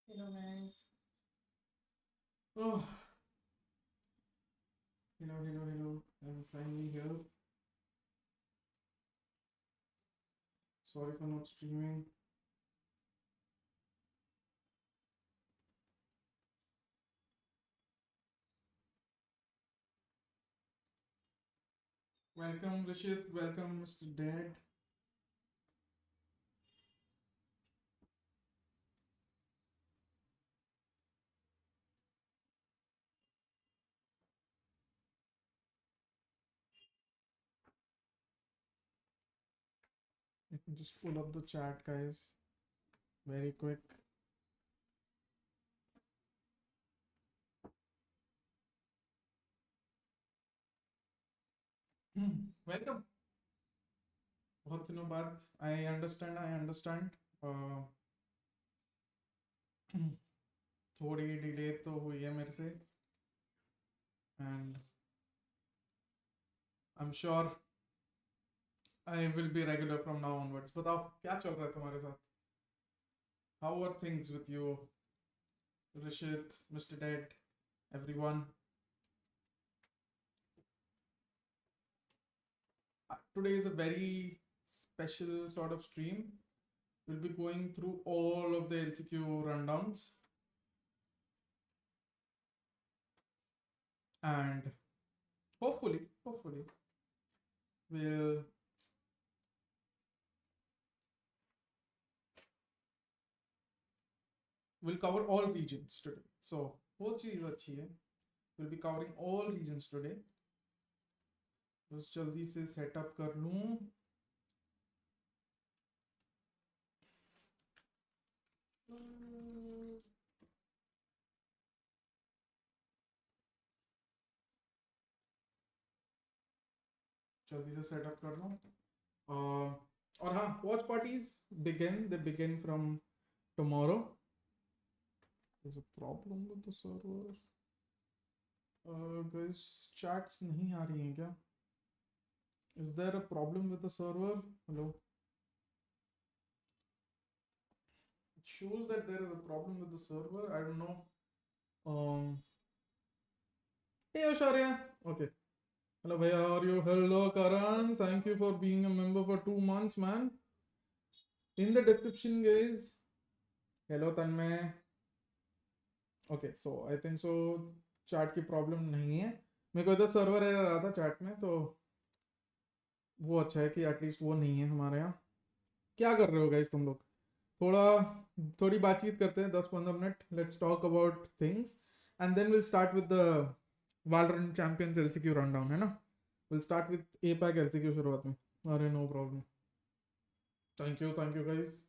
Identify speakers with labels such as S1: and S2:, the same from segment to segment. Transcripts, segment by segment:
S1: Hello guys. Oh, hello. I'm finally here. Sorry for not streaming. Welcome Rishit. Welcome Mr. Dad. Let me just pull up the chat, guys. Very quick. Welcome. बहुत दिनों बाद. I understand. थोड़ी delay तो हुई है मेरे से. And I'm sure I will be regular from now onwards. बताओ क्या चल रहा है तुम्हारे साथ? How are things with you, Rishit, Mr. Dad, everyone? Today is a very special sort of stream. We'll be going through all of the LCQ rundowns. And hopefully, we'll cover all regions today. So, वो चीज़ अच्छी है. We'll be covering all regions today. बस जल्दी से setup कर लूँ. जल्दी से सेटअप कर लूँ. और हाँ, watch parties begin from tomorrow. There's a problem with the server. Guys, chats नहीं आ रही हैं क्या? Is there a problem with the server? Hello. It shows that there is a problem with the server. I don't know. Hey Osharya. Okay. Hello bhaiya, how are you? Hello Karan. Thank you for being a member for 2 months, man. In the description, guys. Hello Tanmay. Okay, so I think so. Chat की problem नहीं है. मेरे को इधर server error आ रहा था chat में, तो वो अच्छा है कि एटलीस्ट वो नहीं है हमारे यहाँ. क्या कर रहे हो गाइस तुम लोग? थोड़ी बातचीत करते हैं 10-15 मिनट. Let's talk about things and then will start with the Valorant champions LCQ rundown, है ना. Will start with APAC LCQ शुरुआत में. अरे no problem. Thank you guys.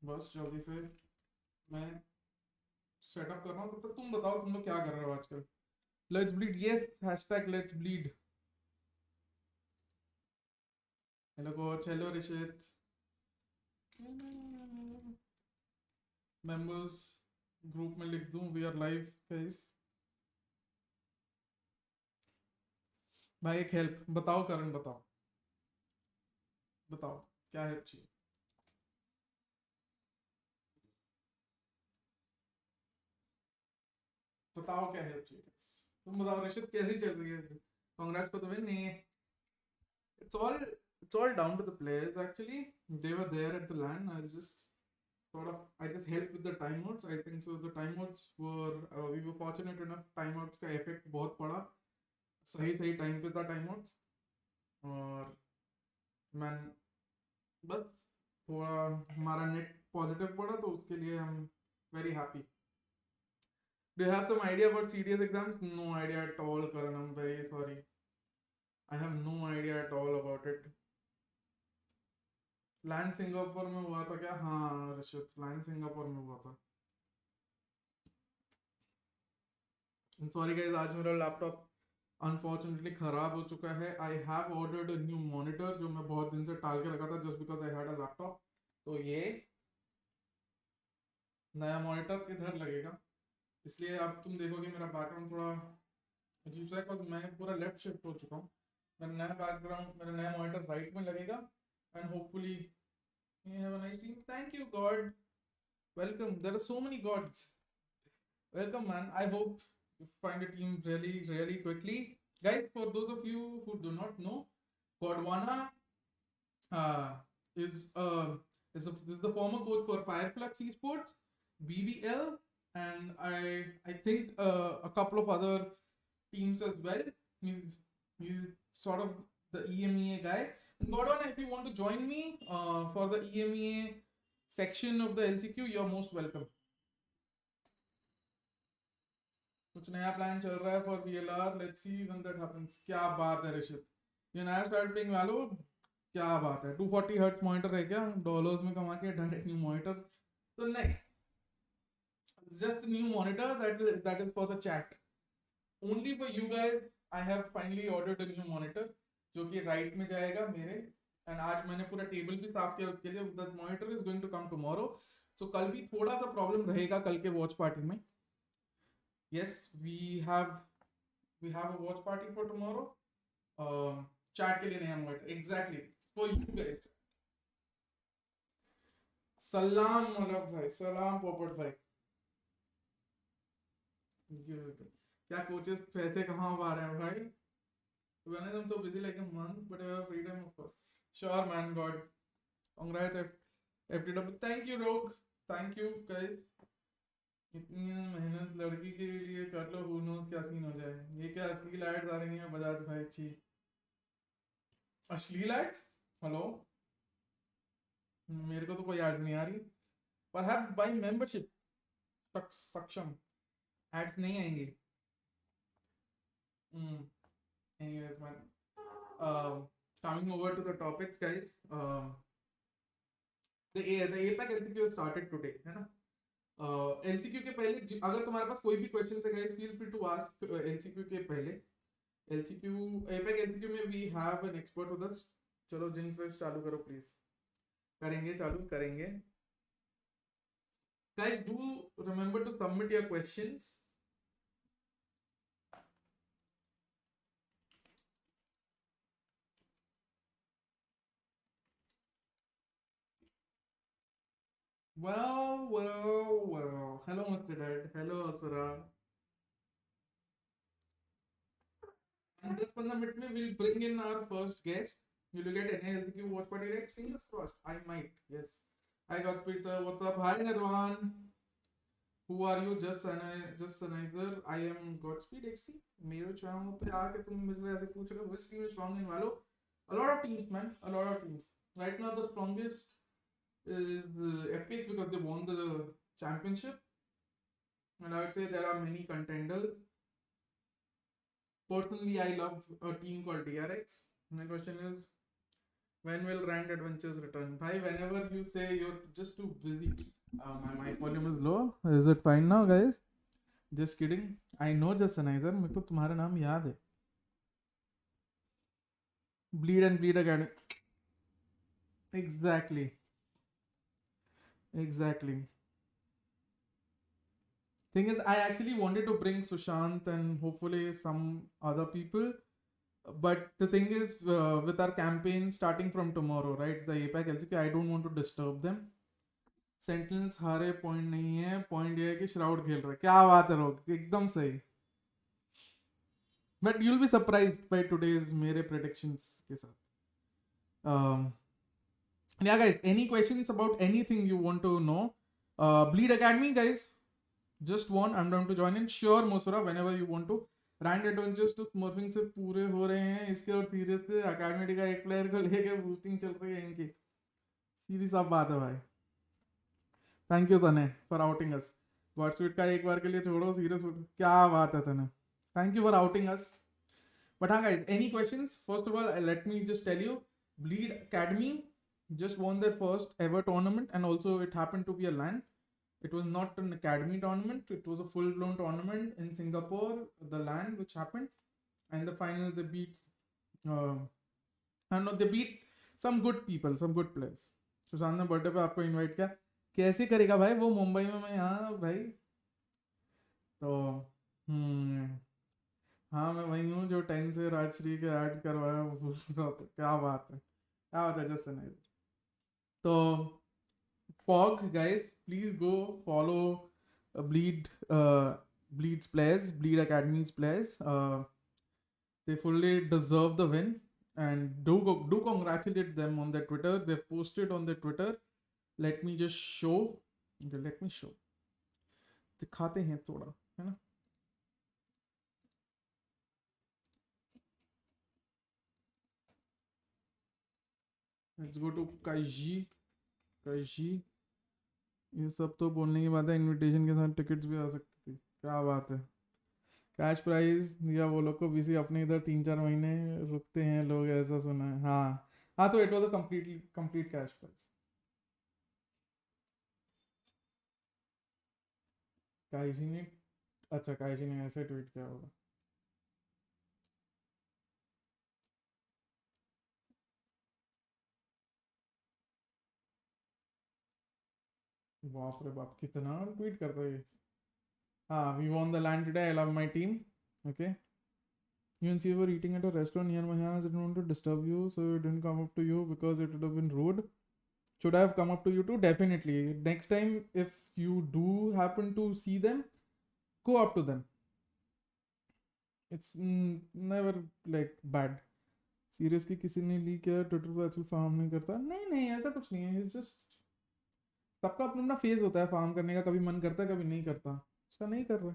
S1: बस जल्दी से मैं सेटअप कर रहा हूँ. तब तक तुम बताओ तुम लोग क्या कर रहे हो आजकल. Let's bleed. Yes, hashtag let's bleed. Hello coach. Hello Rishit. Members group में लिख दूं वी आर लाइव गाइस. भाई एक हेल्प बताओ. करण बताओ क्या हेल्प चाहिए. बताओ क्या हेल्प चाहिए guys. तुम बताओ ऋषित कैसी चल रही है. कांग्रेट्स पर तो विन नहीं है. It's all down to the players actually. They were there at the LAN. I just helped with the timeouts. I think so the timeouts were we were fortunate enough. Timeouts का effect बहुत पड़ा. सही time पे था timeouts. और मैं बस थोड़ा हमारा नेट पॉजिटिव पड़ा तो उसके लिए हम very happy. Do you have some idea about CDS exams? No idea at all, Karan. I'm very sorry. I have no idea at all about it. Land Singapore में हुआ था क्या? हाँ ऋषित, लैंड सिंगापुर में हुआ था. सॉरी गाइस, आज मेरा लैपटॉप अनफॉर्चुनेटली खराब हो चुका है. I have ordered a new monitor जो मैं बहुत दिन से टाल के रखा था just because I had a laptop. तो ये नया मॉनिटर इधर लगेगा. इसलिए अब तुम देखोगे मेरा बैकग्राउंड थोड़ा अजीब सा है बिकॉज मैं पूरा लेफ्ट शिफ्ट हो चुका हूँ. मेरा नया बैकग्राउंड, मेरा नया मॉनिटर राइट में लगेगा. And hopefully May you have a nice team. Thank you, God. Welcome. There are so many gods. Welcome, man. I hope you find a team really, really quickly. Guys, for those of you who do not know, Godwana uh, is is the former coach for Fireflux Esports, BBL, and I think a couple of other teams as well. He's sort of the EMEA guy. And Godwana, if you want to join me for the EMEA section of the LCQ, you're most welcome. कुछ नया plan चल रहा है for VLR. Let's see when that happens. क्या बात है Rishit. You now start playing Valo. क्या बात है. 240 हर्ट्ज मॉनिटर है क्या डॉलर्स में कमा के डायरेक्ट न्यू मॉनिटर. तो नहीं, just new monitor that is for the chat, only for you guys. I have finally ordered a new monitor जो कि राइट में जाएगा मेरे. एंड आज मैंने पूरा टेबल भी साफ किया उसके लिए. That monitor is going to come tomorrow. So कल भी थोड़ा सा प्रॉब्लम रहेगा कल के वॉच पार्टी में. Yes, we have a watch party for tomorrow. Chat के लिए नया monitor. Exactly for you guys. सलाम मलक भाई. सलाम पोपट भाई. क्या कोचेस पैसे कहाँ आ रहे हैं भाई. To be honest, I'm so busy like a month, but I have free time, of course. Sure, man, God. Congrats, FTW. Thank you, Rogue. Thank you, guys. इतनी मेहनत लड़की के लिए कर लो. Who knows क्या सीन हो जाए. ये क्या अश्लील एड्स आ रही हैं बजाज भाई. अच्छी अश्लील एड्स. हेलो, मेरे को तो कोई एड्स नहीं आ रही. Perhaps by membership सक्षम एड्स नहीं आएंगे. Anyways, man. Coming over to the topics, guys. The APAC LCQ started today, है ना. LCQ के पहले अगर तुम्हारे पास कोई भी क्वेश्चन है guys, feel free to ask. LCQ के पहले APAC LCQ में we have an expert with us. चलो जिंक्स वेस्ट चालू करो प्लीज. करेंगे, चालू करेंगे. Guys, do remember to submit your questions. Well. Hello, Mr. Dad. Hello, Asura. And this 15 minutes में we'll bring in our first guest. Will you get any LCQ watch party right? Fingers crossed. I might. Yes. Hi, Godpeter. What's up? Hi, Nirvan. Who are you? Just Sanizer. I am GodspeedxD. मेरे channel पे आके तुम मुझसे ऐसे पूछ रहे हो which team is strong in Valo? A lot of teams, man. A lot of teams. Right now, the strongest is FPX because they won the championship. And I would say there are many contenders. Personally, I love a team called DRX. My question is, when will ranked adventures return? Bhai, whenever you say you're just too busy. My mic volume is low. Is it fine now, guys? Just kidding. I know just Sanizer. मेरे को तुम्हारा नाम याद है. Bleed and bleed again. Exactly. Thing is, I actually wanted to bring Sushant and hopefully some other people. But the thing is, with our campaign starting from tomorrow, right? The APAC LCQ, I don't want to disturb them. Sentinels हारे point नहीं है. Point ये है कि shroud खेल रहा है. क्या बात है रोग. एकदम सही. But you'll be surprised by today's मेरे predictions के साथ. Yeah, guys. Any questions about anything you want to know? Bleed Academy, guys. Just one. I'm down to join in. Sure, Mosura, whenever you want to. Rank adventures तो smurfing से पूरे हो रहे हैं इसके. और सीरियस से अकेडमी का एक प्लेयर को लेके बूस्टिंग चल रही है इनकी. सीधी सा बात है भाई. थैंक यू तने फॉर आउटिंग अस. गॉडस्पीड का एक बार के लिए छोड़ो. सीरियस क्या बात है तने. Thank you for outing us. But हाँ guys, any questions? First of all let me just tell you, Bleed academy just won their first ever tournament, and also it happened to be a LAN. It was not an academy tournament, it was a full-blown tournament in Singapore, the LAN which happened. And the final they beat they beat some good people, some good players. Sushant ने birthday पे आपको invite किया. कैसे करेगा भाई वो मुंबई में, मैं यहाँ भाई. तो हाँ मैं वही हूँ जो 10 से राजश्री के ऐड करवाया. क्या बात है, क्या बात है. जस्ट नहीं. तो Pog guys, please go follow Bleed's players, Bleed Academy's players. They fully deserve the win, and do congratulate them on their Twitter. They've posted on their Twitter. Let me just show. Okay, let me show. दिखाते हैं थोड़ा, है ना? Let's go to Kaiji. ये सब तो बोलने की बात है, इनविटेशन के साथ टिकट्स भी आ सकती थी, क्या बात है। कैश प्राइस दिया वो लोग को, बीसी अपने इधर 3-4 महीने रुकते हैं लोग, ऐसा सुना है। हाँ हाँ, तो it was a complete cash prize. Kaiji ने, अच्छा काइजी ने ऐसे ट्वीट किया होगा। बाप रे बाप, कितना ट्वीट करता है ये। हाँ, we won the land today, I love my team. Okay, you and she were eating at a restaurant near my house. I didn't want to disturb you, so I didn't come up to you because it would have been rude. Should I have come up to you too? Definitely. Next time, if you do happen to see them, go up to them. It's never like bad. Seriously किसी ने ली क्या Twitter पर आजकल farm नहीं करता? नहीं नहीं, ऐसा कुछ नहीं है। इट्स जस्ट सबका अपना अपना फेज होता है फार्म करने का, कभी मन करता है कभी नहीं करता। उसका नहीं कर रहा,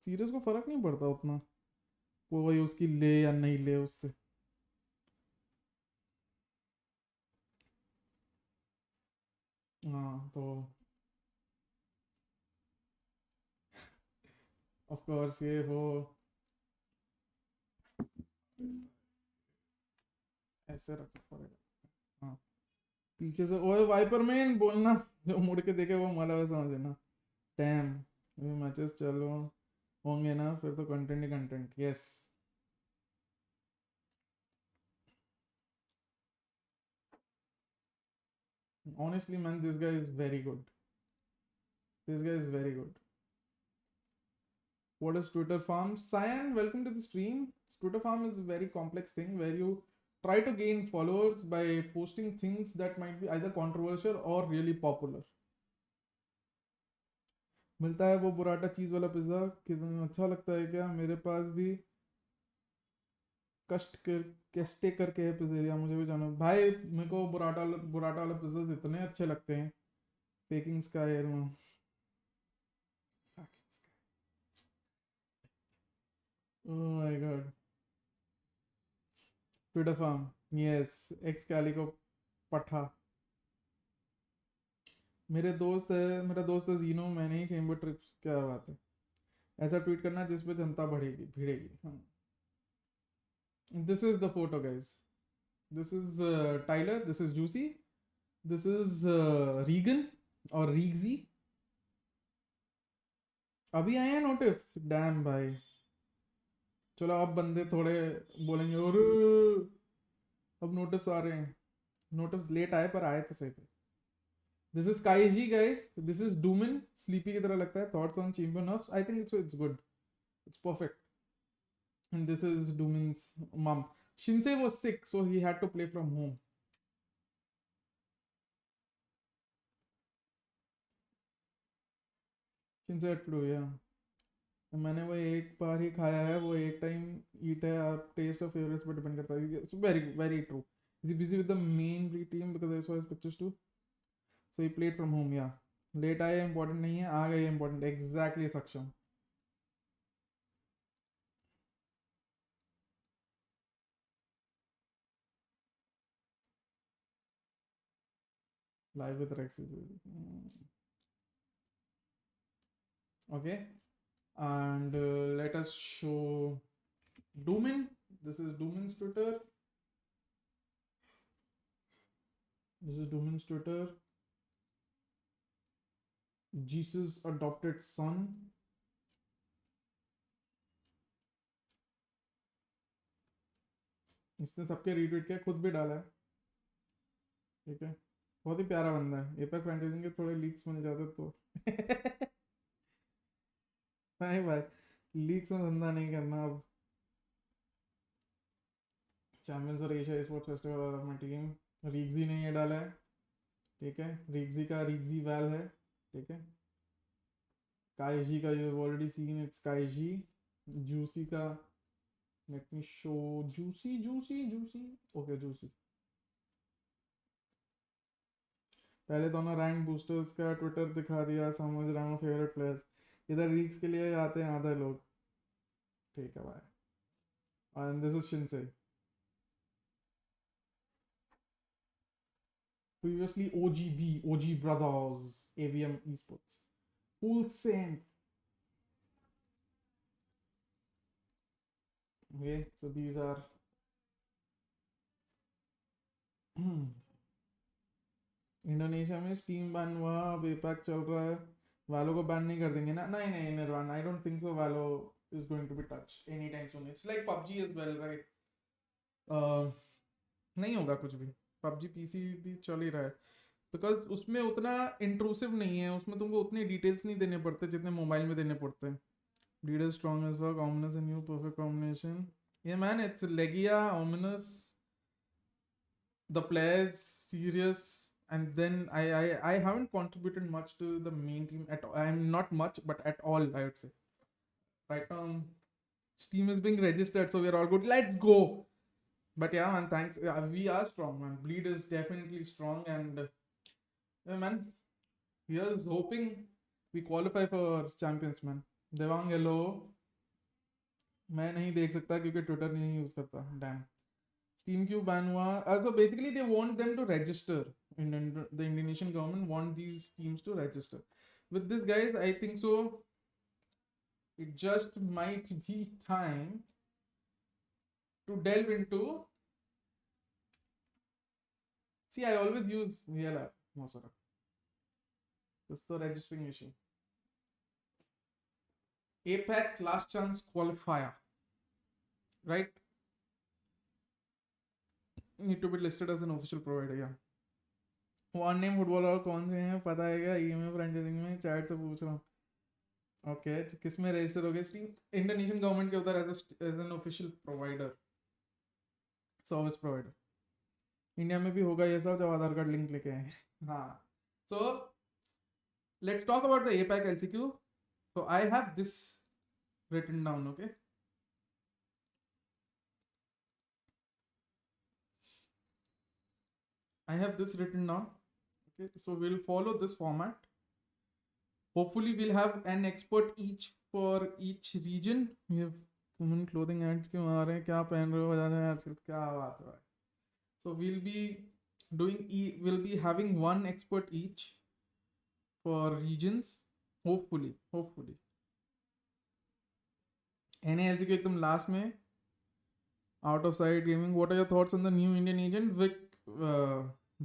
S1: सीरियस को फर्क नहीं पड़ता उतना, कोई उसकी ले या नहीं ले उससे। हाँ तो ऑफ कोर्स ये वो ऐसे रखना पड़ेगा। हाँ, पीछे से ओए वाइपरमैन बोलना, जो मुड़ के देखे वो माला वैसा समझ लेना। डैम, ये मैचेस चलो होंगे ना फिर तो content he content. Yes, honestly man, this guy is very good. This guy is very good. What is Twitter farm? Cyan, welcome to the stream. Twitter farm is a very complex thing where you try to gain followers by posting things that might be either controversial or really popular. मिलता है वो बुराटा चीज वाला pizza, कितना अच्छा लगता है क्या? मेरे पास भी केस्टे करके है पिज्जेरिया, मुझे भी जाना भाई। मेरे को बुराटा वाला पिज्जा इतने अच्छे लगते हैं। Faking sky, oh my God. Twitter farm, yes, X calico पठा। मेरा दोस्त है जीनो, मैंने ही चेंबर ट्रिप्स, क्या बात है। ऐसा ट्वीट करना जिस पे जनता बढ़ेगी भिड़ेगी। हाँ, this is the photo guys, this is Tyler, this is Juicy, this is Reagan और रीगजी। अभी आए हैं नोटिस, डैम भाई। चलो अब बंदे थोड़े बोलेंगे और अब नोटिस आ रहे हैं। नोटिस लेट आए पर आए तो सही थे। This is Kaiji guys, this is Dumin, Sleepy की तरह लगता है। Thoughts on champion of, I think it's good, it's perfect. And this is Doomin's mom. Shinsei was sick, so he had to play from home. Shinsei had flu, yeah. मैंने वो एक बार ही खाया है, वो एक टाइम ईट है। आप टेस्ट ऑफ फेवरेट्स पर डिपेंड करता है। It's very very true. Is he busy with the main team? Because I saw his pictures too, so he played from home. या लेट आए इंपॉर्टेंट नहीं है, आ गए इंपॉर्टेंट। एग्जैक्टली सक्षम। Live with Rex, okay. And let us show Doomin. This is Doomin's Twitter. This is Doomin's Twitter. Jesus adopted son. इसने सबके retweet किया, खुद भी डाला है। ठीक है, बहुत ही प्यारा बंदा है। एपैक फ्रेंचाइजिंग के थोड़े लीक्स मिल जाते तो नहीं भाई, लीक्स में धंधा नहीं करना अब। चैंपियंस और Asia sports festival of my team, रीगजी ने ये डाला है, ठीक है। रीगजी का रीगजी वैल है, ठीक है। काइजी का you already seen, it's Kaiji. Juicy का let me show, Juicy Juicy Juicy, okay Juicy. पहले दोनों रैंक बूस्टर्स का ट्विटर दिखा दिया, समझ रहा हूँ फेवरेट प्लेयर्स। इधर रीक्स के लिए आते हैं आधे लोग, ठीक है भाई। And this is Shinse, previously OGB, OG Brothers, AVM Esports, Full Saints. Okay, so these are Indonesia में स्टीम बैन हुआ, अब एपैक चल रहा है। वालो को बैन नहीं कर देंगे ना? नहीं नहीं निर्वाण, I don't think so Valo is going to be touched any time soon. It's like PUBG as well, right? नहीं होगा कुछ भी। पबजी पीसी भी चल ही रहा है, बिकॉज उसमें उतना इंट्रूसिव नहीं है, उसमें तुमको उतने डिटेल्स नहीं देने पड़ते जितने मोबाइल में देने पड़ते हैं। Leader strong as well, ominous and new perfect combination. Yeah man, it's Legia, ominous, the players serious, and then I haven't contributed much to the main team at all. I'm not much, but at all I would say. Right now, Steam is being registered, so we're all good. Let's go. But yeah man, thanks. Yeah, we are strong man. Bleed is definitely strong, and yeah man, here's hoping we qualify for champions man. Devang, hello. मैं नहीं देख सकता क्योंकि Twitter नहीं use करता। Dam, steam क्यों ban हुआ? So basically they want them to register, the Indonesian government want these teams to register with this guys. I think so it just might be time to delve into, see I always use VLR most of the time. This is the registering issue. APAC Last Chance Qualifier, right? Need to be listed as an official provider, yeah. One name footballer कौन से हैं पता है क्या? EMA franchising में chat से पूछ रहा हूँ। ओके, किस में रजिस्टर हो गए स्टीम? इंडोनेशियन गवर्नमेंट के उधर as an official provider, service provider. India में भी होगा ये सब जब आधार कार्ड लिंक लेके आए। हाँ, so let's talk about the APAC LCQ. So I have this written down, okay? I have this written down, okay? So we'll follow this format. Hopefully we'll have an expert each for each region. We have women clothing ads क्यों आ रहे हैं? क्या पहन रहे हो? बता रहे हैं आजकल, क्या बात है? So we'll be having one expert each for regions. Hopefully. NALCQ एकदम last में. Out of sight gaming. What are your thoughts on the new Indian agent Vic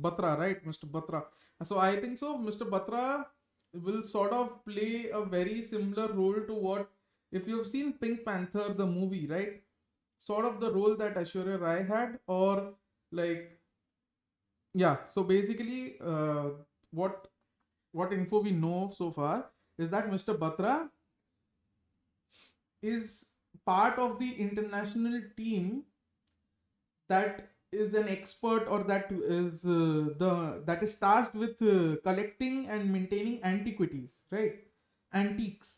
S1: Batra, right? Mr. Batra. So I think so. Mr. Batra will sort of play a very similar role to what, if you've seen Pink Panther the movie, right? Sort of the role that Aishwarya Rai had, or like, yeah. So basically, what info we know so far is that Mr. Batra is part of the international team that is an expert, or that is that is tasked with collecting and maintaining antiquities, right? Antiques.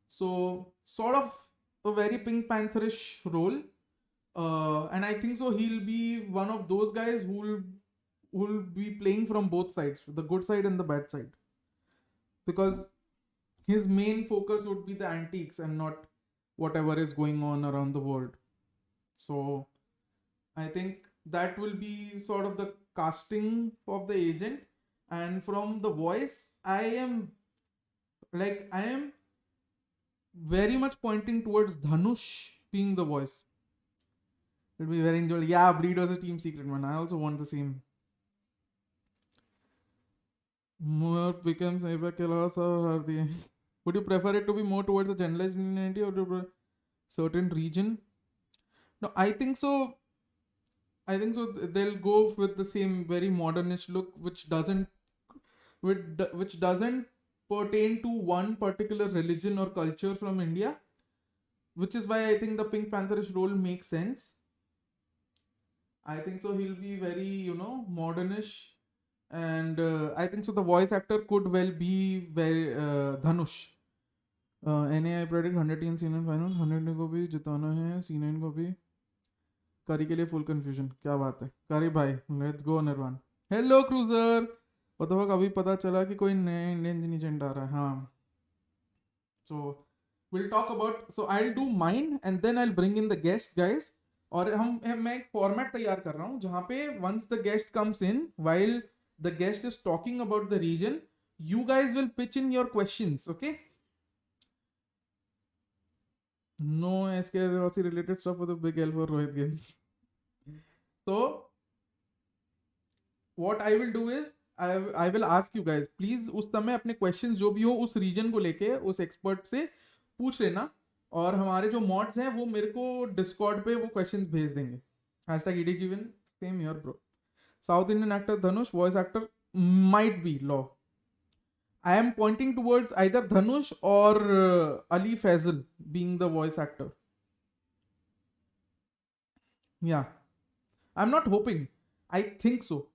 S1: So sort of a very Pink Pantherish role, and I think so he'll be one of those guys who will be playing from both sides, the good side and the bad side, because his main focus would be the antiques and not whatever is going on around the world. So I think that will be sort of the casting of the agent. And from the voice, I am very much pointing towards Dhanush being the voice. It'll be very enjoyable. Yeah, Bleed was a team secret, man. I also want the same. More Pickems, would you prefer it to be more towards a generalized immunity or to a certain region? No, I think so. They'll go with the same very modernish look, which doesn't pertain to one particular religion or culture from India, which is why I think the Pink Pantherish role makes sense. I think so he'll be very, you know, modernish. And I think so the voice actor could well be very Dhanush. NA I predict 100 in C9 finals, 100 को भी जिताना है, C9 को भी. करी के लिए full confusion. क्या बात है करी भाई. Let's go निर्वाण. Hello cruiser. मतलब अभी पता चला कि कोई नया इंडियन एजेंट आ रहा है. हाँ. So we'll talk about. So I'll do mine and then I'll bring in the guests, guys. और मैं एक फॉर्मेट तैयार कर रहा हूँ जहाँ पे once the guest comes in, while the guest is talking about the region, you guys will pitch in your questions, okay? No SK Rossi related stuff for the big L for Rohit games. So what I will do is I will ask you guys, please उस समय अपने questions जो भी हो उस region को लेके उस expert से पूछ लेना, और हमारे जो mods हैं वो मेरे को Discord पे वो questions भेज देंगे. #EDGwin, same here bro. South Indian actor Dhanush, voice actor might be Law. I am pointing towards either Dhanush or Ali Faisal being the voice actor. Yeah. I'm not hoping. I think so.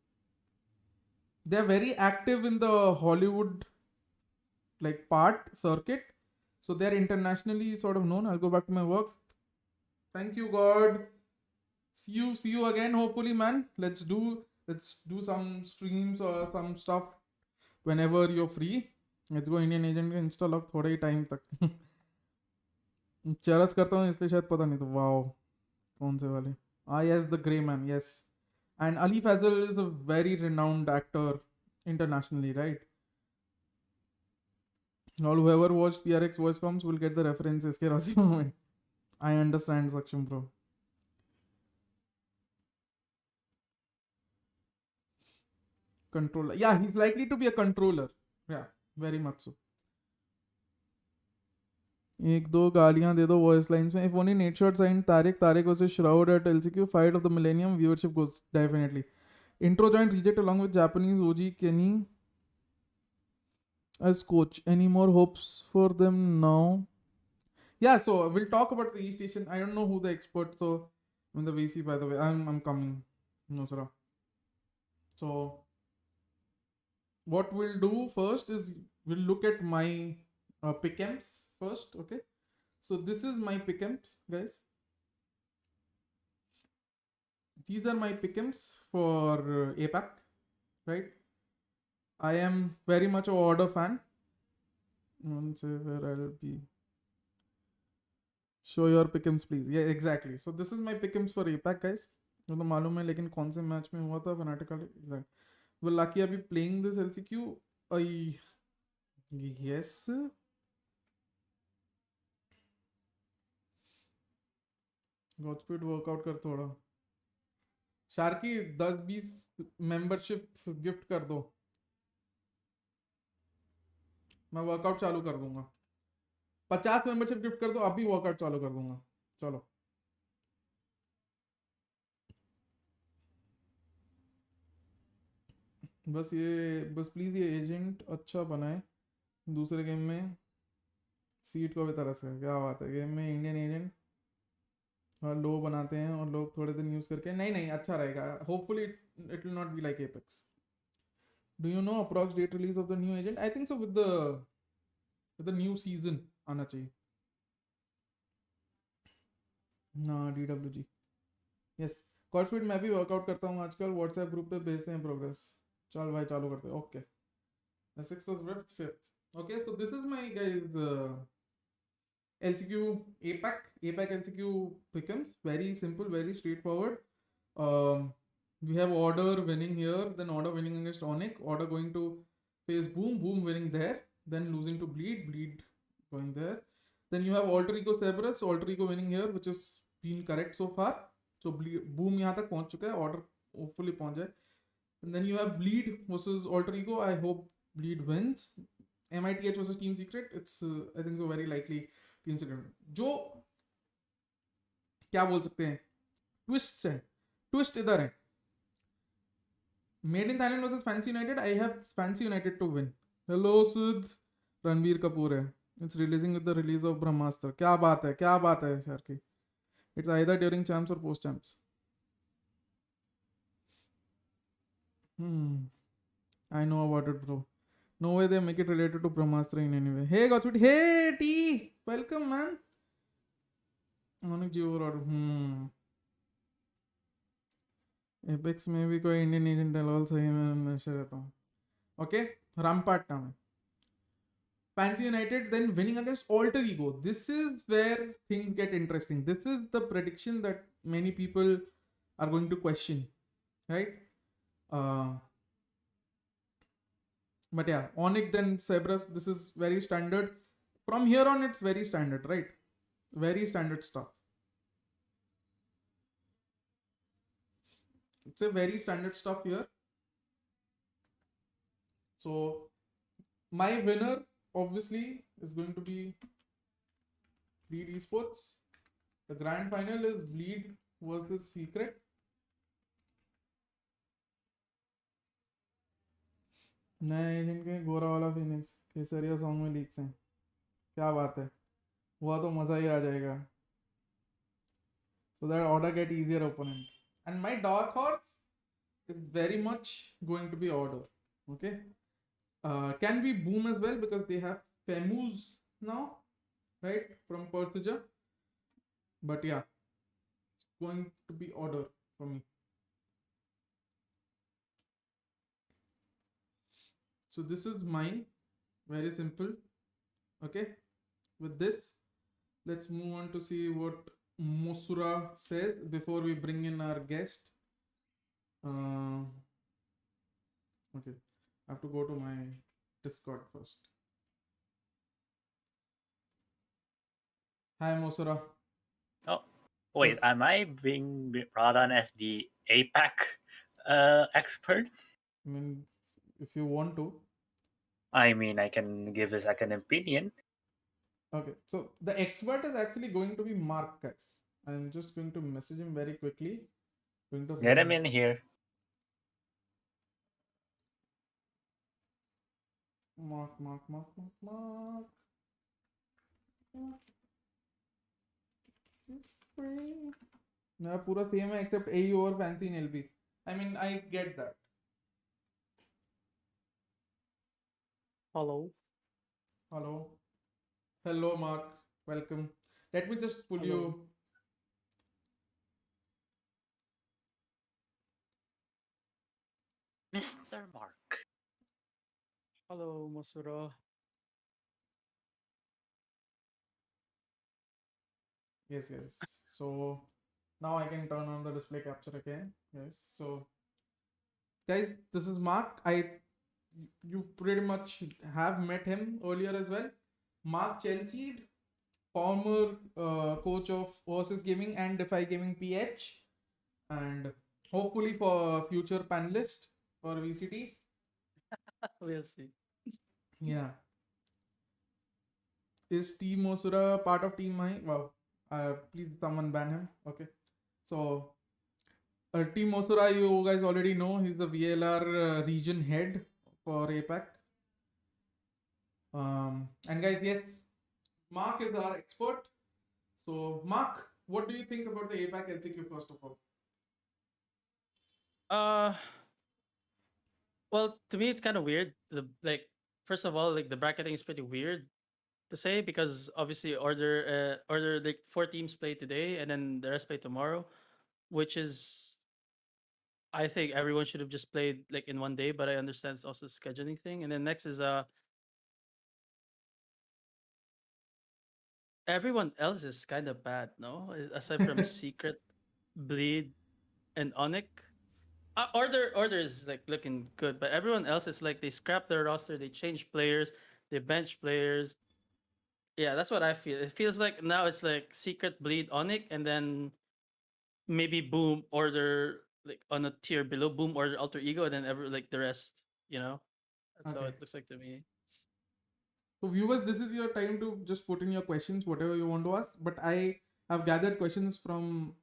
S1: They're very active in the Hollywood like part circuit. So they're internationally sort of known. I'll go back to my work. Thank you, God. See you again, hopefully, man. Let's do some streams or some stuff whenever you're free. Let's go Indian agent का Insta log थोड़ा ही time तक. चरस करता हूँ इसलिए शायद पता नहीं. तो वाओ कौन से वाले. Yes, the Grey Man, yes. And Ali Faisal is a very renowned actor internationally, right? All whoever watched PRX voice comms will get the references. के राशि moment. I understand, Saksham bro. Controller. Yeah, he's likely to be a controller. Yeah, very much so. एक दो गालियां दे दो voice lines में. If only Nate Shot signed Tarek versus Shroud at LCQ, fight of the millennium, viewership goes definitely. Intro joint reject along with Japanese OG Kenny as coach. Any more hopes for them now? Yeah, so we'll talk about the East Asian. I don't know who the expert. So I'm the VC, by the way. I'm coming. No, sir. So what we'll do first is we'll look at my Pickems first. Okay. So this is my Pickems, guys. These are my Pickems for APAC, right? I am very much a order fan. Let's say where I'll be. Show your Pickems, please. Yeah, exactly. So this is my Pickems for APAC, guys. तो मालूम है लेकिन कौन से match में हुआ था फनाटिकल. Exactly. Well, lucky I'll be playing this LCQ. Yes. Godspeed workout कर थोड़ा. शार्की 10-20 मेंबरशिप गिफ्ट कर दो. मैं वर्कआउट चालू कर दूंगा. 50 मेंबरशिप गिफ्ट कर दो, अभी वर्कआउट चालू कर दूंगा. चलो. बस प्लीज ये एजेंट अच्छा बनाए दूसरे गेम में सीट को भी तरह से. क्या बात है. गेम में इंडियन एजेंट और लो बनाते हैं और लोग थोड़े दिन यूज करके. नहीं अच्छा रहेगा. Hopefully it will not be like Apex. Do you know approx date release of the new agent? I think so with the new season आना चाहिए ना. DWG. यस. गॉडस्पीड मैं भी वर्कआउट करता हूँ आजकल. व्हाट्सएप ग्रुप पे भेजते हैं प्रोग्रेस. चल भाई चालू करते हैं. Okay. 6th of 5th. Okay, so this is my guys LCQ APAC LCQ Pickems. Very simple, very straightforward. We have order winning here, then order winning against Onyx, order going to face boom winning there, then losing to bleed going there. Then you have alter ego Cerberus, alter ego winning here, which is been correct so far. So boom यहाँ तक पहुंच चुका है. Order hopefully पहुंच जाए. And then you have bleed versus alter ego. I hope bleed wins. MITH versus Team Secret. It's I think so very likely Team Secret. जो क्या बोल सकते हैं ट्विस्ट है. ट्विस्ट इधर है. Made in Thailand versus Fancy United. I have Fancy United to win. Hello Sid. Ranbir Kapoor है. It's releasing with the release of Brahmastra. क्या बात है Sharky. It's either during champs or post champs. I know about it, bro. No way they make it related to Brahmastra in any way. Hey, Godspeed. Hey, T. Welcome, man. Anuj ji overall. Apex में भी कोई Indian agent डलवाल सही में नशा रहता हूँ. Okay, Rampart नाम है. Fancy United then winning against Alter Ego. This is where things get interesting. This is the prediction that many people are going to question, right? But yeah, Onyx then Cerberus. This is very standard. From here on, it's very standard, right? Very standard stuff. It's a very standard stuff here. So my winner obviously is going to be Bleed Esports. The grand final is Bleed versus Secret. नए agent के गोरा वाला Phoenix केसरिया song में leaks हैं. क्या बात है, हुआ तो मजा ही आ जाएगा. So that order get easier opponent. And my dark horse is very much going to be order. Okay. Can be boom as well because they have Femus now, right? From Persuja. But yeah, it's going to be order for me. So this is mine. Very simple. Okay. With this, let's move on to see what Mosura says before we bring in our guest. Okay. I have to go to my Discord first. Hi, Mosura.
S2: Oh, wait, am I being brought on as the APAC expert?
S1: I mean, if you want to.
S2: I mean, I can give a second opinion.
S1: Okay, so the expert is actually going to be Mark, guys. I'm just going to message him very quickly. Going to
S2: Get him in here.
S1: Mark. मेरा पूरा same है except AU और fancy in LB. I mean, I get that.
S3: Hello.
S1: Hello, Mark. Welcome. Let me just pull you.
S2: Mr. Mark.
S3: Hello, Mosura.
S1: Yes. So now I can turn on the display capture again. Yes. So guys, this is Mark. You pretty much have met him earlier as well. Mark Chelsea, former coach of Oasis Gaming and Defy Gaming PH, and hopefully for future panelist for VCT.
S3: We'll see.
S1: Yeah. Is Team Osura part of Team Mahi? Wow. Please someone ban him. Okay. So Team Osura, you guys already know, he's the VLR region head for APAC. And guys, yes, Mark is our expert. So Mark, what do you think about the APAC LCQ first of all?
S3: Well, to me, it's kind of weird. First of all, like the bracketing is pretty weird to say because obviously order like 4 teams play today and then the rest play tomorrow, which is I think everyone should have just played like in one day, but I understand it's also a scheduling thing. And then next is everyone else is kind of bad, no? Aside from Secret, Bleed, and Onyx. Order is like looking good, but everyone else is like they scrap their roster, they change players, they bench players. Yeah, that's what I feel. It feels like now it's like Secret, Bleed, Onyx, and then maybe Boom, Order, like on a tier below Boom, Order, Alter Ego, and then like the rest. You know, that's how
S1: Okay.
S3: it looks like to me.
S1: So viewers, this is your time to just put in your questions, whatever you want to ask. But I have gathered questions from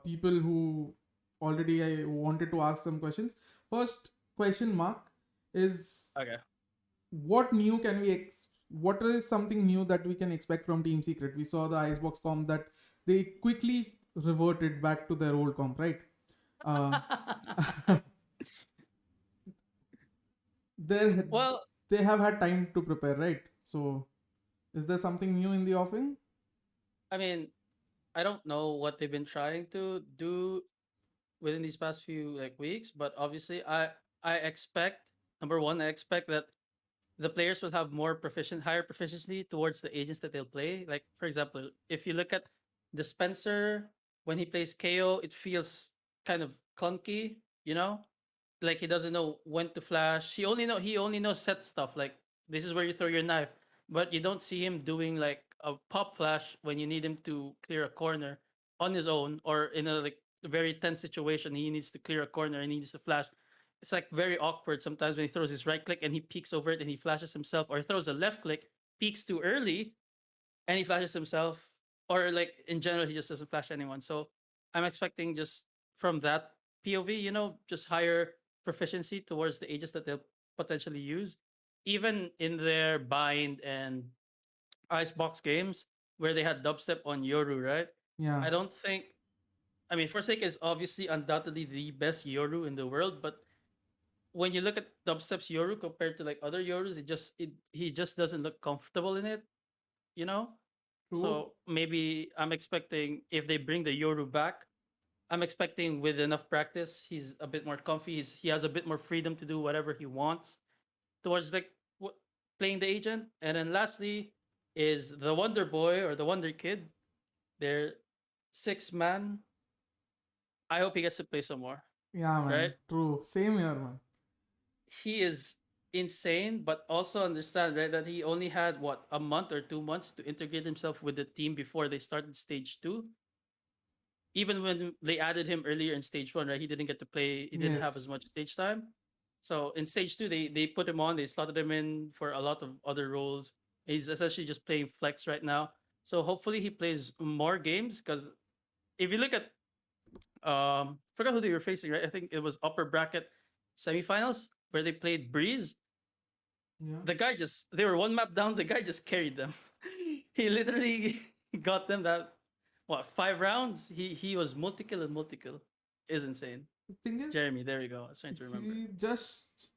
S1: people who already I wanted to ask some questions. First question, Mark, is
S3: Okay.
S1: what new can we what is something new that we can expect from Team Secret? We saw the Icebox comp that they quickly reverted back to their old comp, right? they
S3: Well,
S1: they have had time to prepare, right? So is there something new in the offing?
S3: I mean, I don't know what they've been trying to do within these past few like weeks, but obviously I expect, number one, I expect that the players will have higher proficiency towards the agents that they'll play. Like for example, if you look at Dispenser when he plays KO, it feels kind of clunky, you know? Like he doesn't know when to flash. He only knows set stuff like this is where you throw your knife, but you don't see him doing like a pop flash when you need him to clear a corner on his own or in a like very tense situation. He needs to clear a corner and he needs to flash. It's like very awkward sometimes when he throws his right click and he peeks over it and he flashes himself, or he throws a left click, peeks too early, and he flashes himself, or like in general he just doesn't flash anyone. So I'm expecting just from that POV, just higher proficiency towards the ages that they'll potentially use, even in their bind and icebox games where they had dubstep on Yoru, right?
S1: Yeah,
S3: I don't think. I mean, Forsaken is obviously undoubtedly the best Yoru in the world, but when you look at dubstep's Yoru compared to like other Yorus, he just doesn't look comfortable in it, you know.
S1: true.
S3: So maybe I'm expecting if they bring the Yoru back, I'm expecting with enough practice, he's a bit more comfy. He has a bit more freedom to do whatever he wants towards like playing the agent. And then lastly is the Wonder Boy or the Wonder Kid. They're 6 man. I hope he gets to play some more.
S1: Yeah,
S3: Right?
S1: man. True. Same here, man.
S3: He is insane, but also understand right that he only had what a month or 2 months to integrate himself with the team before they started stage 2. Even when they added him earlier in stage 1, right? He didn't get to play. He didn't have as
S1: Yes.
S3: much stage time. So in stage 2, they put him on. They slotted him in for a lot of other roles. He's essentially just playing flex right now. So hopefully he plays more games because if you look at forgot who they were facing, right? I think it was upper bracket semifinals where they played Breeze.
S1: Yeah.
S3: The guy just they were one map down. The guy just carried them. He literally got them that what 5 rounds. He was multi-kill and multi-kill. Is insane.
S1: The thing is,
S3: Jeremy, there we go. I was trying to remember.
S1: he just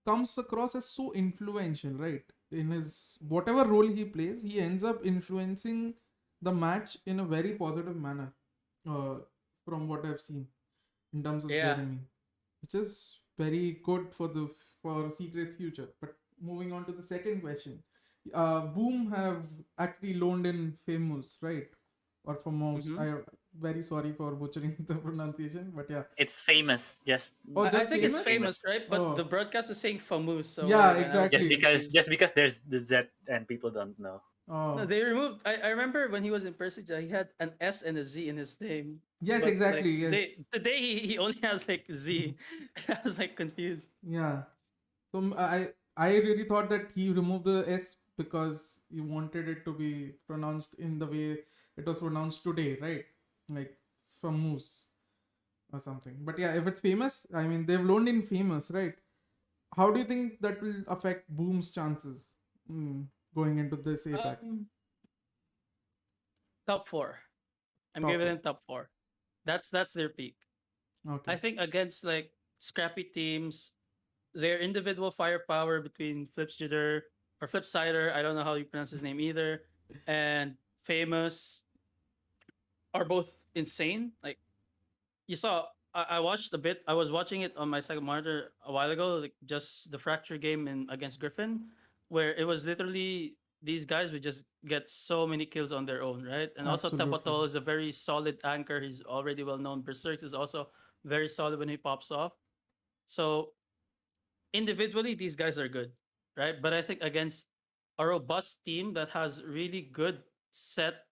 S1: comes across as so influential, right? In his whatever role he plays, he ends up influencing the match in a very positive manner. Uh, from what I've seen in terms of
S3: Yeah.
S1: Jeremy, which is very good for Secret's future. But moving on to the second question, Boom have actually loaned in Famous, right? Or Famous.
S3: Mm-hmm.
S1: I very sorry for butchering the pronunciation, but yeah.
S2: It's famous. Just
S1: Oh,
S3: I
S1: just
S3: think it's
S1: Famous.
S3: famous, right? But the
S1: Oh,
S3: broadcast was saying famous, so
S1: yeah,
S3: whatever. And I was
S2: just
S3: like
S1: exactly.
S2: because
S3: confused.
S2: just because there's the Z and people don't know.
S3: No,
S1: Oh,
S3: they removed. I remember when he was in Persija, he had an S and a Z in his name.
S1: yes,
S3: But
S1: exactly.
S3: like
S1: Yes.
S3: today he only has like Z. I was like confused.
S1: Yeah. So I really thought that he removed the S because he wanted it to be pronounced in the way it was pronounced today, right? Like Famous or something. But yeah, if it's famous, I mean they've loaned in famous, right? How do you think that will affect Boom's chances going into this APAC
S3: Um, top four. I'm
S1: top
S3: giving
S1: four?
S3: them top four. That's their peak. I
S1: Okay.
S3: think against like scrappy teams, their individual firepower between Flipsider or Flipsider, I don't know how you pronounce his name either, and Famous are both insane. Like you saw, I watched a bit. I was watching it on my second monitor a while ago, like just the fracture game in against Griffin, where it was literally these guys would just get so many kills on their own, right? And also
S1: Absolutely.
S3: Tapatol is a very solid anchor. He's already well known. Berserks is also very solid when he pops off. So individually, these guys are good, right? But I think against a robust team that has really good set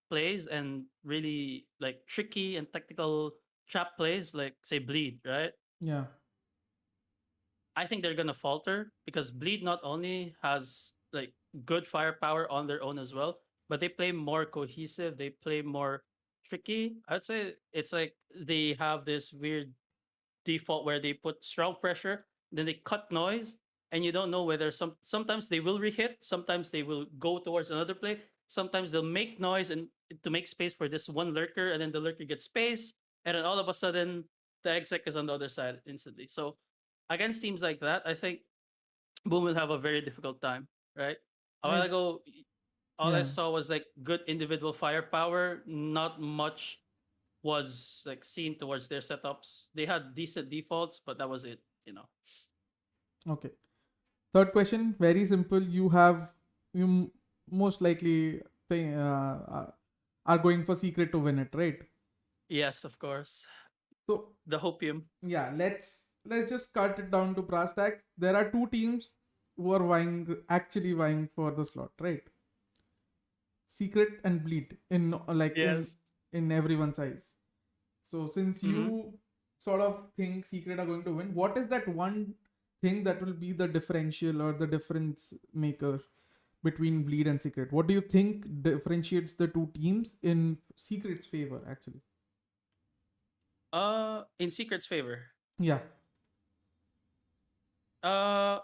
S3: plays and really like tricky and tactical trap plays, like say Bleed, right?
S1: Yeah.
S3: I think they're gonna falter because Bleed not only has like good firepower on their own as well, but they play more cohesive. They play more tricky. I'd say it's like they have this weird default where they put strong pressure, then they cut noise, and you don't know whether sometimes they will rehit, sometimes they will go towards another play, sometimes they'll make noise and to make space for this one lurker, and then the lurker gets space, and then all of a sudden the exec is on the other side instantly. So against teams like that, I think Boom will have a very difficult time, right? A while
S1: Right.
S3: ago, all I
S1: Yeah.
S3: saw was like good individual firepower. Not much was like seen towards their setups. They had decent defaults, but that was it.
S1: Okay. Third question, very simple. You most likely are going for secret to win it, right?
S3: Yes, of course.
S1: So
S3: The hopium.
S1: yeah, let's just cut it down to brass tacks. There are two teams who are actually vying for the slot, right? Secret and Bleed in like
S3: Yes.
S1: in everyone's eyes. So since
S3: Mm-hmm.
S1: you sort of think Secret are going to win, what is that one thing that will be the differential or the difference maker between Bleed and Secret? What do you think differentiates the two teams in Secret's favor actually?
S3: In Secret's favor.
S1: Yeah.
S3: Uh,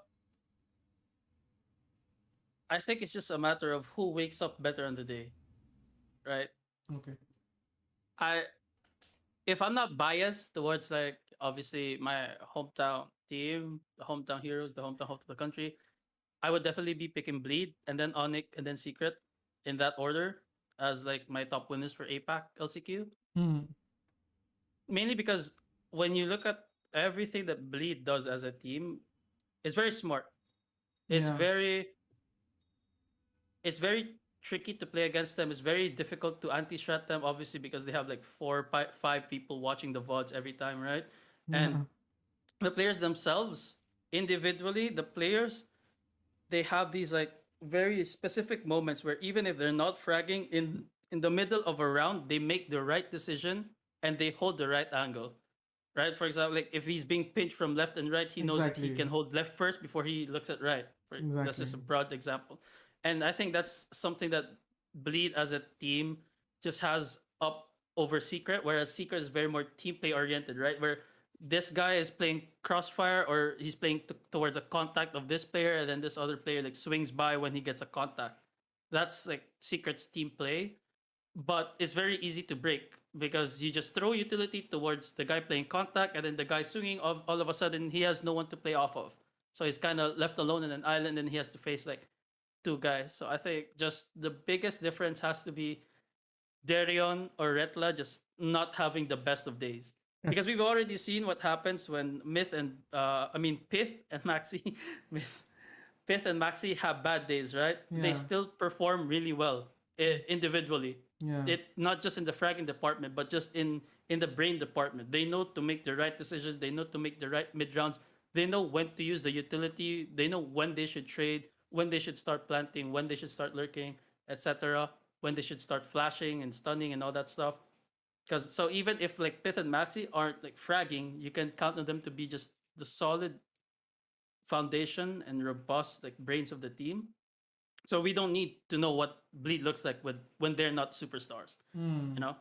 S3: I think it's just a matter of who wakes up better on the day, right?
S1: Okay.
S3: I If I'm not biased towards like obviously my hometown team, the hometown heroes, the hometown hope of the country, I would definitely be picking Bleed and then Onyx and then Secret in that order as like my top winners for APAC LCQ.
S1: Hmm.
S3: Mainly because when you look at everything that Bleed does as a team, it's very smart. It's
S1: Yeah.
S3: very it's very tricky to play against them. It's very difficult to anti-strat them, obviously, because they have like five people watching the VODs every time, right? And
S1: Yeah.
S3: the players themselves, individually, the players, they have these like very specific moments where even if they're not fragging in the middle of a round, they make the right decision and they hold the right angle. Right? For example, like if he's being pinched from left and right, he knows that he
S1: Exactly.
S3: can hold left first before he looks at right. That's
S1: Exactly.
S3: just a broad example. And I think that's something that Bleed as a team just has up over Secret, whereas Secret is very more team play oriented, right? Where this guy is playing crossfire or he's playing towards a contact of this player and then this other player like swings by when he gets a contact. That's like Secret's team play, but it's very easy to break because you just throw utility towards the guy playing contact and then the guy swinging, all of a sudden he has no one to play off of, so he's kind of left alone in an island and he has to face like two guys. So I think just the biggest difference has to be Darion or Retla just not having the best of days, because we've already seen what happens when Pith and Maxi Myth, Pith and Maxi have bad days, right? They
S1: Yeah.
S3: still perform really well individually.
S1: Yeah.
S3: It not just in the fragging department, but just in the brain department. They know to make the right decisions. They know to make the right mid rounds. They know when to use the utility. They know when they should trade, when they should start planting, when they should start lurking, etc. When they should start flashing and stunning and all that stuff. Because so even if like Pith and Maxi aren't like fragging, you can count on them to be just the solid foundation and robust like brains of the team. So we don't need to know what Bleed looks like when they're not superstars,
S1: Hmm.
S3: you know.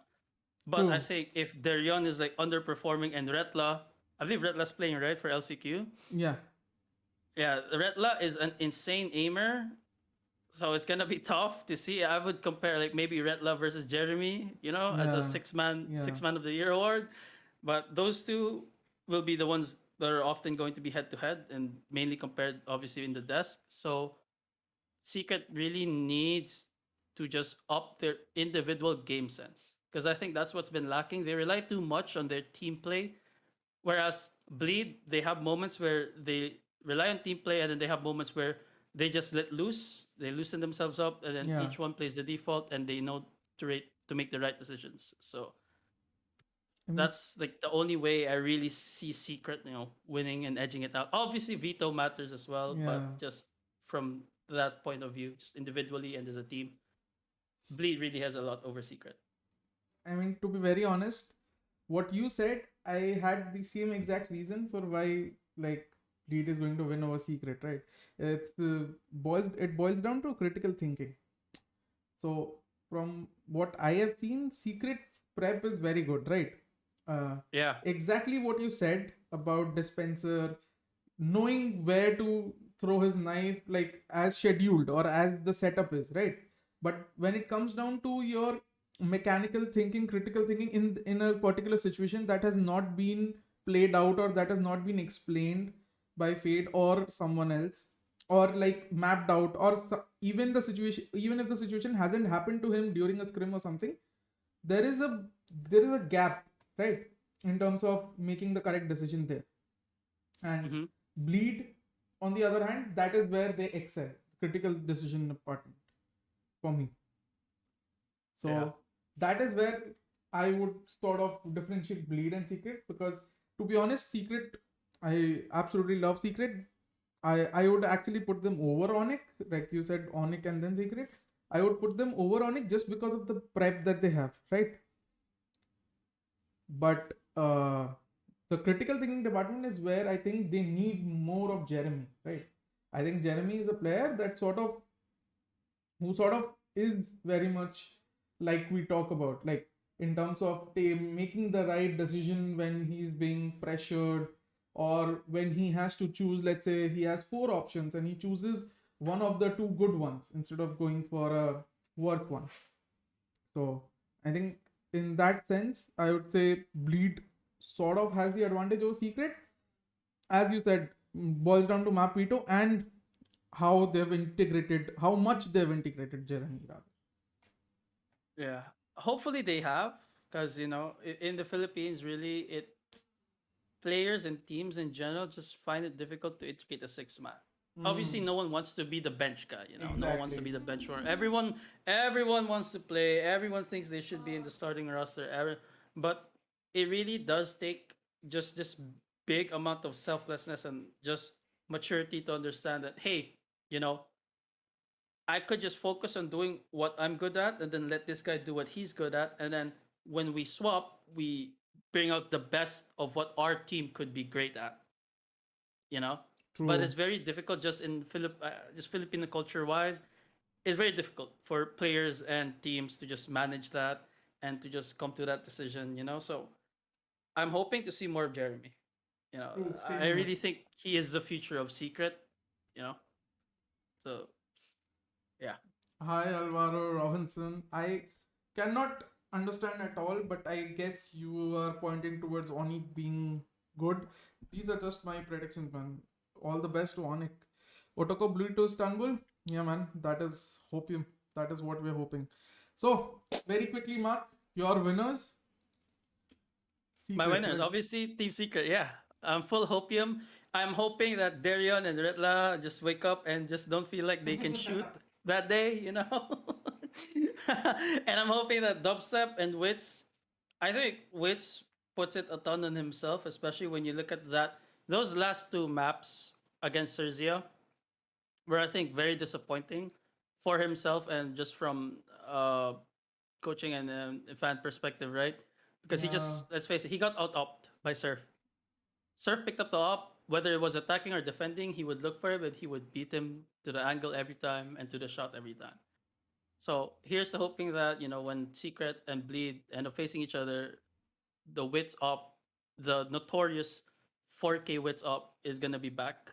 S3: But I
S1: True.
S3: think if Darion is like underperforming and Retla, I believe Retla's playing right for LCQ.
S1: Yeah.
S3: Yeah, Retla is an insane aimer, so it's gonna be tough to see. I would compare like maybe Retla versus Jeremy, as a
S1: Yeah. Yeah.
S3: six man of the year award. But those two will be the ones that are often going to be head to head and mainly compared, obviously, in the desk. So Secret really needs to just up their individual game sense, because I think that's what's been lacking. They rely too much on their team play, whereas Bleed, they have moments where they rely on team play, and then they have moments where they just let loose, they loosen themselves up, and then
S1: Yeah.
S3: each one plays the default, and they know to make the right decisions. So
S1: I mean,
S3: that's like the only way I really see Secret, winning and edging it out. Obviously, veto matters as well,
S1: yeah.
S3: but just from that point of view, just individually and as a team, Bleed really has a lot over Secret.
S1: I mean, to be very honest, what you said, I had the same exact reason for why like Lead is going to win over Secret, right? It boils down to critical thinking. So from what I have seen, Secret's prep is very good, right?
S3: Yeah,
S1: Exactly what you said about Dispenser, knowing where to throw his knife, like as scheduled or as the setup is, right? But when it comes down to your mechanical thinking, critical thinking in a particular situation that has not been played out or that has not been explained by Fade or someone else, or like mapped out, or even the situation, even if the situation hasn't happened to him during a scrim or something, there is a gap, right, in terms of making the correct decision there. And Bleed, on the other hand, that is where they excel, critical decision department for me. So that is where I would sort of differentiate Bleed and Secret, because to be honest, Secret, I absolutely love Secret. I would actually put them over Onyx, like you said, Onyx and then Secret. I would put them over Onyx just because of the prep that they have, right? But the critical thinking department is where I think they need more of Jeremy, right? I think Jeremy is a player that who sort of is very much like we talk about, like in terms of making the right decision when he's being pressured, or when he has to choose. Let's say he has 4 options and he chooses one of the 2 good ones instead of going for a worse one. So I think in that sense, I would say Bleed sort of has the advantage over Secret. As you said, boils down to map veto and how much they've integrated Jeremy, rather.
S3: Yeah, hopefully they have, because in the Philippines, really, players and teams in general just find it difficult to integrate a 6-man. Obviously, no one wants to be the bench guy. No one wants to be the bench warmer. Everyone wants to play. Everyone thinks they should be in the starting roster. But it really does take just this big amount of selflessness and just maturity to understand that, hey, I could just focus on doing what I'm good at, and then let this guy do what he's good at, and then when we swap, we bring out the best of what our team could be great at.
S1: True.
S3: But it's very difficult just in just Filipino culture wise. It's very difficult for players and teams to just manage that and to just come to that decision. So I'm hoping to see more of Jeremy.
S1: True, same
S3: I
S1: here.
S3: really think he is the future of Secret. So yeah.
S1: Hi, Alvaro Robinson. I cannot understand at all, but I guess you are pointing towards Onyx being good. These are just my predictions, man. All the best to Onyx. Otoko Blue to Istanbul. Yeah, man. That is hopium. That is what we're hoping. So, very quickly, Mark, your winners.
S3: My
S1: Secret,
S3: winners,
S1: right?
S3: obviously, Team Secret. Yeah, I'm full hopium. I'm hoping that Darion and Retla just wake up and just don't feel like they can shoot that day, and I'm hoping that Dubstep and Wits, I think Wits puts it a ton on himself, especially when you look at those last 2 maps against Serzia were, I think, very disappointing for himself and just from coaching and fan perspective, right? Because he just, let's face it, he got out-opt by Surf. Surf picked up the op, whether it was attacking or defending, he would look for it, but he would beat him to the angle every time and to the shot every time. So here's the hoping that, when Secret and Bleed end up facing each other, the Wits op, the notorious 4K Wits op, is going to be back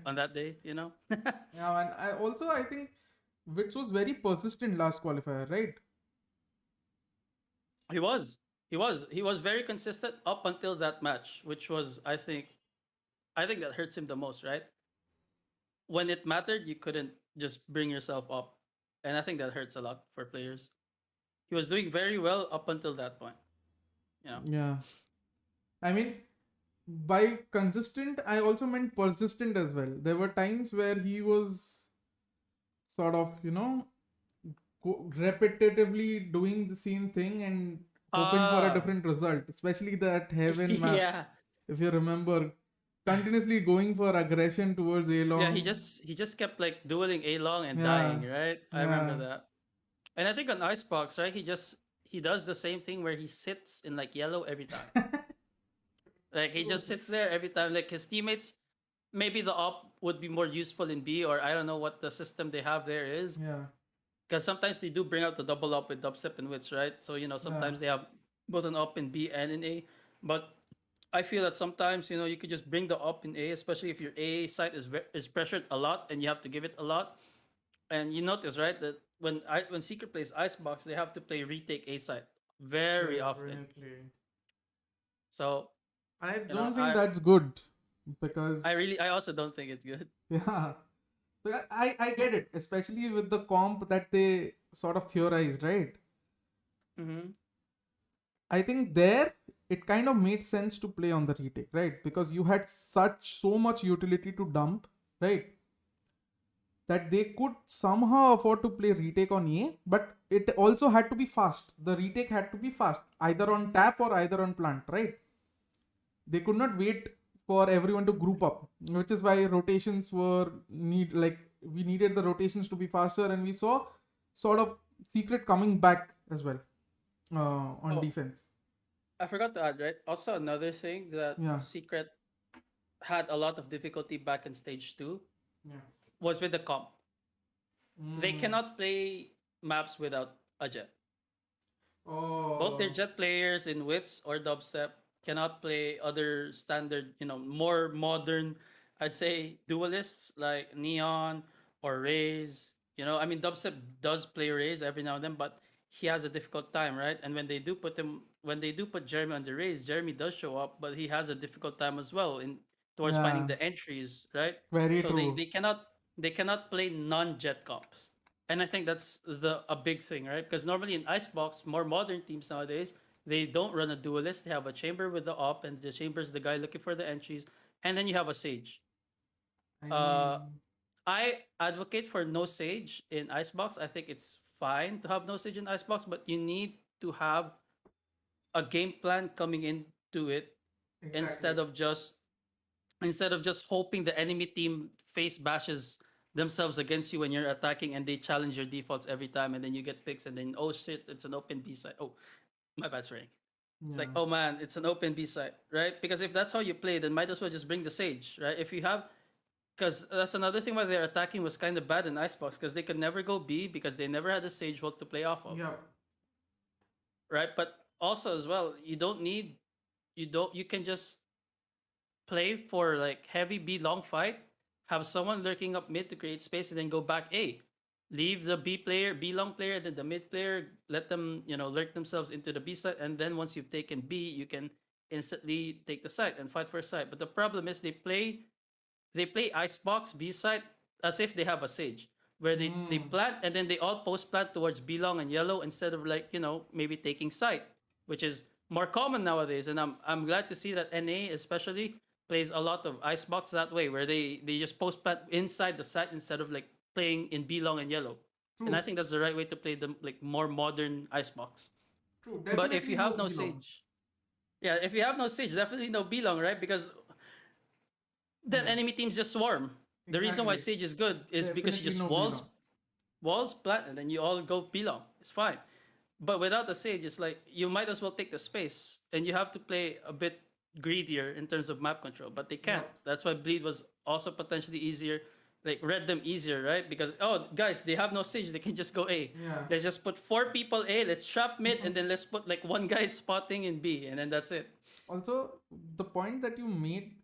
S3: on that day,
S1: Yeah, and I think Wits was very persistent last qualifier, right?
S3: He was. He was very consistent up until that match, which was, I think that hurts him the most, right? When it mattered, you couldn't just bring yourself up. And I think that hurts a lot for players. He was doing very well up until that point.
S1: Yeah. I mean, by consistent, I also meant persistent as well. There were times where he was sort of, repetitively doing the same thing and hoping for a different result, especially that Heaven map.
S3: Yeah.
S1: If you remember, continuously going for aggression towards A long.
S3: Yeah, he just kept like dueling A long and dying, right? I remember that. And I think on Icebox, right, he does the same thing where he sits in like yellow every time. Like he just sits there every time. Like his teammates, maybe the op would be more useful in B, or I don't know what the system they have there is.
S1: Yeah.
S3: Because sometimes they do bring out the double up with Dubstep and Wits, right? So sometimes they have both an up in B and in A. But I feel that sometimes you could just bring the up in A, especially if your A site is pressured a lot and you have to give it a lot. And you notice, right, that when Secret plays Icebox, they have to play retake A site very often. So
S1: I don't think that's good, because
S3: I also don't think it's good.
S1: Yeah, But I get it, especially with the comp that they sort of theorized, right?
S3: Mm-hmm.
S1: I think there it kind of made sense to play on the retake, right? Because you had so much utility to dump, right? That they could somehow afford to play retake on A, but it also had to be fast. The retake had to be fast, either on tap or either on plant, right? They could not wait for everyone to group up, which is why rotations were we needed the rotations to be faster, and we saw sort of Secret coming back as well on
S3: Oh,
S1: defense.
S3: I forgot to add, right? Also, another thing that
S1: Yeah.
S3: Secret had a lot of difficulty back in stage 2
S1: Yeah.
S3: was with the comp. They
S1: Mm.
S3: cannot play maps without a jet. Both their
S1: Oh.
S3: jet players in Wits or Dubstep cannot play other standard, more modern, I'd say, duelists like Neon or Raze. I mean, Dubstep does play Raze every now and then, but he has a difficult time, right? And when they do put Jeremy on the Raze, Jeremy does show up, but he has a difficult time as well in towards finding
S1: Yeah.
S3: the entries, right?
S1: Very
S3: So
S1: true.
S3: they cannot play non-jet comps. And I think that's a big thing, right? Because normally in Icebox, more modern teams nowadays, they don't run a duelist. They have a chamber with the op, and the chamber is the guy looking for the entries, and then you have a sage.
S1: I
S3: Uh,
S1: mean,
S3: I advocate for no sage in Icebox. I think it's fine to have no sage in Icebox, but you need to have a game plan coming into it
S1: exactly.
S3: instead of just hoping the enemy team face bashes themselves against you when you're attacking and they challenge your defaults every time and then you get picks and then oh shit, it's an open B side. Oh, my bad ring. It's like,
S1: Yeah.
S3: oh man, it's an open B side, right? Because if that's how you play, then might as well just bring the sage, right? If you have, because that's another thing why their attacking was kind of bad in Icebox, because they could never go B because they never had a sage ult to play off of,
S1: Yeah.
S3: right? But also as well, you can just play for like heavy B long fight, have someone lurking up mid to create space, and then go back A. Leave the B long player, then the mid player, let them, lurk themselves into the B side, and then once you've taken B, you can instantly take the side and fight for a side. But the problem is they play Icebox B side as if they have a Sage. Where they
S1: Mm.
S3: plant and then they all post plant towards B long and yellow instead of like, maybe taking side, which is more common nowadays. And I'm glad to see that NA especially plays a lot of Icebox that way, where they just post plant inside the site instead of like playing in B long and yellow. And I
S1: True.
S3: think that's the right way to play the like more modern Icebox.
S1: True.
S3: But if
S1: Definitely
S3: you
S1: no
S3: have no
S1: belong.
S3: Sage, yeah, if you have no Sage, definitely no B long, right? Because then
S1: Yeah.
S3: enemy teams just swarm. The reason why
S1: Exactly.
S3: Sage is good is because you
S1: Definitely
S3: just
S1: no
S3: walls
S1: belong.
S3: walls plant and then you all go belong. It's fine. But without the Sage, it's like you might as well take the space and you have to play a bit greedier in terms of map control. But they can't.
S1: Yep.
S3: That's why Bleed was also potentially easier, like read them easier, right? Because oh guys, they have no Sage, they can just go A.
S1: Yeah.
S3: Let's just put 4 people A, let's trap mid, and then let's put like one guy spotting in B, and then that's it.
S1: Also, the point that you made,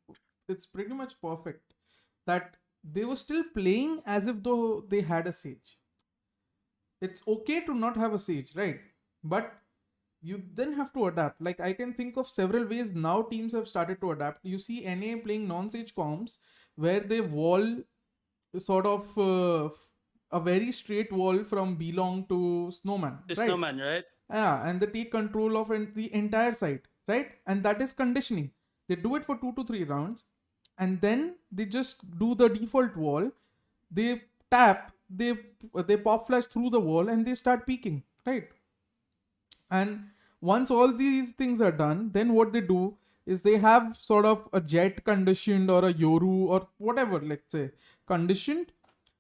S1: it's pretty much perfect. That they were still playing as if though they had a sage. It's okay to not have a sage, right? But you then have to adapt. Like I can think of several ways now teams have started to adapt. You see NA playing non-sage comps where they wall sort of a very straight wall from Belong to Snowman,
S3: The
S1: right?
S3: snowman, right?
S1: Yeah, and they take control of the entire site, right? And that is conditioning. They do it for 2 to 3 rounds, and then they just do the default wall. They tap, they pop flash through the wall, and they start peeking, right? And once all these things are done, then what they do is they have sort of a jet conditioned or a Yoru or whatever, let's say, conditioned,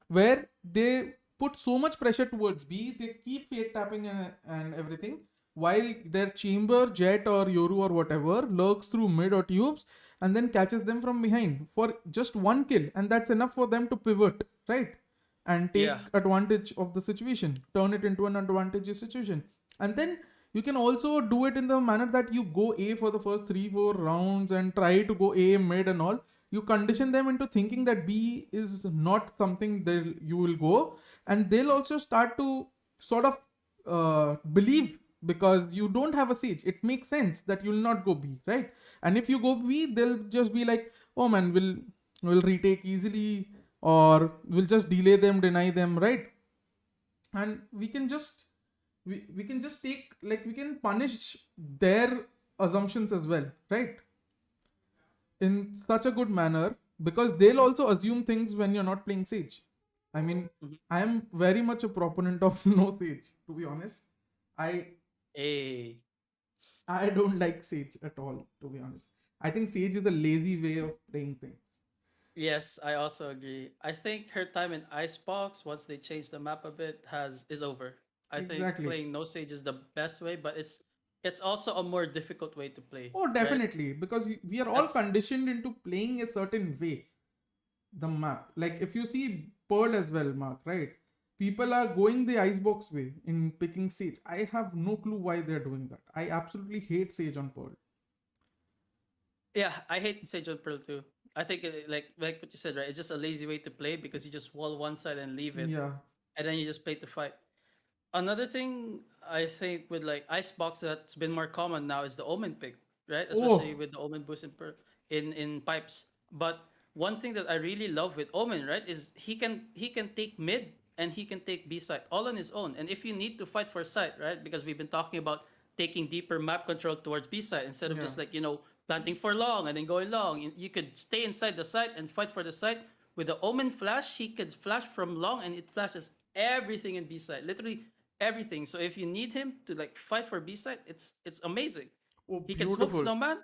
S1: where they put so much pressure towards B, they keep fate tapping and everything, while their chamber, jet, or Yoru or whatever lurks through mid or tubes and then catches them from behind for just one kill, and that's enough for them to pivot, right? And
S3: Yeah.
S1: take advantage of the situation, turn it into an advantageous situation. And then you can also do it in the manner that you go A for the first 3-4 rounds and try to go A mid and all. You condition them into thinking that B is not something that you will go, and they'll also start to sort of believe, because you don't have a siege. It makes sense that you'll not go B, right? And if you go B, they'll just be like, oh man, we'll retake easily. or we'll just delay them, deny them, right? And we can just take, like, we can punish their assumptions as well, right? In such a good manner, because they'll also assume things when you're not playing Sage. I mean,
S3: Mhm.
S1: I am very much a proponent of no Sage, to be honest. I
S3: Hey.
S1: don't like Sage at all, to be honest. I think Sage is a lazy way of playing things.
S3: Yes, I also agree. I think her time in Icebox, once they changed the map a bit, is over. I think
S1: Exactly.
S3: playing no Sage is the best way, but it's also a more difficult way to play,
S1: Oh,
S3: right?
S1: definitely, because we are all
S3: That's
S1: conditioned into playing a certain way. The map, like if you see Pearl as well, Mark, right? People are going the icebox way in picking Sage. I have no clue why they're doing that. I absolutely hate Sage on Pearl.
S3: Yeah, I hate Sage on Pearl too. I think like what you said, right? It's just a lazy way to play because you just wall one side and leave it,
S1: Yeah.
S3: and then you just play to fight. Another thing I think with like Icebox that's been more common now is the Omen pick, right? Especially
S1: Oh,
S3: with the Omen boost in pipes. But one thing that I really love with Omen, right, is he can take mid and he can take B side all on his own. And if you need to fight for side, right, because we've been talking about taking deeper map control towards B side instead of
S1: yeah.
S3: just like planting for long and then going long. You could stay inside the side and fight for the side. With the Omen flash, he could flash from long and it flashes everything in B side. Literally everything. So if you need him to like fight for B side, it's amazing.
S1: Oh,
S3: He can smoke
S1: beautiful.
S3: snowman,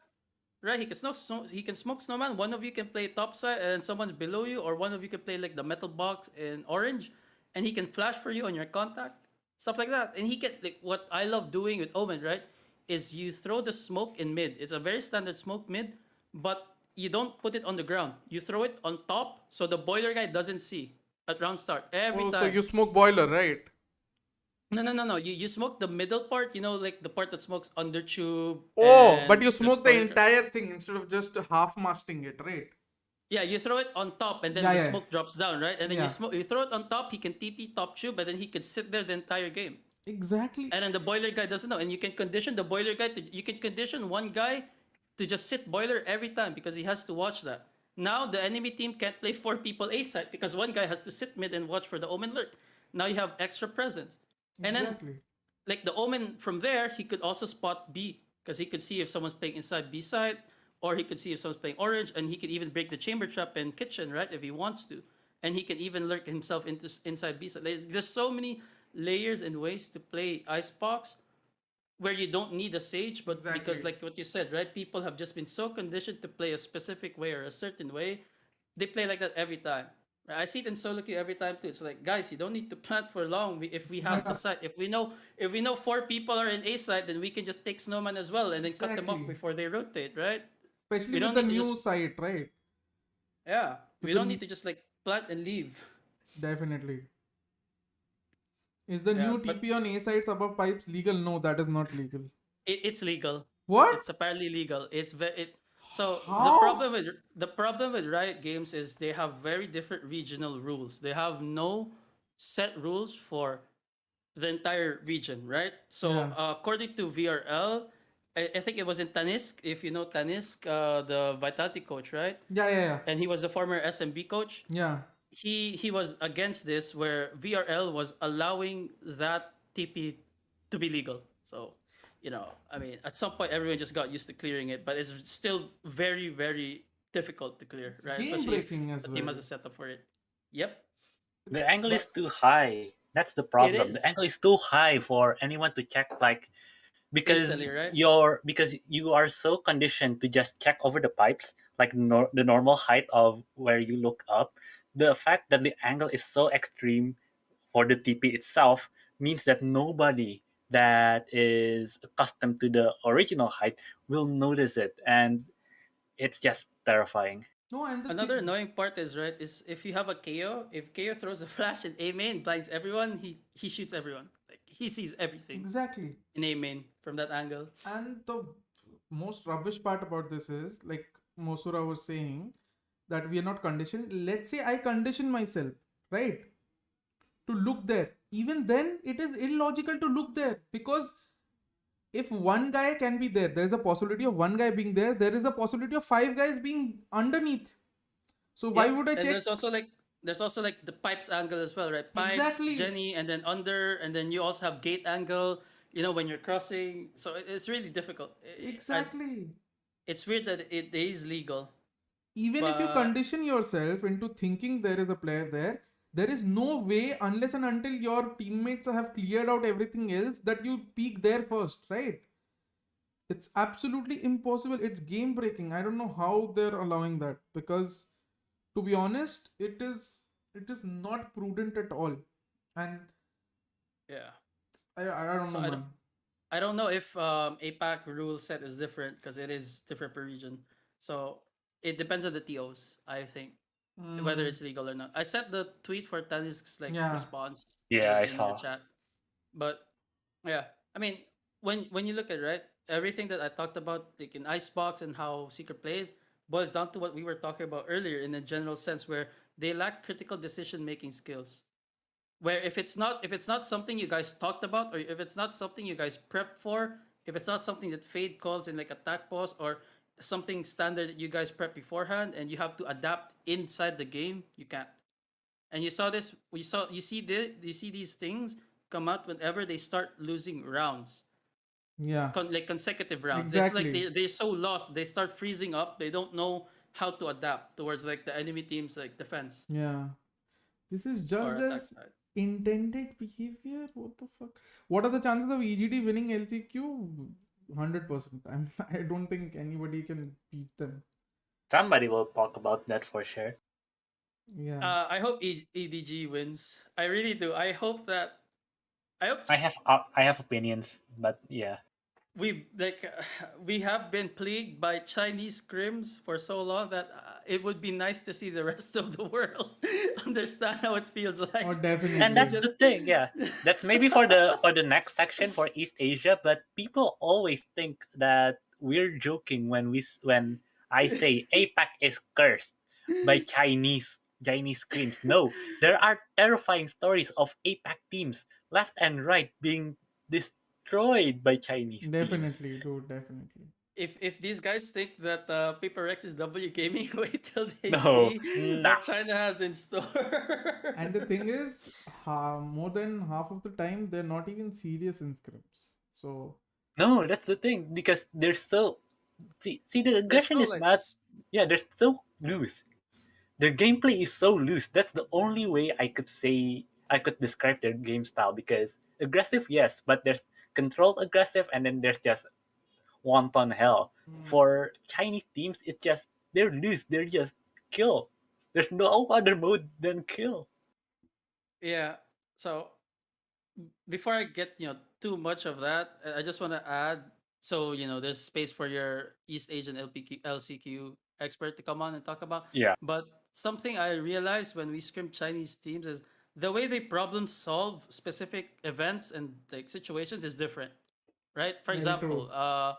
S3: right? He can smoke snowman. One of you can play top side and someone's below you, or one of you can play like the metal box in orange, and he can flash for you on your contact, stuff like that. And he can like what I love doing with Omen, right? Is you throw the smoke in mid. It's a very standard smoke mid, but you don't put it on the ground. You throw it on top so the boiler guy doesn't see at round start every
S1: Oh, so
S3: time.
S1: you smoke boiler, right?
S3: No. You smoke the middle part, like the part that smokes under tube
S1: Oh, but
S3: and
S1: you
S3: the
S1: smoke the
S3: boiler.
S1: entire thing instead of just half masting it, right?
S3: Yeah, you throw it on top and then
S1: Yeah,
S3: the
S1: yeah,
S3: smoke drops down, right? And then
S1: yeah.
S3: you throw it on top, he can TP top tube, and then he can sit there the entire game.
S1: Exactly.
S3: And then the boiler guy doesn't know. And you can condition the boiler guy you can condition one guy to just sit boiler every time because he has to watch that. Now the enemy team can't play four people A side because one guy has to sit mid and watch for the Omen lurk. Now you have extra presence. And then
S1: Exactly.
S3: like the Omen from there, he could also spot B because he could see if someone's playing inside B side, or he could see if someone's playing orange, and he could even break the chamber trap in kitchen, right, if he wants to, and he can even lurk himself into inside B side. There's so many layers and ways to play Icebox where you don't need a sage, but because
S1: Exactly.
S3: like what you said, right, people have just been so conditioned to play a specific way or a certain way, they play like that every time. Right? I see it in solo queue every time too. It's like, guys, you don't need to plant for long. If we have the site, if we know four people are in A side, then we can just take snowman as well and then cut them off
S1: Exactly.
S3: before they rotate, right?
S1: Especially
S3: We
S1: with
S3: don't
S1: the
S3: need to just
S1: new site, right?
S3: yeah,
S1: With
S3: we
S1: the
S3: don't need to just like plant and leave.
S1: definitely. Is the
S3: Yeah,
S1: new
S3: but
S1: TP on A sites above pipes legal? No, that is not legal.
S3: it's legal.
S1: What?
S3: It's apparently legal. So
S1: How?
S3: the problem with Riot Games is they have very different regional rules. They have no set rules for the entire region, right? So
S1: Yeah.
S3: according to VRL, I think it was in Tanisk. If you know Tanisk, the Vitality coach, right?
S1: Yeah, yeah, yeah.
S3: And he was the former SMB coach.
S1: Yeah.
S3: He was against this, where VRL was allowing that TP to be legal. So, I mean, at some point everyone just got used to clearing it, but it's still very very difficult to clear,
S1: It's
S3: right?
S1: game
S3: Especially if
S1: breaking as
S3: the team
S1: well.
S3: has a setup for it. Yep,
S2: The angle is
S1: But
S2: too high. That's the
S3: it
S2: problem. The
S3: is
S2: angle is too high for anyone to check, like,
S3: instantly, right?
S2: because you are so conditioned to just check over the pipes, like the normal height of where you look up. The fact that the angle is so extreme for the TP itself means that nobody that is accustomed to the original height will notice it, and it's just terrifying.
S1: no, and the
S3: Another
S1: thing.
S3: annoying part is if you have a KO, if KO throws a flash in A main, blinds everyone, he shoots everyone. Like he sees everything
S1: Exactly.
S3: in A main from that angle.
S1: And the most rubbish part about this is, like Mosura was saying, that we are not conditioned. Let's say I condition myself, right, to look there. Even then, it is illogical to look there, because if one guy can be there, there's a possibility of one guy being there. There is a possibility of five guys being underneath. So why
S3: Yep.
S1: would I
S3: And
S1: check?
S3: there's also like there's also like the pipes angle as well, right? Pipes,
S1: Exactly.
S3: Jenny, and then under, and then you also have gate angle. When you're crossing, so it's really difficult.
S1: Exactly.
S3: It's weird that it is legal,
S1: Even if you
S3: but
S1: condition yourself into thinking there is a player there is no way unless and until your teammates have cleared out everything else that you peek there first, right? It's absolutely impossible. It's game breaking. I don't know how they're allowing that, because to be honest, it is not prudent at all. And
S3: yeah.
S1: I don't
S3: So
S1: know, man.
S3: I don't know if APAC rule set is different because it is different per region. So it depends on the TOs, I think, whether
S1: Mm,
S3: it's legal or not. I sent the tweet for Taniz's like
S1: yeah.
S3: response
S2: Yeah, I
S3: in the
S2: saw.
S3: chat. But yeah, I mean, when you look at it, right, everything that I talked about, like in Icebox and how Secret plays, boils down to what we were talking about earlier in a general sense, where they lack critical decision making skills. Where if it's not something you guys talked about, or if it's not something you guys prepped for, if it's not something that Fade calls in like attack pause, or something standard that you guys prep beforehand, and you have to adapt inside the game, you can't. And you see these things come out whenever they start losing rounds,
S1: Yeah.
S3: like consecutive rounds. It's like
S1: Exactly.
S3: they're so lost, they start freezing up, they don't know how to adapt towards like the enemy team's like defense
S1: Yeah. This is
S3: or
S1: just
S3: attack
S1: as
S3: side.
S1: intended behavior. What the fuck? What are the chances of EGD winning LCQ? 100%. I don't think anybody can beat them.
S2: Somebody will talk about that for sure.
S1: Yeah.
S3: I hope EDG wins. I really do. I hope
S2: I have opinions, but yeah.
S3: we like we have been plagued by Chinese scrims for so long that it would be nice to see the rest of the world understand how it feels
S1: Oh,
S3: like.
S2: And
S3: To
S2: that's
S1: definitely.
S2: the
S3: just
S2: thing, yeah. That's maybe for the next section for East Asia, but people always think that we're joking when when I say APAC is cursed by Chinese screams. No, there are terrifying stories of APAC teams left and right being destroyed by Chinese teams.
S1: Definitely, dude. Definitely.
S3: if these guys think that Paper X is W gaming, wait till they
S2: No,
S3: see
S2: nah.
S3: what China has in store.
S1: And the thing is, more than half of the time, they're not even serious in scripts. So,
S2: No, that's the thing because they're so see the
S3: They're
S2: aggression
S3: so
S2: is
S3: like
S2: not, yeah, they're so loose. Their gameplay is so loose. That's the only way I could describe their game style because aggressive, yes, but there's controlled aggressive and then there's just wanton hell. For Chinese teams, it's just they're loose. They're just kill. There's no other mode than kill.
S3: yeah. So before I get too much of that, I just want to add. So there's space for your East Asian LCQ expert to come on and talk about.
S2: Yeah,
S3: But something I realized when we scrim Chinese teams is the way they problem solve specific events and like situations is different, right? For
S1: very true.
S3: example,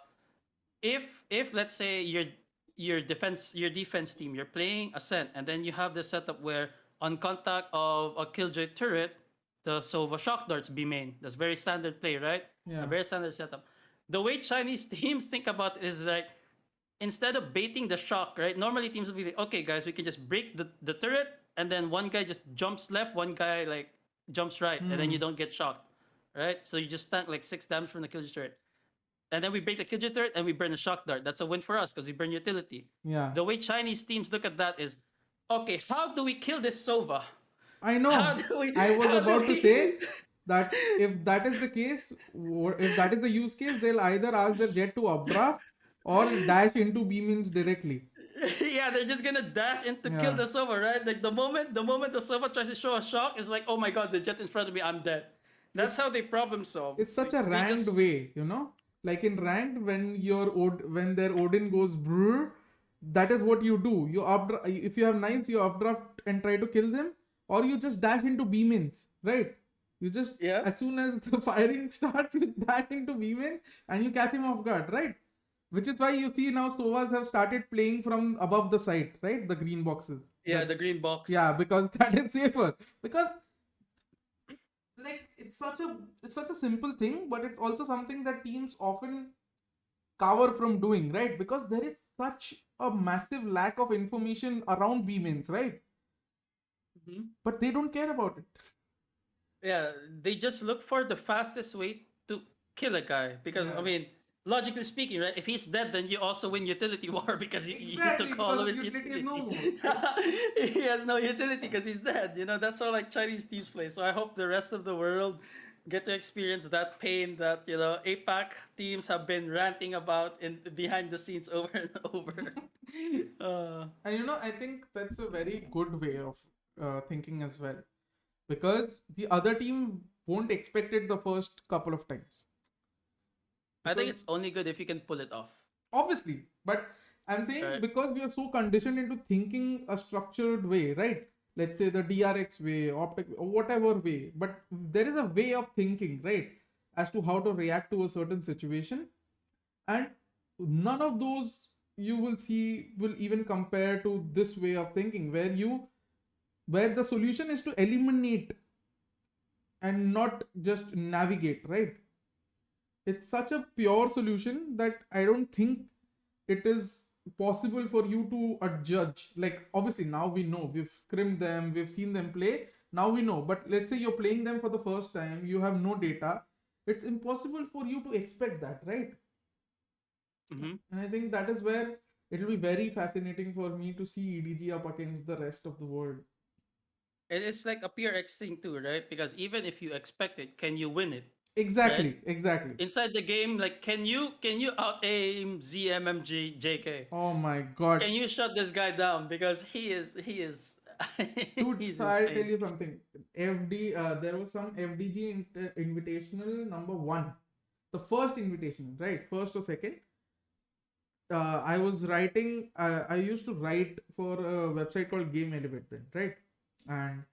S3: if let's say your defense team, you're playing Ascent, and then you have this setup where on contact of a Killjoy turret, the Sova shock darts be main. That's very standard play, right? A
S1: Yeah.
S3: very standard setup. The way Chinese teams think about it is like, instead of baiting the shock, right? Normally teams will be like, okay, guys, we can just break the turret, and then one guy just jumps left, one guy like jumps right, and then you don't get shocked, right? So you just tank like 6 damage from the Killjoy turret, and then we break the Killjoy turret and we burn the shock dart. That's a win for us because we burn utility.
S1: Yeah.
S3: The way Chinese teams look at that is, okay, how do we kill this Sova?
S1: I
S3: How
S1: know.
S3: do we?
S1: I was
S3: How do
S1: about to
S3: we?
S1: say that if that is the case, or if that is the use case, they'll either ask their jet to updraft or dash into B-Mins directly.
S3: Yeah, they're just gonna dash in to kill
S1: Yeah.
S3: the Sova, right? Like the moment the Sova tries to show a shock, it's like, oh my god, the jet's in front of me, I'm dead. That's how
S1: It's
S3: they problem solve.
S1: it's such
S3: Like
S1: a
S3: they
S1: ranked
S3: just
S1: way, like in ranked, when when their Odin goes brr, that is what you do. You updraft. If you have knives, you updraft and try to kill them, or you just dash into B-Mins, right? You just,
S3: yeah.
S1: as soon as the firing starts, you dash into B-Mins and you catch him off guard, right? Which is why you see now Sovas have started playing from above the site, right? The green boxes.
S3: Yeah, the green box.
S1: Yeah, because that is safer. Because like it's such a simple thing, but it's also something that teams often cover from doing, right? Because there is such a massive lack of information around B-Mins, right? but they don't care about it.
S3: Yeah, they just look for the fastest way to kill a guy because
S1: Yeah.
S3: I mean, logically speaking, right? If he's dead, then you also win utility war because you
S1: Exactly,
S3: took all of
S1: because
S3: his
S1: his utility is
S3: utility.
S1: no more.
S3: He has no utility because he's dead. You know, that's how like Chinese teams play. So I hope the rest of the world get to experience that pain that APAC teams have been ranting about in behind the scenes over and over.
S1: And I think that's a very good way of thinking as well, because the other team won't expect it the first couple of times.
S3: I think
S1: Because
S3: it's only good if you can pull it off.
S1: obviously, but I'm saying
S3: Right.
S1: because we are so conditioned into thinking a structured way, right? Let's say the DRX way, optic, or whatever way, but there is a way of thinking, right, as to how to react to a certain situation, and none of those you will see will even compare to this way of thinking, where the solution is to eliminate and not just navigate, right? It's such a pure solution that I don't think it is possible for you to adjudge. Like, obviously, now we know, we've scrimmed them, we've seen them play, now we know. But let's say you're playing them for the first time, you have no data, it's impossible for you to expect that, right?
S3: Mm-hmm.
S1: And I think that is where it'll be very fascinating for me to see EDG up against the rest of the world.
S3: It's like a PRX thing too, right? Because even if you expect it, can you win it? Right?
S1: Exactly.
S3: Inside the game, like can you out aim ZMMG JK?
S1: Oh my god.
S3: Can you shut this guy down? Because he is
S1: Dude,
S3: he's
S1: so I'll tell
S3: insane.
S1: you something. There was some FDG invitational number 1. The first invitational, right? First or second. I was writing, I used to write for a website called Game Elevate then, right? And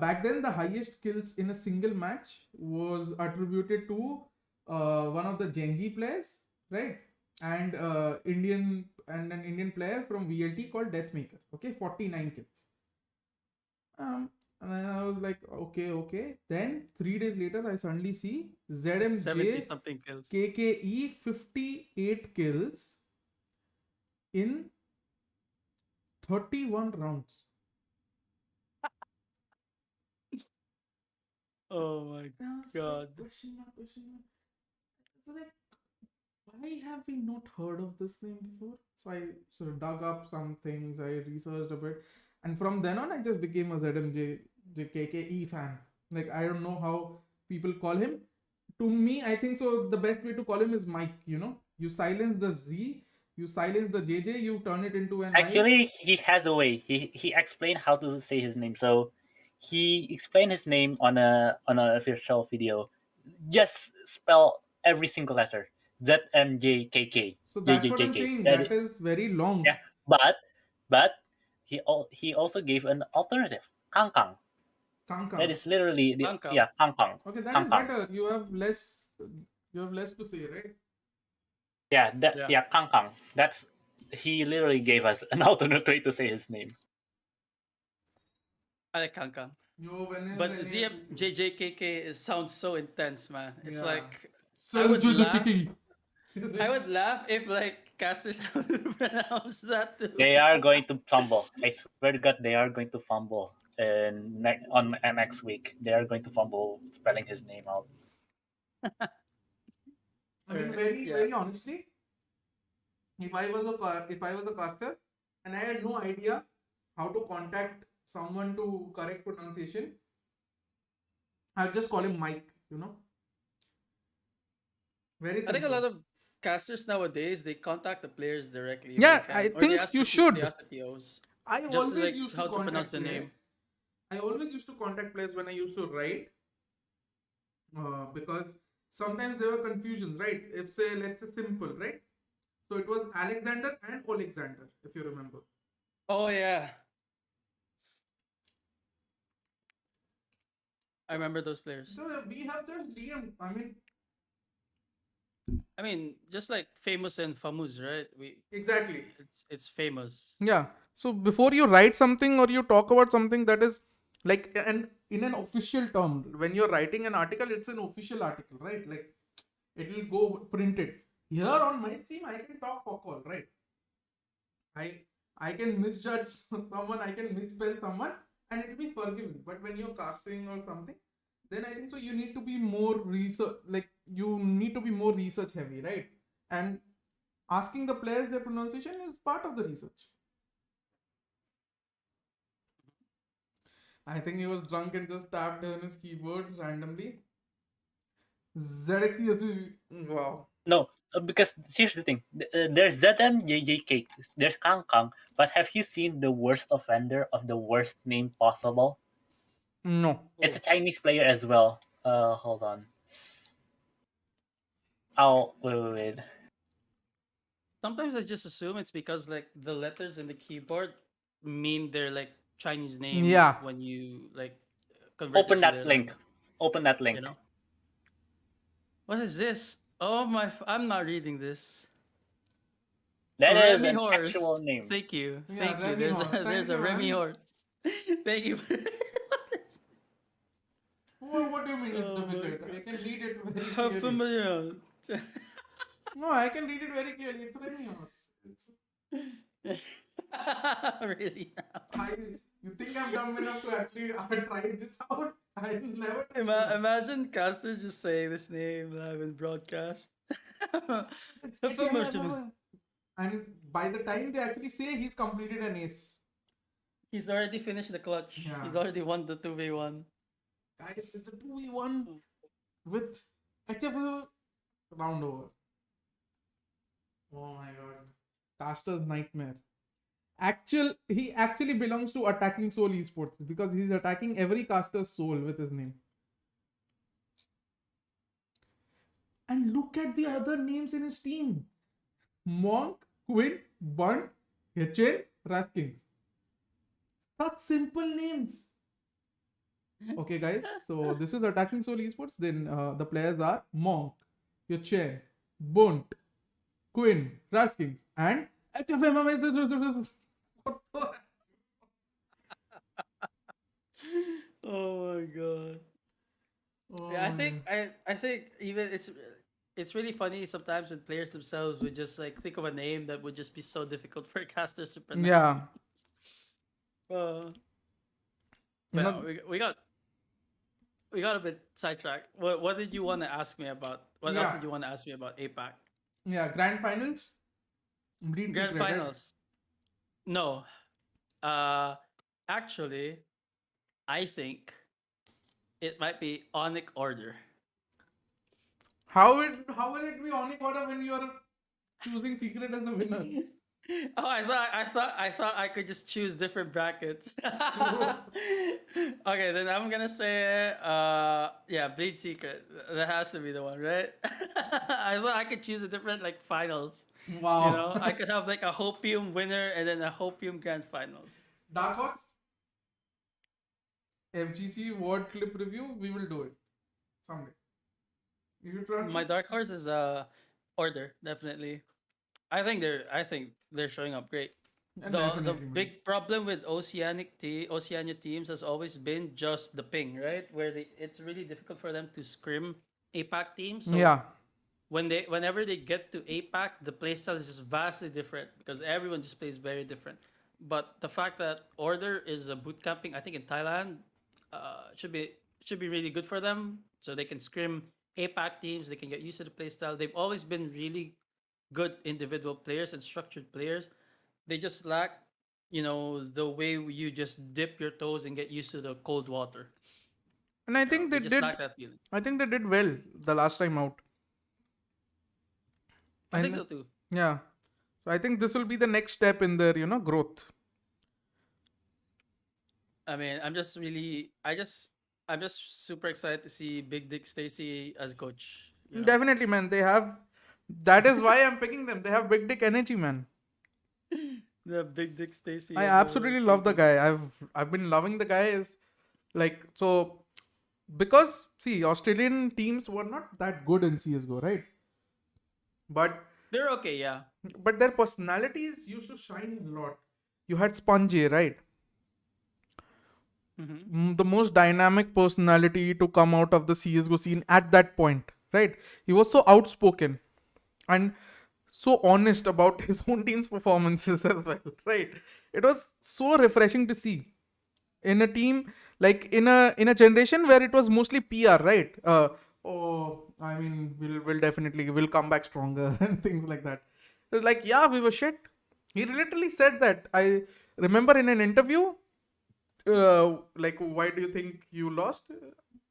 S1: back then, the highest kills in a single match was attributed to one of the Genji players, right? And an Indian player from VLT called Deathmaker. Okay, 49 kills. And then I was like, okay. Then 3 days later, I suddenly see
S3: 70
S1: ZMJ
S3: something kills.
S1: KKE 58 kills in 31 rounds.
S3: Oh my
S1: And I was
S3: god.
S1: like, question mark. So like, why have we not heard of this name before? So I sort of dug up some things, I researched a bit, and from then on, I just became a ZMJ KKE fan. Like, I don't know how people call him. To me, I think so. The best way to call him is Mike. You silence the Z, you silence the JJ, you turn it into an I.
S2: Actually, he has a way. He explained how to say his name. So he explained his name on a official video. Just spell every single letter. ZMJKK.
S1: So that's what I'm
S2: JJKK.
S1: saying. That is very long.
S2: Yeah. But he also gave an alternative. Kangkang.
S1: Kang
S2: That
S1: Kang.
S2: is literally
S3: Kangkang.
S2: Kangkang.
S1: Okay, that is
S2: Kangkang.
S1: better. You have less. To say, right?
S2: Yeah, Kangkang. That's he literally gave us an alternate way to say his name.
S3: I like Kangkang.
S1: Yo,
S3: But ZMJJKK sounds so intense, man. It's
S1: Yeah.
S3: like
S1: So
S3: I would laugh.
S1: KKE.
S3: I would laugh if like casters have to pronounce that too.
S2: They are going to fumble. I swear to God, they are going to fumble. And on next week, they are going to fumble spelling his name out.
S1: I mean,
S3: Yeah.
S1: very honestly, if I was a caster and I had no idea how to contact someone to correct pronunciation, I'd just call him Mike. Very
S3: I think a
S1: simple.
S3: lot of casters nowadays they contact the players directly. If
S1: Yeah,
S3: they can.
S1: I
S3: Or
S1: think
S3: they ask
S1: you
S3: the
S1: should.
S3: They ask the TOs.
S1: I
S3: Just
S1: always
S3: like
S1: used
S3: how
S1: to
S3: to pronounce
S1: contact
S3: the
S1: players.
S3: name.
S1: I always used to contact players when I used to write, because sometimes there were confusions, right? If say let's say simple, right? So it was Alexander and Alexander, if you remember.
S3: Oh yeah. I remember those players.
S1: So we have just DM.
S3: I mean, just like famous and famous, right?
S1: Exactly.
S3: It's famous.
S1: Yeah. So before you write something or you talk about something that is like in an official term, when you're writing an article, it's an official article, right? Like it will go printed. Here on my stream, I can talk for call, right? I can misjudge someone, I can misspell someone, and it'll be forgiven. But when you're casting or something, then I think so you need to be more research, like you need to be more research heavy, right? And asking the players their pronunciation is part of the research. I think he was drunk and just tapped on his keyboard randomly. ZXC, wow.
S2: No, because here's the thing. There's ZMJJK, there's Kang Kang, but have you seen the worst offender of the worst name possible?
S1: No.
S2: It's a Chinese player as well. Hold on. Oh, wait.
S3: Sometimes I just assume it's because like the letters in the keyboard mean they're like Chinese name.
S1: Yeah.
S3: When you like convert
S2: Open
S3: it to
S2: that
S3: their
S2: link.
S3: language,
S2: Open that link.
S3: you know. What is this? Oh my! I'm not reading this.
S2: That is
S3: Remy
S2: an
S3: horse.
S2: actual name.
S3: Thank you.
S1: Yeah,
S3: Thank you.
S1: Remy
S3: There's
S1: horse.
S3: a, there's
S1: Thank
S3: a
S1: you,
S3: Remy
S1: man.
S3: horse. Thank you.
S1: What do you mean it's
S3: Oh my
S1: difficult? I
S3: God.
S1: can read it very
S3: How
S1: clearly.
S3: familiar.
S1: No, I can read it very clearly. It's Remy horse.
S3: Really?
S1: You think I'm dumb enough to actually try this out? I never.
S3: Imagine Caster just saying this name live in broadcast.
S1: It's
S3: How
S1: like,
S3: familiar
S1: yeah,
S3: to me.
S1: and by the time they actually say he's completed an ace,
S3: He's already finished the clutch.
S1: Yeah.
S3: He's already won the 2v1.
S1: guys, it's a 2v1 with HFL round over. Oh my god. Caster's nightmare. He actually belongs to Attacking Soul Esports because he's attacking every caster's soul with his name. And look at the other names in his team. Monk, Quinn, Bunt, Hitchin, Raskins. Such simple names. Okay, guys. So this is Attacking Soul Esports. Then the players are Monk, Hitchin, Bunt, Quinn, Raskins, and HFMMS.
S3: Oh my god. Yeah, I think even it's really funny sometimes when players themselves would just like think of a name that would just be so difficult for casters to pronounce.
S1: Yeah.
S3: But
S1: You know,
S3: we got a bit sidetracked. What did you want to ask me about? What else
S1: Yeah.
S3: did you want to ask me about APAC?
S1: yeah, grand finals. Bleed
S3: Grand
S1: secret, right?
S3: finals. No. Actually, I think it might be Onic order.
S1: How will it be Onic order when you are choosing secret as the winner?
S3: Oh, I thought I could just choose different brackets. Okay, then I'm gonna say yeah, Bleed Secret. That has to be the one, right? I thought I could choose a different like finals.
S1: Wow.
S3: You know, I could have like a Hopium winner and then a Hopium grand finals.
S1: Dark Horse. FGC word clip review. We will do it someday. If you trust
S3: My
S1: me.
S3: dark horse is order, definitely. I think they're showing up great.
S1: And
S3: The
S1: definitely, man.
S3: big problem with Oceania teams has always been just the ping, right? Where it's really difficult for them to scrim APAC teams. So
S1: Yeah.
S3: whenever they get to APAC, the playstyle is just vastly different because everyone just plays very different. But the fact that Order is a boot camping, I think in Thailand, should be really good for them. So they can scrim APAC teams, they can get used to the playstyle. They've always been really good individual players and structured players. They just lack, the way you just dip your toes and get used to the cold water.
S1: And I think
S3: They
S1: they
S3: just
S1: did.
S3: lack that feeling.
S1: I think they did well the last time out.
S3: I think
S1: And-
S3: so too.
S1: Yeah. So I think this will be the next step in their, growth.
S3: I mean, I'm just super excited to see Big Dick Stacy as coach.
S1: Definitely, man. They have. That is why I'm picking them. They have big dick energy, man.
S3: The Big Dick Stacy.
S1: I
S3: as a
S1: absolutely love the
S3: champion.
S1: guy. I've been loving the guy. Is like so because see Australian teams were not that good in CS:GO, right? But
S3: They're okay, yeah.
S1: their personalities used to shine a lot. You had Spongy, right? The most dynamic personality to come out of the CS:GO scene at that point, right? He was so outspoken and so honest about his own team's performances as well, right? It was so refreshing to see. in a team, like in a generation where it was mostly PR, right? Oh, I mean, we'll definitely we'll come back stronger and things like that. It's like, yeah, we were shit. He literally said that. I remember in an interview, like, why do you think you lost?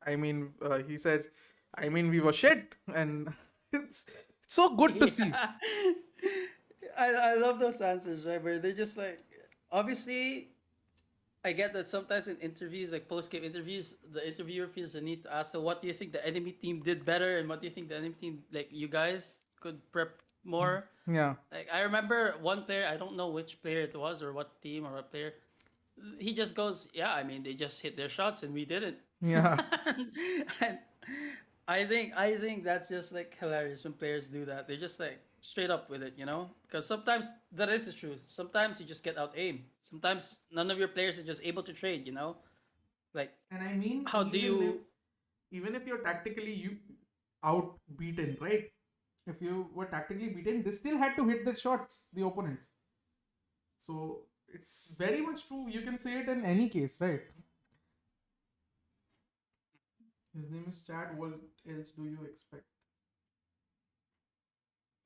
S1: I mean, he says, I mean, we were shit, and it's so good to see.
S3: Yeah. I love those answers, right? Where they're just like, obviously, I get that sometimes in interviews, like post game interviews, the interviewer feels the need to ask, so what do you think the enemy team did better, and what do you think the enemy team, like you guys, could prep more?
S1: Yeah,
S3: Like I remember one player, I don't know which player it was or what team or what player. He just goes, "Yeah, I mean, they just hit their shots and we didn't."
S1: yeah,
S3: And I think that's just like hilarious when players do that. They're just like straight up with it, you know? Because sometimes that is the truth. Sometimes you just get out aimed. Sometimes none of your players are just able to trade, you know? Like
S1: and I mean,
S3: how do you
S1: even if you're tactically you outbeaten, right? If you were tactically beaten, they still had to hit their shots, the opponents. So it's very much true. You can say it in any case, right? His name is Chad. What else do you expect?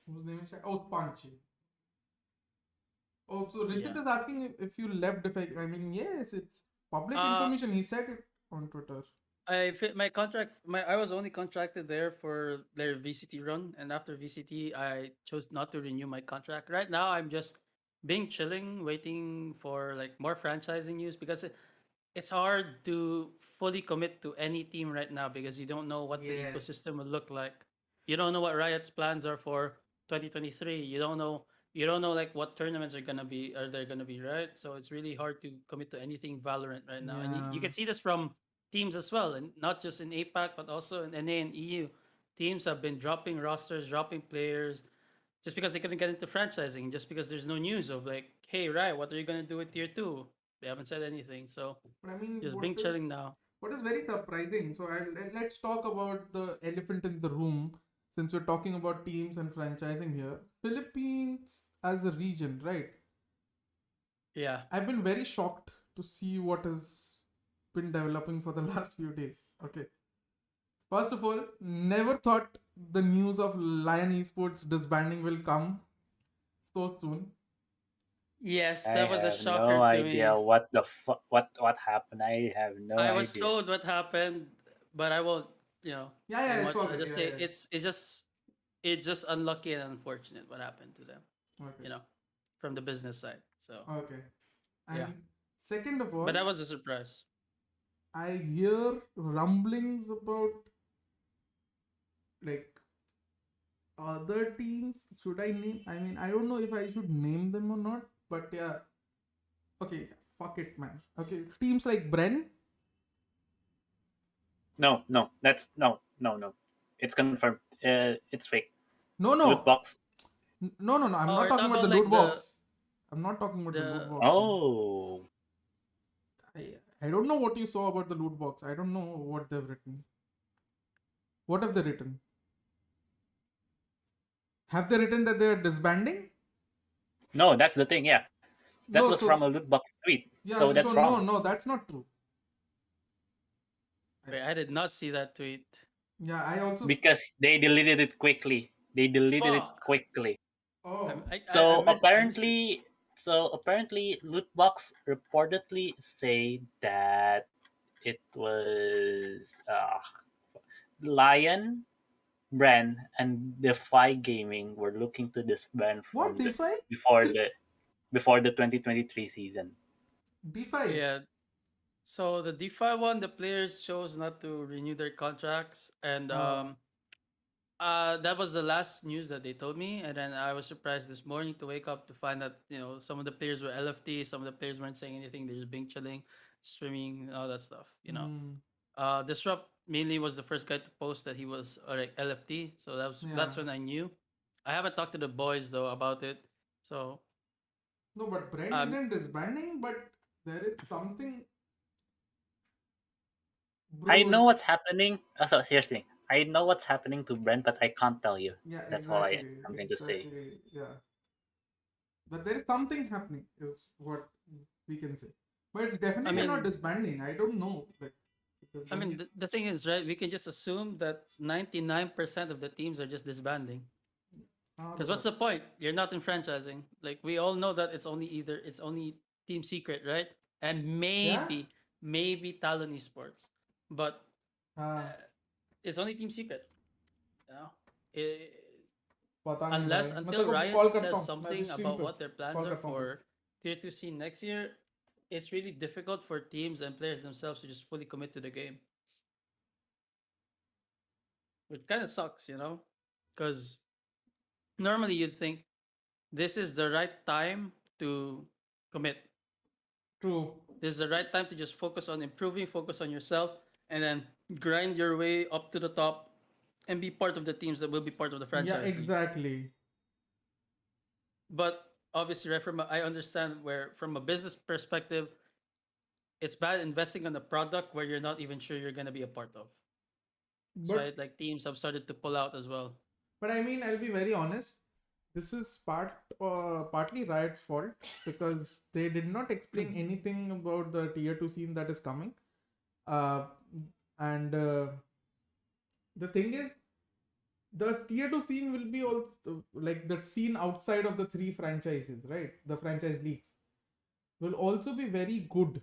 S1: Whose name is Chad? Oh, Sponge. Oh, so Rishit
S3: yeah.
S1: is asking if you left. If I mean, yes, it's public
S3: Uh
S1: information. He said it on Twitter.
S3: I fit my contract. I was only contracted there for their VCT run, and after VCT, I chose not to renew my contract. Right now, I'm just being chilling, waiting for like more franchising news because it's hard to fully commit to any team right now because you don't know what the
S1: Yes.
S3: ecosystem will look like. You don't know what Riot's plans are for 2023. You don't know like what tournaments are there gonna be, right? So it's really hard to commit to anything Valorant right now. And you
S1: Yeah.
S3: can see this from teams as well, and not just in APAC but also in NA and EU. Teams have been dropping rosters, dropping players just because they couldn't get into franchising, just because there's no news of like, hey, Riot, what are you gonna do with tier two? They haven't said anything, so
S1: But I mean,
S3: just being chilling now.
S1: what is very surprising? So let's talk about the elephant in the room. Since we're talking about teams and franchising here, Philippines as a region, right?
S3: Yeah.
S1: I've been very shocked to see what has been developing for the last few days. Okay. First of all, never thought the news of Lion Esports disbanding will come so soon.
S3: Yes,
S2: I
S3: that was a
S2: have no
S3: shocker to
S2: idea
S3: me.
S2: what happened. I have no
S3: I was
S2: idea.
S3: told what happened, but I won't,
S1: Yeah,
S3: say
S1: yeah, it's
S3: much.
S1: all
S3: I
S1: good.
S3: just
S1: Yeah,
S3: say
S1: yeah.
S3: it's just unlucky and unfortunate what happened to them,
S1: Okay.
S3: you know, from the business side. So
S1: Okay.
S3: yeah.
S1: And second of
S3: But
S1: all,
S3: that was a surprise.
S1: I hear rumblings about like other teams. Should I name? I mean, I don't know if I should name them or not. But yeah, okay, fuck it, man. Okay, teams like Bren.
S2: No, that's no. It's confirmed. It's fake.
S1: No,
S2: Loot
S1: no,
S2: box.
S1: no. I'm
S3: Oh,
S1: not
S3: you're
S1: talking
S3: talking
S1: about the
S3: about
S1: loot
S3: like the
S1: box. I'm not talking about the loot
S3: the
S1: box thing.
S2: Oh,
S1: I don't know what you saw about the loot box. I don't know what they've written. What have they written? Have they written that they are disbanding?
S2: no, that's the thing. Yeah, that
S1: No,
S2: was from a
S1: so
S2: loot box tweet.
S1: yeah,
S2: So
S1: so
S2: that's
S1: no,
S2: wrong.
S1: no, that's not true. I,
S3: Wait, I did not see that tweet.
S1: yeah, I also.
S2: Because they deleted it quickly. They deleted it
S3: Fuck.
S2: quickly.
S1: Oh,
S3: I
S2: So
S3: missed it.
S2: apparently, Lootbox reportedly say that it was Lion brand and Defy Gaming were looking to disband
S1: what
S2: from the
S1: DeFi?
S2: before the before the 2023 season.
S1: DeFi.
S3: Yeah. So the DeFi one, the players chose not to renew their contracts, and
S1: Oh,
S3: that was the last news that they told me. And then I was surprised this morning to wake up to find that some of the players were LFT, some of the players weren't saying anything. They're just being chilling, streaming, and all that stuff.
S1: mm,
S3: Disrupt mainly was the first guy to post that he was like LFT, so that's
S1: yeah.
S3: when I knew. I haven't talked to the boys though about it, so
S1: No, but Brent
S3: um,
S1: isn't disbanding, but there is something,
S2: I
S1: bro.
S2: know what's happening. So here's the thing. I know what's happening to Brent, but I can't tell you.
S1: Yeah,
S2: That's all
S1: exactly,
S2: I'm going to say.
S1: exactly. Yeah, but there is something happening, is what we can say. But it's definitely not
S3: mean,
S1: disbanding. I don't know. Like, because
S3: I mean, the thing is, right? We can just assume that 99% of the teams are just disbanding. Because what's the point? You're not in franchising. Like we all know that it's only Team Secret, right? And
S1: yeah.
S3: maybe Talon Esports, but
S1: हाँ,
S3: uh, it's only Team Secret. You know, it,
S1: पता नहीं भाई,
S3: unless
S1: मैं
S3: until
S1: तेरे को
S3: Riot
S1: call करता
S3: says
S1: हूँ, मैं अभी
S3: something
S1: स्ट्रीम
S3: about
S1: पे
S3: what their plans
S1: call
S3: are
S1: करता हूँ
S3: for Tier 2 scene next year, it's really difficult for teams and players themselves to just fully commit to the game. Which kind of sucks, you know? Because normally you'd think this is the right time to commit.
S1: True.
S3: This is the right time to just focus on improving, focus on yourself, and then grind your way up to the top and be part of the teams that will be part of the
S1: Yeah,
S3: franchise league.
S1: exactly.
S3: But obviously, right, I understand where from a business perspective, it's bad investing on a product where you're not even sure you're gonna be a part of. That's why
S1: But
S3: like teams have started to pull out as well.
S1: I mean, I'll be very honest. This is partly Riot's fault because they did not explain anything about the tier 2 scene that is coming. Uh, and the thing is, the tier 2 scene will be also like the scene outside of the three franchises, right? The franchise leagues will also be very good.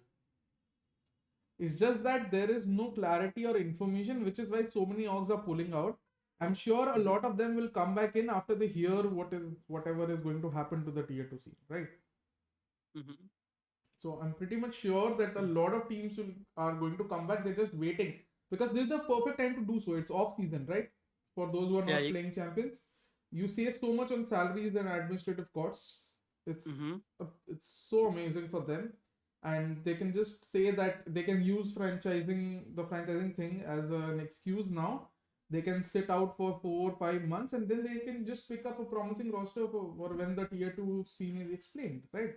S1: It's just that there is no clarity or information, which is why so many orgs are pulling out. I'm sure a lot of them will come back in after they hear whatever is going to happen to the tier 2 scene, right?
S3: Mm-hmm.
S1: So I'm pretty much sure that a lot of teams are going to come back. They're just waiting because this is the perfect time to do so. It's off season, right? For those who are
S3: Yeah.
S1: not playing champions, you save so much on salaries and administrative costs.
S3: Mm-hmm.
S1: It's so amazing for them, and they can just say that they can use the franchising thing as an excuse now. They can sit out for 4 or 5 months, and then they can just pick up a promising roster for when the tier 2 scene is explained, right?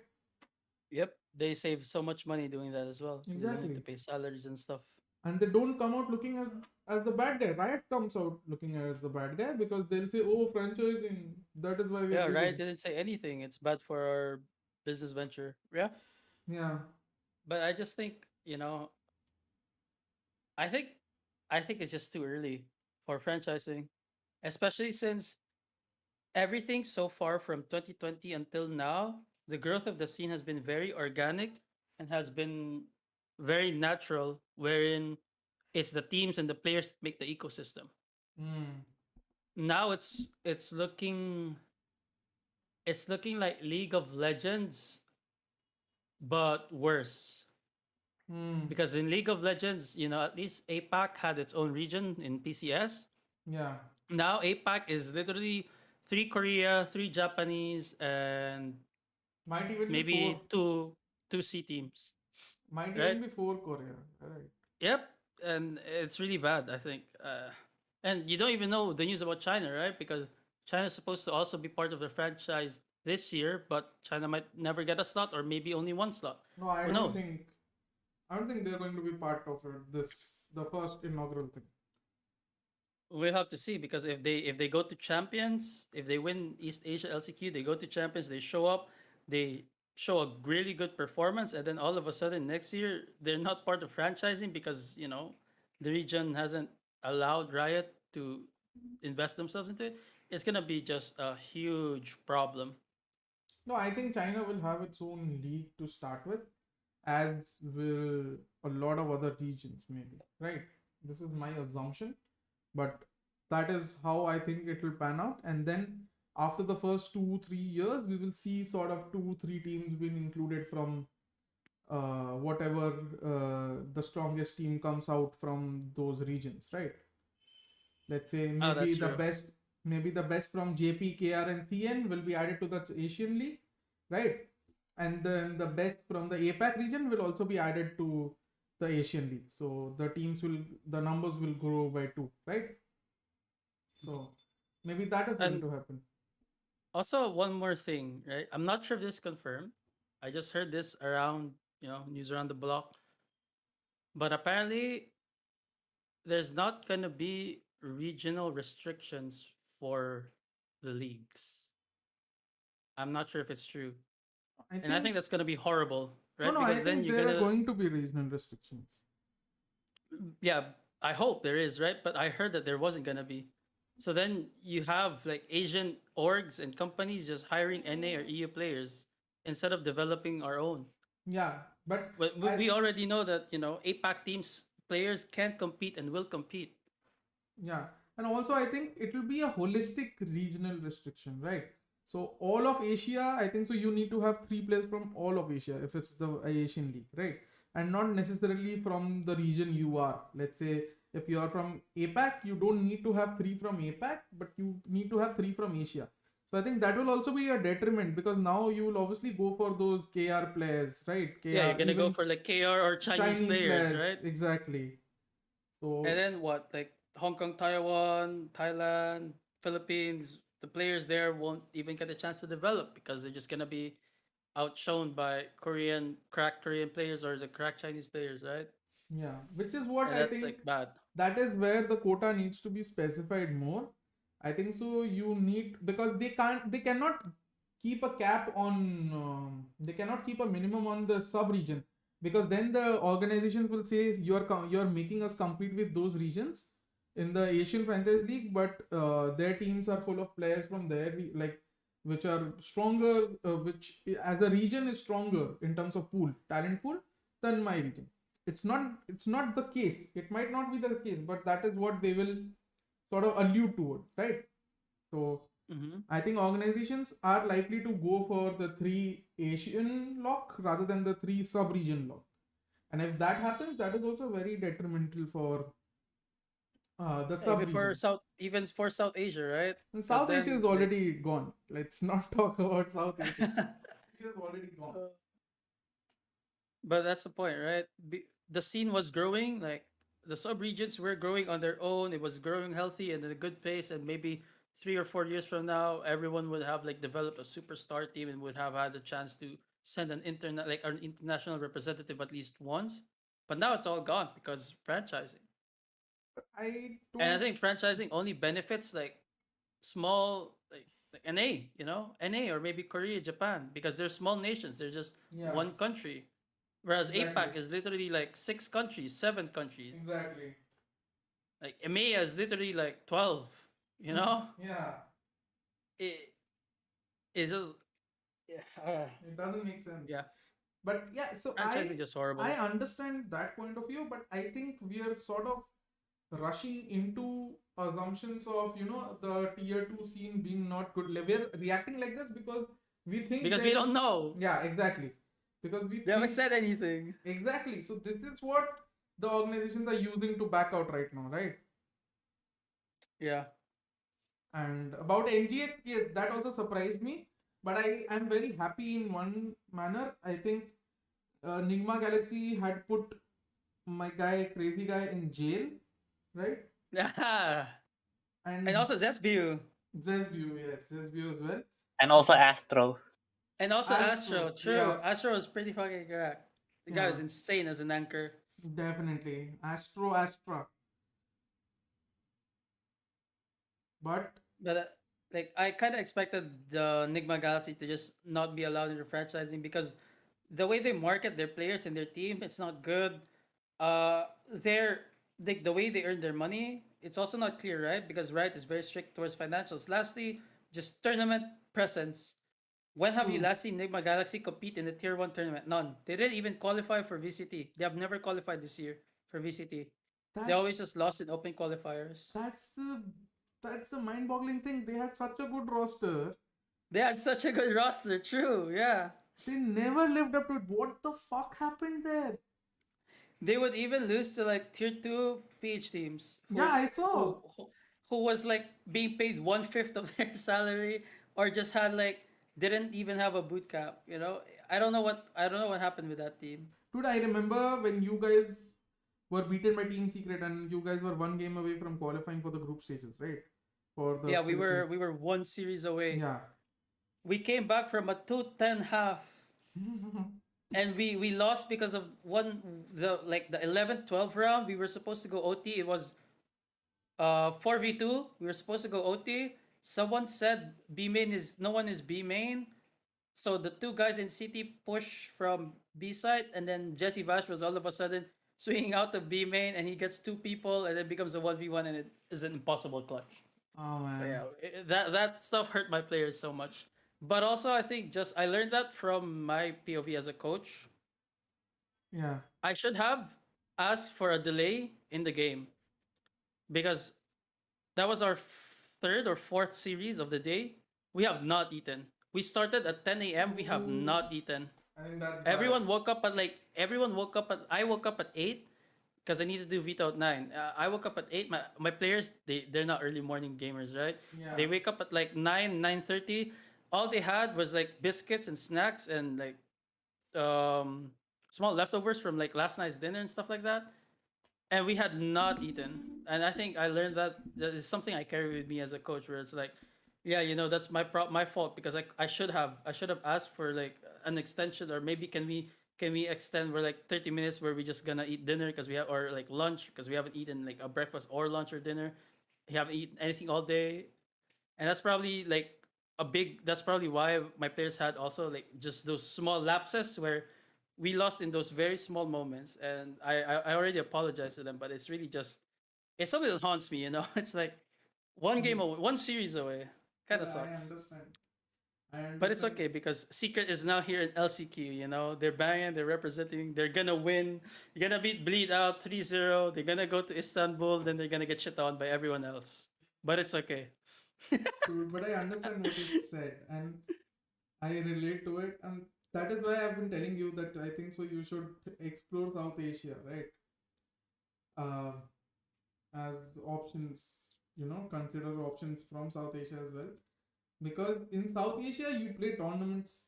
S3: Yep. They save so much money doing that as well. They don't need to
S1: Exactly.
S3: pay salaries and stuff.
S1: And they don't come out looking as the bad guy. Riot comes out looking as the bad guy because they'll say, "Oh, franchising. That is why we're
S3: Yeah, Riot
S1: giving."
S3: didn't say anything. It's bad for our business venture. Yeah.
S1: Yeah.
S3: But I just think, I think I think it's just too early for franchising, especially since everything so far from 2020 until now, the growth of the scene has been very organic and has been very natural, wherein it's the teams and the players that make the ecosystem.
S1: Mm.
S3: Now it's looking like League of Legends, but worse.
S1: Mm.
S3: Because in League of Legends, at least APAC had its own region in PCS.
S1: Yeah.
S3: Now APAC is literally three Korea, three Japanese, and
S1: Might even be four.
S3: maybe two C teams,
S1: Might
S3: right?
S1: even be four Korea. Right.
S3: Yep, and it's really bad, I think. And you don't even know the news about China, right? Because China's supposed to also be part of the franchise this year, but China might never get a slot, or maybe only one slot.
S1: No, I
S3: Who
S1: don't
S3: knows?
S1: think. I don't think they're going to be part of it. The first inaugural thing.
S3: We'll have to see, because if they go to champions, if they win East Asia LCQ, they go to champions, they show up, they show a really good performance, and then all of a sudden next year they're not part of franchising because the region hasn't allowed Riot to invest themselves into it. It's gonna be just a huge problem.
S1: No, I think China will have its own league to start with, as will a lot of other regions, maybe. Right? This is my assumption, but that is how I think it will pan out. And then after the first 2 3 years, we will see sort of 2 3 teams being included from whatever the strongest team comes out from those regions, right? Let's say
S3: Oh, that's true.
S1: maybe the best from JP, KR, and CN will be added to the Asian League, right? And then the best from the APAC region will also be added to the Asian League. So the numbers will grow by two, right? So maybe that is going
S3: And
S1: to happen.
S3: also one more thing, right? I'm not sure if this is confirmed. I just heard this around, news around the block. But apparently there's not gonna be regional restrictions for the leagues. I'm not sure if it's true.
S1: I
S3: And I think
S1: think
S3: that's gonna be horrible,
S1: no,
S3: right?
S1: no. I
S3: Because then
S1: think
S3: you're
S1: there are
S3: gonna,
S1: going to be regional restrictions.
S3: yeah, I hope there is, right? But I heard that there wasn't gonna be. So then you have like Asian orgs and companies just hiring NA or EU players instead of developing our own.
S1: Yeah, but
S3: But we
S1: I
S3: we already know that, APAC teams players can compete and will compete.
S1: yeah, and also I think it will be a holistic regional restriction, right? So all of Asia, I think so. You need to have three players from all of Asia if it's the Asian League, right? And not necessarily from the region you are. Let's say if you are from APAC, you don't need to have three from APAC, but you need to have three from Asia. So I think that will also be a detriment because now you will obviously go for those KR players, right?
S3: Yeah, you're
S1: KR,
S3: gonna go
S1: even
S3: for like KR or Chinese
S1: Chinese
S3: players,
S1: players,
S3: right?
S1: exactly.
S3: And
S1: So
S3: then what? Like Hong Kong, Taiwan, Thailand, Philippines, the players there won't even get a chance to develop because they're just gonna be outshone by crack Korean players or the crack Chinese players, right?
S1: yeah, which is what
S3: And
S1: I
S3: that's
S1: think
S3: like bad.
S1: that is where the quota needs to be specified more. I think so. You need because they cannot keep a cap on, they cannot keep a minimum on the sub region because then the organizations will say you're making us compete with those regions in the Asian franchise league, but their teams are full of players from there, like which are stronger, which as a region is stronger in terms of talent pool than my region. It's not the case. It might not be the case, but that is what they will sort of allude towards, right? So
S3: Mm-hmm.
S1: I think organizations are likely to go for the three Asian lock rather than the three sub-region lock. And if that happens, that is also very detrimental for the sub-region.
S3: Even for South Asia, right?
S1: And
S3: Because
S1: South Asia
S3: then
S1: is
S3: like
S1: already gone. Let's not talk about South Asia. Asia is already gone.
S3: But that's the point, right? The scene was growing, like the sub regions were growing on their own. It was growing healthy and at a good pace, and maybe 3 or 4 years from now, everyone would have like developed a superstar team and would have had a chance to send an international representative at least once. But now it's all gone because franchising.
S1: I
S3: And I
S1: don't.
S3: think franchising only benefits like small like NA, NA or maybe Korea, Japan, because they're small nations. They're just
S1: Yeah,
S3: one country. Whereas
S1: exactly.
S3: APAC is literally like 6 countries, 7 countries.
S1: Exactly.
S3: Like EMEA is literally like 12. You know,
S1: Yeah,
S3: it it's just yeah,
S1: it doesn't make sense.
S3: yeah.
S1: But yeah, so
S3: Franchising just
S1: I
S3: horrible.
S1: understand that point of view, but I think we are sort of rushing into assumptions of the tier two scene being not good. We're reacting like this because we think
S3: Because we
S1: that
S3: don't know.
S1: yeah, exactly. Because we
S3: They haven't
S1: think
S3: said anything.
S1: exactly. So this is what the organizations are using to back out right now, right?
S3: Yeah.
S1: And about NGX, yes, that also surprised me. But I am very happy in one manner. I think Nigma Galaxy had put my guy, crazy guy, in jail, right?
S3: Yeah. And
S1: And
S3: also Zesbu.
S1: Zesbu, yes, Zesbu as well.
S2: And also Astro.
S3: And also Astro.
S1: Astro,
S3: True.
S1: yeah,
S3: Astro is pretty fucking correct. The guy
S1: yeah,
S3: is insane as an anchor.
S1: definitely. Astra. But
S3: But like I kind of expected the Nigma Galaxy to just not be allowed in the franchising because the way they market their players and their team, it's not good. They're the way they earn their money, it's also not clear, right? Because Riot is very strict towards financials. Lastly, just tournament presence. When have you
S1: true,
S3: last seen Nigma Galaxy compete in the tier one tournament? None. They didn't even qualify for VCT. They have never qualified this year for VCT. They always
S1: that's
S3: just lost in open qualifiers.
S1: that's the that's the mind-boggling thing. They had such a good roster.
S3: They had such a good roster, true, yeah.
S1: They never lived up to it. What the fuck happened there?
S3: They would even lose to like tier two PH teams
S1: Yeah, I
S3: who
S1: saw.
S3: who, who was like being paid 1/5 of their salary or just had like didn't even have a boot camp, I don't know what happened with that team.
S1: Dude, I remember when you guys were beaten by Team Secret and you guys were one game away from qualifying for the group stages, right? For the
S3: Yeah, we were
S1: Philippines.
S3: we were one series away.
S1: Yeah.
S3: We came back from a 2-10 half and we lost because of the 11th 12th round. We were supposed to go OT. It was 4v2. We were supposed to go OT. Someone said B main is no one is B main. So the two guys in CT push from B side, and then Jesse Vash was all of a sudden swinging out to B main, and he gets two people, and it becomes a 1v1, and it is an impossible clutch.
S1: Oh
S3: So
S1: man.
S3: yeah, that stuff hurt my players so much. But also, I think just I learned that from my POV as a coach.
S1: Yeah.
S3: I should have asked for a delay in the game because that was our third or fourth series of the day. We have not eaten. We started at 10 a.m. We have not eaten.
S1: I think that's bad.
S3: Everyone woke up at I woke up at 8 because I needed to do Vita at 9. I woke up at 8. My players, they're not early morning gamers, right?
S1: Yeah.
S3: They wake up at like 9:30. All they had was like biscuits and snacks and like small leftovers from like last night's dinner and stuff like that. And we had not eaten. And I think I learned that is something I carry with me as a coach, where it's like, yeah, that's my fault because I should have asked for like an extension, or maybe can we extend for like 30 minutes where we just gonna eat dinner because we have, or like lunch because we haven't eaten like a breakfast or lunch or dinner. We haven't eaten anything all day, and that's probably like that's probably why my players had also like just those small lapses where we lost in those very small moments. And I already apologized to them, but it's really just, it's something that haunts me. It's like one game away, one series away. Kind of
S1: Yeah,
S3: sucks.
S1: I understand.
S3: But it's okay because Secret is now here in LCQ. They're banging, they're representing, they're gonna win. You're gonna beat Bleed out 3-0. They're gonna go to Istanbul, then they're gonna get shit on by everyone else. But it's okay.
S1: Dude, but I understand what you said, and I relate to it, and that is why I've been telling you that I think so you should explore South Asia, right? As options, consider options from South Asia as well, because in South Asia you play tournaments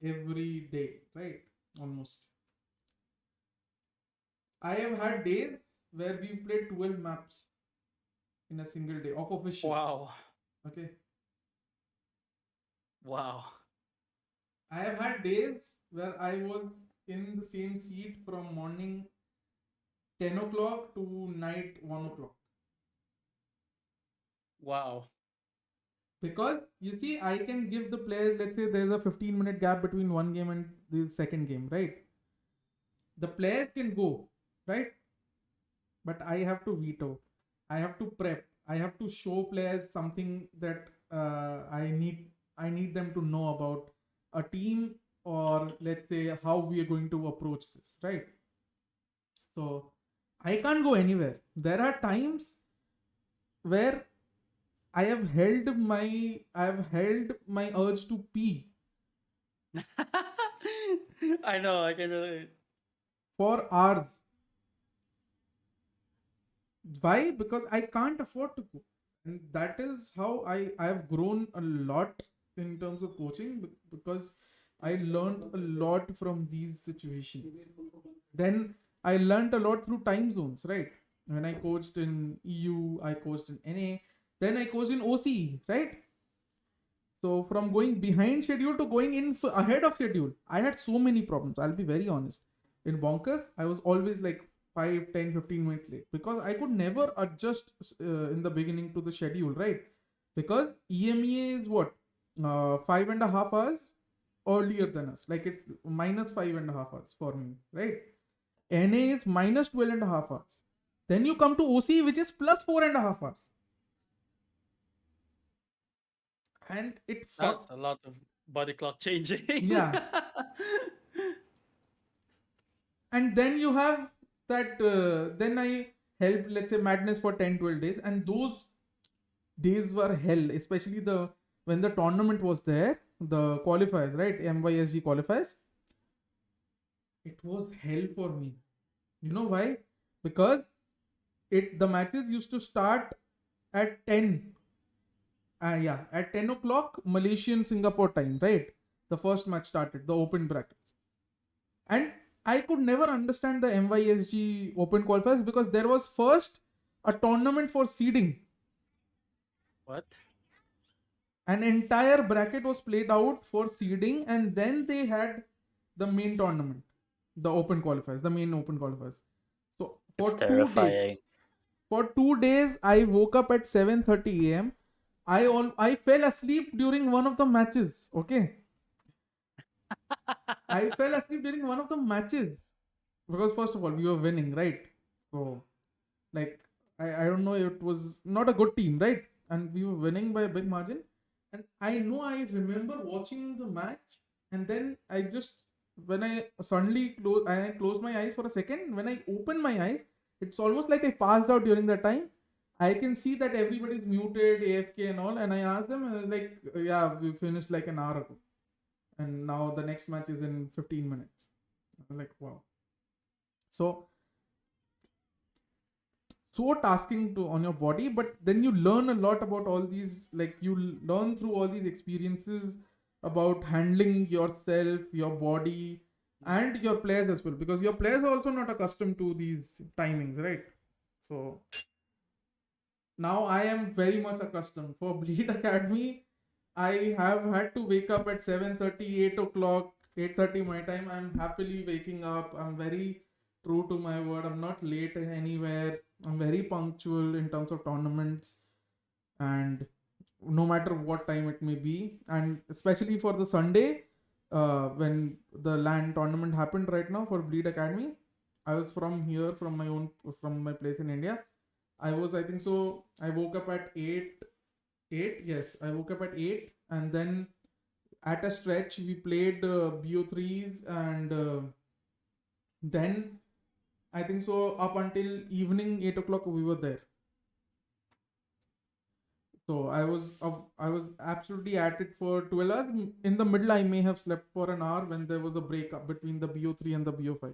S1: every day, right? Almost. I have had days where we played 12 maps in a single day of officials.
S3: Wow.
S1: Okay.
S3: Wow.
S1: I have had days where I was in the same seat from morning 10 o'clock to night 1 o'clock.
S3: Wow.
S1: Because you see, I can give the players, let's say there's a 15-minute gap between one game and the second game, right? The players can go, right? But I have to veto. I have to prep. I have to show players something that I need them to know about a team, or let's say how we are going to approach this, right? So I can't go anywhere. There are times where I have held my urge to pee
S3: I know, I can relate.
S1: for hours. Why? Because I can't afford to go. And that is how I have grown a lot in terms of coaching, because I learned a lot from these situations. Then I learned a lot through time zones, right? When I coached in EU, I coached in NA, then I coached in OCE, right? So from going behind schedule to going in ahead of schedule, I had so many problems. I'll be very honest. In Bonkers, I was always like 5, 10, 15 minutes late because I could never adjust in the beginning to the schedule, right? Because EMEA is what? 5.5 hours earlier than us. Like it's minus 5.5 hours for me, right? NA is minus 12.5 hours. Then you come to OC, which is plus 4.5 hours. And
S3: That's a lot of body clock changing.
S1: Yeah. And then you have that, then I helped, let's say, Madness for 10-12 days. And those days were hell, especially when the tournament was there, the qualifiers, right? MYSG qualifiers. It was hell for me. You know why? Because the matches used to start at 10. At 10 o'clock Malaysian Singapore time, right? The first match started, the open brackets. And I could never understand the MYSG open qualifiers because there was first a tournament for seeding.
S3: What?
S1: An entire bracket was played out for seeding, and then they had the main tournament, the open qualifiers, the main open qualifiers. So for
S2: It's terrifying.
S1: For 2 days, I woke up at 7:30 a.m. I fell asleep during one of the matches. Okay. I fell asleep during one of the matches because first of all we were winning, right? So like I don't know, it was not a good team, right? And we were winning by a big margin. And I know I remember watching the match, and then I just when I suddenly closed my eyes for a second. When I opened my eyes, it's almost like I passed out during that time. I can see that everybody's muted, AFK and all, and I asked them, and I was like, "Yeah, we finished like an hour ago, and now the next match is in 15 minutes." I was like, "Wow." So tasking to on your body, but then you learn a lot about all these, like you learn through all these experiences about handling yourself, your body, and your players as well, because your players are also not accustomed to these timings, right? So now I am very much accustomed. For Bleed Academy, I have had to wake up at 7:30, 8 o'clock, 8:30 my time. I'm happily waking up. I'm very true to my word. I'm not late anywhere. I'm very punctual in terms of tournaments, and no matter what time it may be. And especially for the Sunday, when the LAN tournament happened right now for Bleed Academy, I was from here, from my place in India. I think so. I woke up at 8. Yes, I woke up at 8, and then at a stretch we played BO3s, and then I think so up until evening 8 o'clock we were there. So I was absolutely at it for 12 hours. In the middle, I may have slept for an hour when there was a break up between the BO3 and the BO5,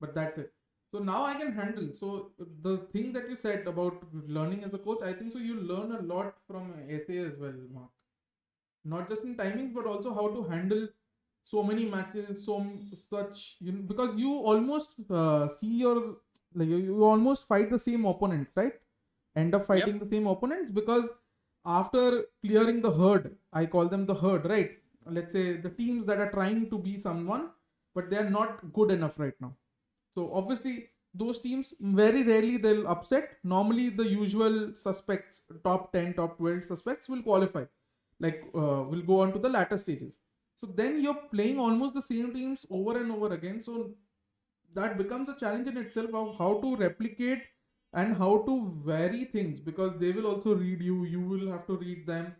S1: but that's it. So now I can handle. So the thing that you said about learning as a coach, I think so you learn a lot from SA as well, Mark. Not just in timings, but also how to handle so many matches, such, because you almost see your, like you almost fight the same opponents, right? End up fighting the same opponents, because after clearing the herd, I call them the herd, right? Let's say the teams that are trying to be someone, but they're not good enough right now. So obviously those teams very rarely they'll upset. Normally the usual suspects, top 10, top 12 suspects will qualify, like will go on to the latter stages. So then you're playing almost the same teams over and over again. So that becomes a challenge in itself of how to replicate and how to vary things, because they will also read you, you will have to read them.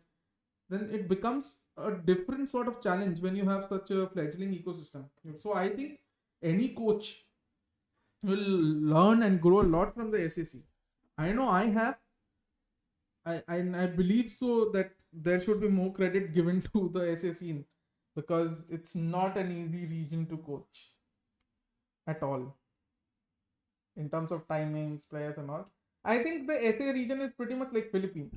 S1: Then it becomes a different sort of challenge when you have such a fledgling ecosystem. So I think any coach will learn and grow a lot from the SAC. I know I have. I believe so that there should be more credit given to the SAC, because it's not an easy region to coach at all in terms of timings, players, and all. I think the SA region is pretty much like Philippines,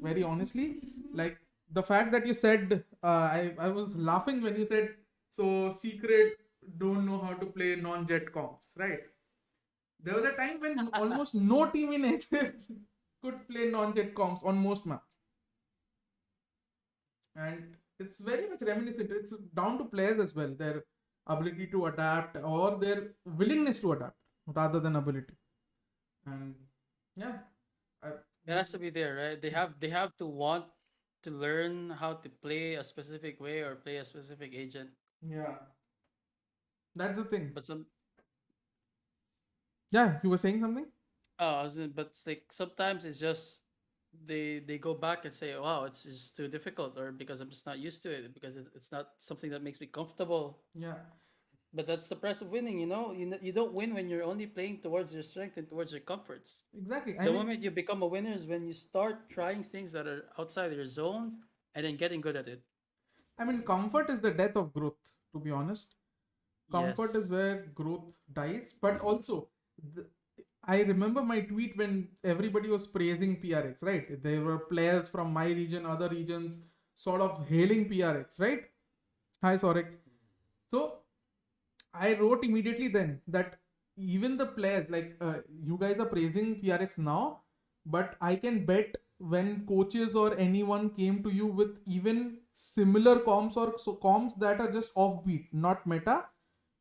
S1: very honestly. Like the fact that you said, I was laughing when you said, so Secret don't know how to play non-jet comps, right? There was a time when almost no team in SA could play non-jet comps on most maps. And it's very much reminiscent. It's down to players as well, their ability to adapt or their willingness to adapt rather than ability. And yeah,
S3: It has to be there, right? They have to want to learn how to play a specific way or play a specific agent.
S1: yeah, that's the thing.
S3: But some
S1: Yeah, you were saying something?
S3: but it's like sometimes it's just they go back and say, "Wow, it's just too difficult," or because I'm just not used to it, because it's not something that makes me comfortable.
S1: Yeah,
S3: But that's the price of winning, you know. You don't win when you're only playing towards your strength and towards your comforts.
S1: exactly.
S3: The moment you become a winner is when you start trying things that are outside your zone and then getting good at it.
S1: I mean, comfort is the death of growth, to be honest. Comfort is
S3: Yes.
S1: where growth dies. But also, the, I remember my tweet when everybody was praising PRX, right? There were players from my region, other regions, sort of hailing PRX, right? Hi, Sorik. So I wrote immediately then that even the players, like you guys are praising PRX now, but I can bet when coaches or anyone came to you with even similar comms or so comms that are just offbeat, not meta,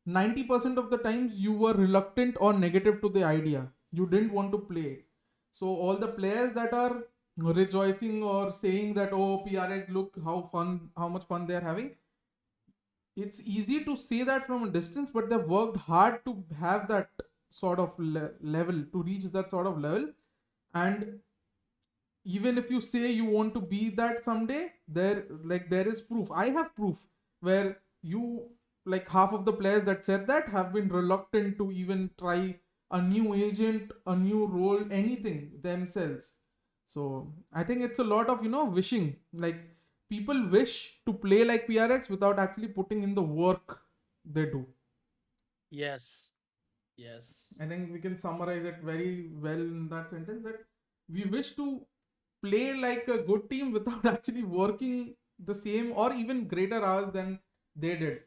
S1: 90% of the times you were reluctant or negative to the idea. You didn't want to play it. So all the players that are rejoicing or saying that, oh, PRX, look how much fun they're having, it's easy to say that from a distance, but they've worked hard to have that sort of level, to reach that sort of level. And even if you say you want to be that someday, there is proof. I have proof where you, like, half of the players that said that have been reluctant to even try a new agent, a new role, anything themselves. So I think it's a lot of, wishing. Like, people wish to play like PRX without actually putting in the work they do.
S3: Yes. Yes.
S1: I think we can summarize it very well in that sentence, that we wish to play like a good team without actually working the same or even greater hours than they did.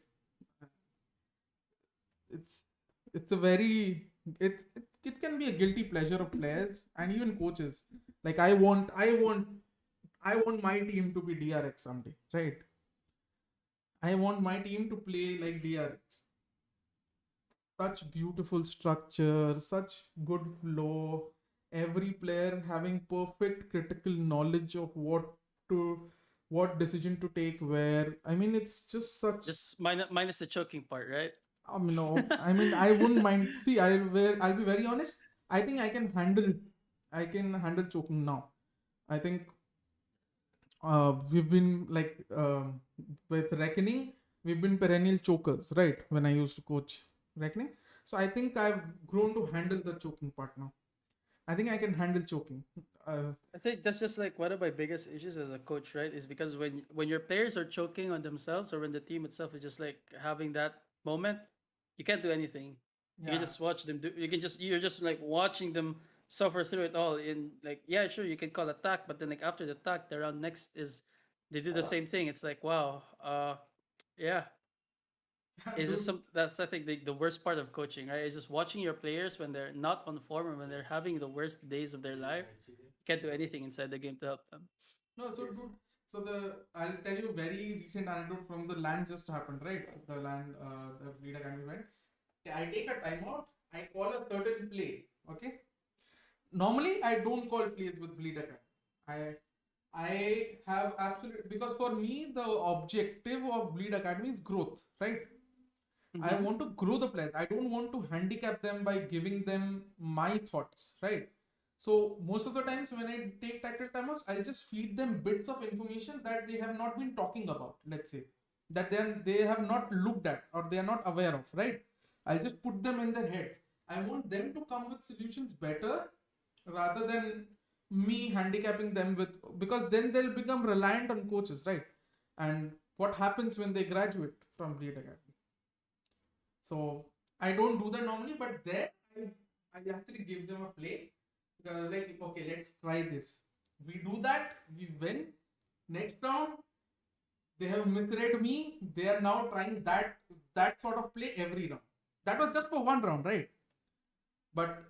S1: It's a very it can be a guilty pleasure of players and even coaches. Like, I want my team to be DRX someday, right? I want my team to play like DRX. Such beautiful structure, such good flow, every player having perfect critical knowledge of what decision to take where. I mean, it's just such.
S3: Just minus the choking part, right?
S1: No, I mean, I wouldn't mind. See, I'll be very honest. I think I can handle choking now. I think we've been like with Reckoning, we've been perennial chokers, right? When I used to coach Reckoning, so I think I've grown to handle the choking part now. I think I can handle choking.
S3: I think that's just like one of my biggest issues as a coach, right? Is because when your players are choking on themselves, or when the team itself is just like having that moment, you can't do anything. You can
S1: Yeah.
S3: just watch them do. You're just like watching them suffer through it all. In like, yeah, sure, you can call attack, but then like after the attack, the round next is they do the same thing. It's like, wow, yeah. It's just
S1: Dude,
S3: that's, I think, the worst part of coaching, right? It's just watching your players when they're not on form or when they're having the worst days of their life. You can't do anything inside the game to help them.
S1: no, so dude, I'll tell you a very recent anecdote from the LAN just happened, right? The LAN, the Bleed Academy event. I take a timeout, I call a certain play, okay? Normally, I don't call plays with Bleed Academy. I have absolute, because for me the objective of Bleed Academy is growth, right? I
S3: Mm-hmm.
S1: want to grow the players. I don't want to handicap them by giving them my thoughts, right? So most of the times when I take tactical timeouts, I'll just feed them bits of information that they have not been talking about. Let's say that they have not looked at or they are not aware of, right? I'll just put them in their heads. I want them to come with solutions better rather than me handicapping them with, because then they'll become reliant on coaches, right? And what happens when they graduate from Bleed Academy? So I don't do that normally, but there I actually give them a play. Like, okay, let's try this. We do that, we win. Next round, they have misread me. They are now trying that sort of play every round. That was just for one round, right? But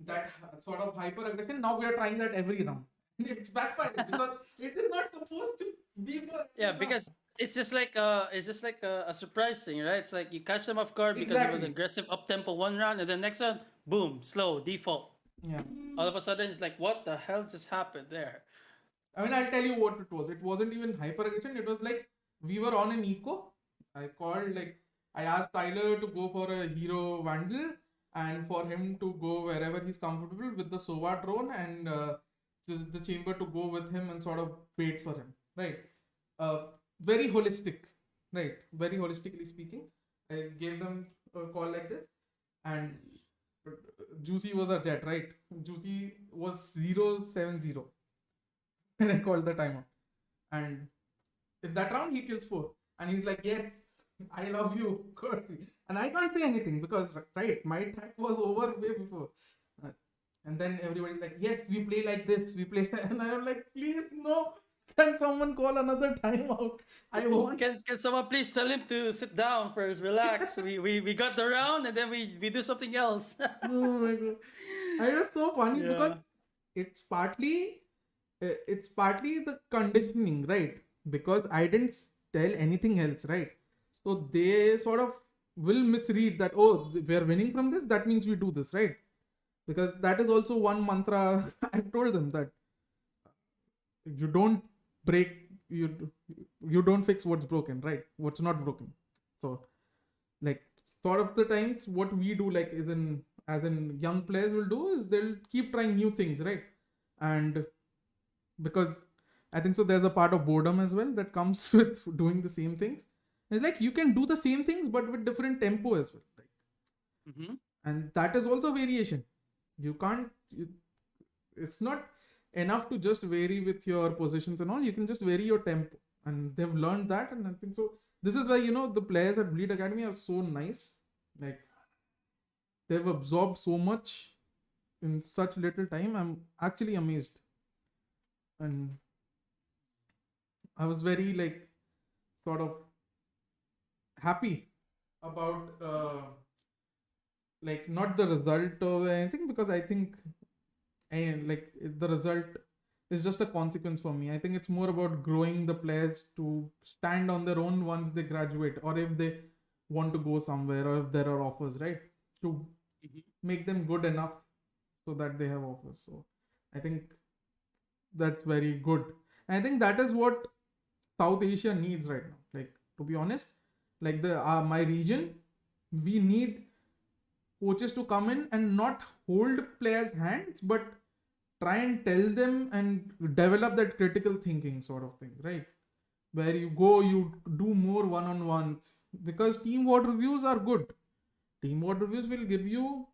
S1: that sort of hyper aggression, now we are trying that every round. It's backfiring because it is not supposed to be for
S3: Yeah,
S1: every round.
S3: because it's just like a surprise thing, right? It's like you catch them off guard because of an
S1: Exactly.
S3: aggressive up tempo one round, and then next round, boom, slow default.
S1: Yeah.
S3: All of a sudden, it's like, what the hell just happened there?
S1: I mean, I'll tell you what it was. It wasn't even hyper aggression. It was like we were on an eco. I asked Tyler to go for a hero vandal and for him to go wherever he's comfortable with the Sova drone, and the chamber to go with him and sort of wait for him. Right. Very holistic. Right. Very holistically speaking. I gave them a call like this, and Juicy was our jet, right? Juicy was 0-7-0 when I called the timeout. And in that round, he kills 4. And he's like, yes, I love you, Kurtzy. And I can't say anything because, right, my time was over way before. Uh, And then everybody's like, yes, we play like this, we play. And I'm like, please, no. Can someone call another timeout? I want.
S3: Can someone please tell him to sit down first, relax? We got the round, and then we do something else.
S1: Oh my god. And it was so funny because
S3: Yeah.
S1: it's partly the conditioning, right? Because I didn't tell anything else, right? So they sort of will misread that, oh, we are winning from this, that means we do this, right? Because that is also one mantra. I've told them that you don't break, You don't fix what's broken, right? What's not broken. So like sort of the times what we do, like is in as in young players will do, is they'll keep trying new things, right? And because I think so there's a part of boredom as well that comes with doing the same things. It's like you can do the same things but with different tempo as well, right?
S3: Mm-hmm.
S1: And that is also variation. You can't it's not enough to just vary with your positions and all. You can just vary your tempo, and they've learned that. And I think so this is why the players at Bleed Academy are so nice. Like they've absorbed so much in such little time. I'm actually amazed, and I was very like sort of happy about like not the result or anything, because I think and like the result is just a consequence for me. I think it's more about growing the players to stand on their own once they graduate, or if they want to go somewhere, or if there are offers, right? To
S3: Mm-hmm.
S1: make them good enough so that they have offers. So I think that's very good. And I think that is what South Asia needs right now. Like to be honest, like the my region, we need coaches to come in and not hold players' hands, but try and tell them and develop that critical thinking sort of thing, right? Where you go, you do more one-on-ones, because team VOD reviews are good. Team VOD reviews will give you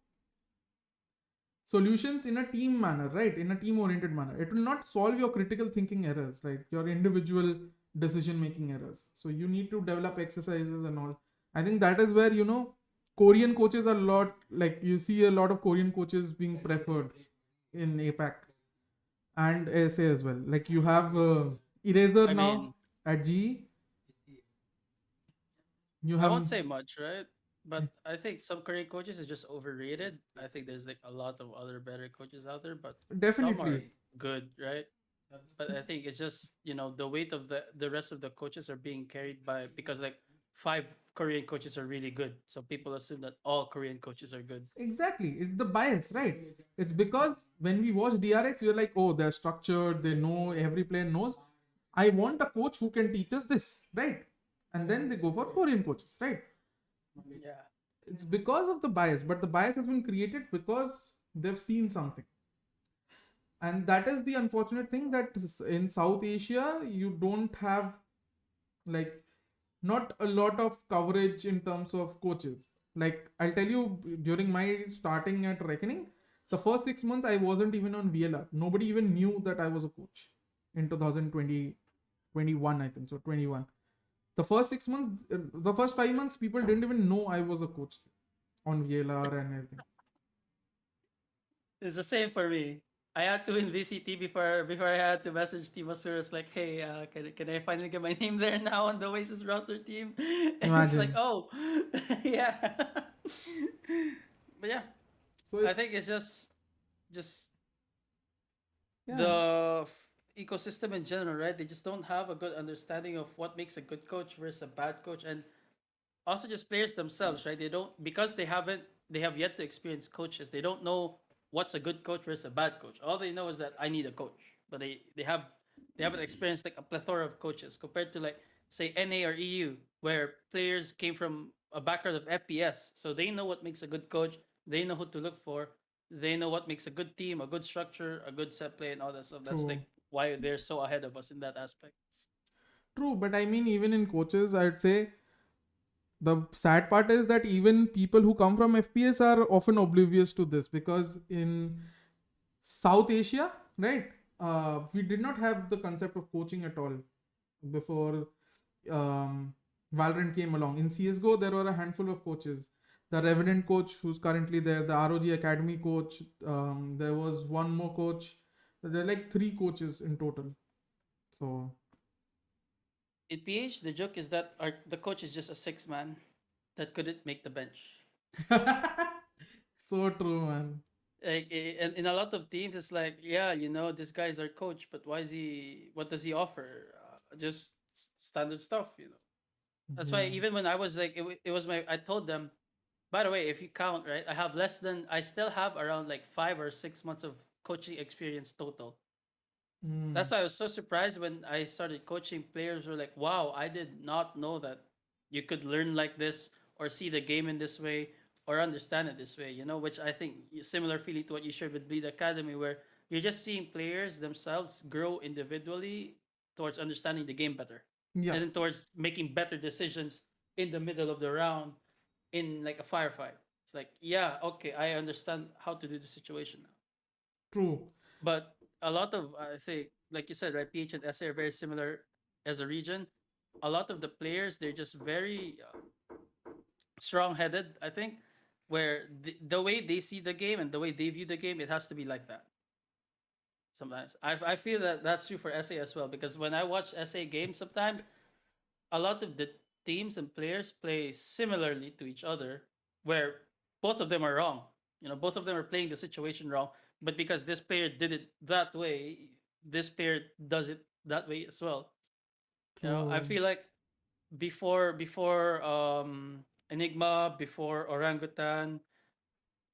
S1: solutions in a team manner, right? In a team oriented manner. It will not solve your critical thinking errors, right? Your individual decision making errors. So you need to develop exercises and all. I think that is where, Korean coaches are a lot, like you see a lot of Korean coaches being preferred in APAC and SA as well. Like you have Eraser
S3: I
S1: now
S3: mean,
S1: at GE. You
S3: I
S1: have
S3: won't say much, right? But I think some Korean coaches are just overrated. I think there's like a lot of other better coaches out there, but some are
S1: definitely.
S3: good, right? But I think it's just the weight of the rest of the coaches are being carried by, because like five Korean coaches are really good, so people assume that all Korean coaches are good.
S1: Exactly. It's the bias, right? It's because when we watch DRX, we're like, oh, they're structured, they know, every player knows. I want a coach who can teach us this, right? And then they go for Korean coaches, right?
S3: Yeah.
S1: It's because of the bias, but the bias has been created because they've seen something. And that is the unfortunate thing, that in South Asia, you don't have like not a lot of coverage in terms of coaches. Like I'll tell you, during my starting at Reckoning, the first 6 months I wasn't even on VLR. Nobody even knew that I was a coach in 2020, 21, I think so, 21. The first 6 months, the first 5 months, people didn't even know I was a coach on VLR and everything.
S3: It's the same for me. I had to win VCT before I had to message Team Asuras like, hey, can I finally get my name there now on the Oasis roster team? And it's like,
S1: Imagine.
S3: oh, yeah. But yeah,
S1: So
S3: I think
S1: it's,
S3: it's just
S1: yeah,
S3: the ecosystem in general, right? They just don't have a good understanding of what makes a good coach versus a bad coach, and also just players themselves, right? They don't, because they have yet to experience coaches. They don't know what's a good coach versus a bad coach. All they know is that I need a coach, but they haven't experienced like a plethora of coaches compared to like say NA or EU, where players came from a background of FPS, so they know what makes a good coach. They know who to look for. They know what makes a good team, a good structure, a good set play, and all that stuff. That's
S1: true.
S3: like why they're so ahead of us in that aspect.
S1: True, but I mean, even in coaches, I'd say the sad part is that even people who come from FPS are often oblivious to this, because in South Asia, right, we did not have the concept of coaching at all before Valorant came along. In CSGO, there were a handful of coaches. The Revenant coach, who's currently there, the ROG Academy coach, there was one more coach. There are like three coaches in total. So,
S3: In PH, the joke is that the coach is just a six man that couldn't make the bench.
S1: so true, man.
S3: Like and in a lot of teams, it's like, yeah, this guy's our coach, but why is he? What does he offer? Just standard stuff. That's why
S1: Yeah.
S3: even when I was like, it was my. I told them, by the way, if you count, right, I still have around like 5 or 6 months of coaching experience total. That's why I was so surprised when I started coaching. Players were like, "Wow, I did not know that you could learn like this, or see the game in this way, or understand it this way." Which I think similar feeling to what you shared with Bleed Academy, where you're just seeing players themselves grow individually towards understanding the game better,
S1: Yeah,
S3: and then towards making better decisions in the middle of the round in like a firefight. It's like, yeah, okay, I understand how to do the situation now.
S1: true.
S3: But a lot of, I think, like you said, right, PH and SA are very similar as a region. A lot of the players, they're just very strong-headed, I think, where the way they see the game and the way they view the game, it has to be like that. Sometimes I feel that that's true for SA as well, because when I watch SA games, sometimes a lot of the teams and players play similarly to each other, where both of them are wrong. Both of them are playing the situation wrong, but because this player did it that way, this player does it that way as well. I
S1: True.
S3: feel like before Enigma, before Orangutan,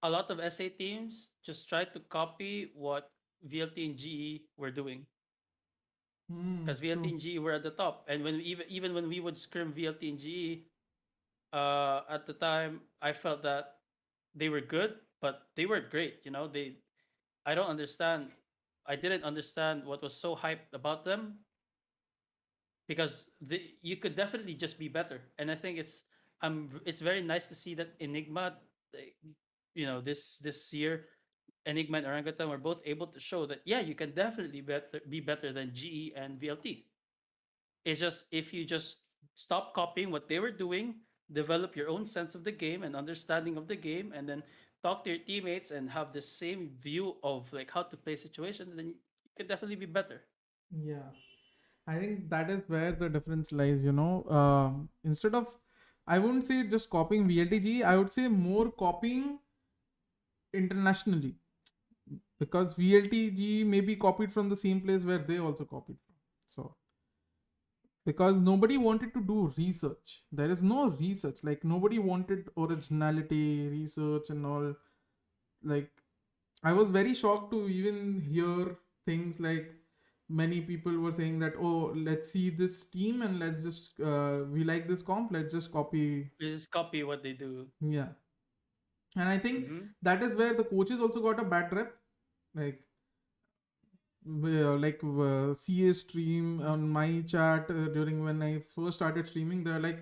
S3: a lot of SA teams just tried to copy what VLT and GE were doing, because VLT
S1: True.
S3: and GE were at the top. And when even when we would scrim VLT and GE, at the time I felt that they were good, but they weren't great. I don't understand. I didn't understand what was so hyped about them, because you could definitely just be better. And I think it's very nice to see that Enigma, eh, this year, Enigma and Orangutan were both able to show that, yeah, you can definitely be better than GE and VLT. It's just, if you just stop copying what they were doing, develop your own sense of the game and understanding of the game, and then talk to your teammates and have the same view of like how to play situations, then you can definitely be better.
S1: Yeah. I think that is where the difference lies, Instead of, I wouldn't say just copying VLTG, I would say more copying internationally, because VLTG may be copied from the same place where they also copied from. So, because nobody wanted to do research, there is no research, like nobody wanted originality, research, and all. Like, I was very shocked to even hear things like many people were saying that, oh, let's see this team and let's just, we like this comp, let's just copy.
S3: You just copy what they do.
S1: Yeah. And I think
S3: Hmm.
S1: that is where the coaches also got a bad rep. Like, CA stream on my chat during when I first started streaming, they're like,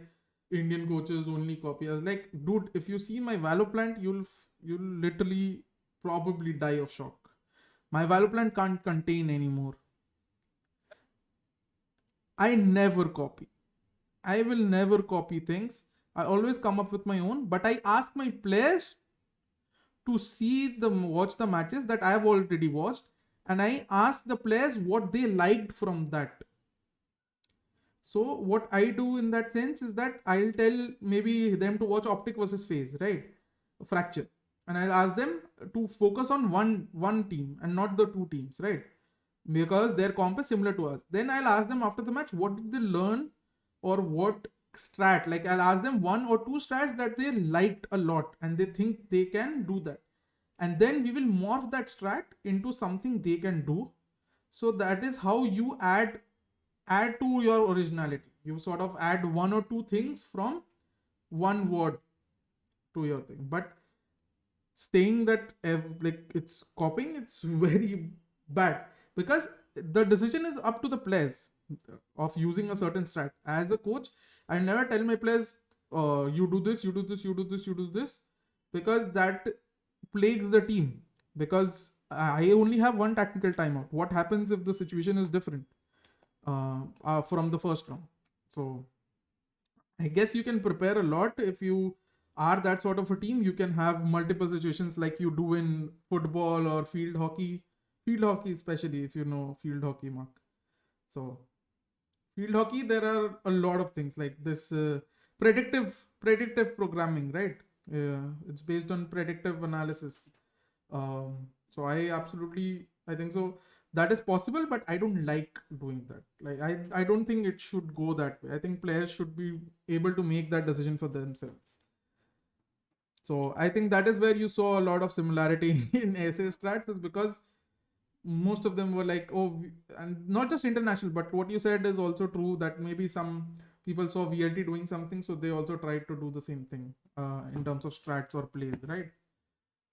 S1: Indian coaches only copy. I was like, dude, if you see my Valo plant, you'll literally probably die of shock. My Valo plant can't contain anymore. I never copy. I will never copy things. I always come up with my own, but I ask my players to watch the matches that I have already watched, and I ask the players what they liked from that. So what I do in that sense is that I'll tell maybe them to watch optic versus phase, right? Fracture. And I'll ask them to focus on one team and not the two teams, right? Because their comp is similar to us. Then I'll ask them after the match, what did they learn, or what strat? Like, I'll ask them one or two strats that they liked a lot and they think they can do that. And then we will morph that strat into something they can do. So that is how you add to your originality. You sort of add one or two things from one word to your thing. But saying that like it's copying, it's very bad, because the decision is up to the players of using a certain strat. As a coach, I never tell my players, you do this, you do this, you do this, you do this, because that plagues the team. Because I only have one tactical timeout. What happens if the situation is different from the first round? So I guess you can prepare a lot if you are that sort of a team. You can have multiple situations like you do in football or field hockey. Field hockey, especially if you know field hockey, Mark. So field hockey, there are a lot of things like this predictive programming, right? It's based on predictive analysis. So I think so that is possible, but I don't like doing that. Like, I don't think it should go that way. I think players should be able to make that decision for themselves. So I think that is where you saw a lot of similarity in SA strats, is because most of them were like, oh, and not just international, but what you said is also true, that maybe some people saw VLT doing something, so they also tried to do the same thing in terms of strats or plays, right?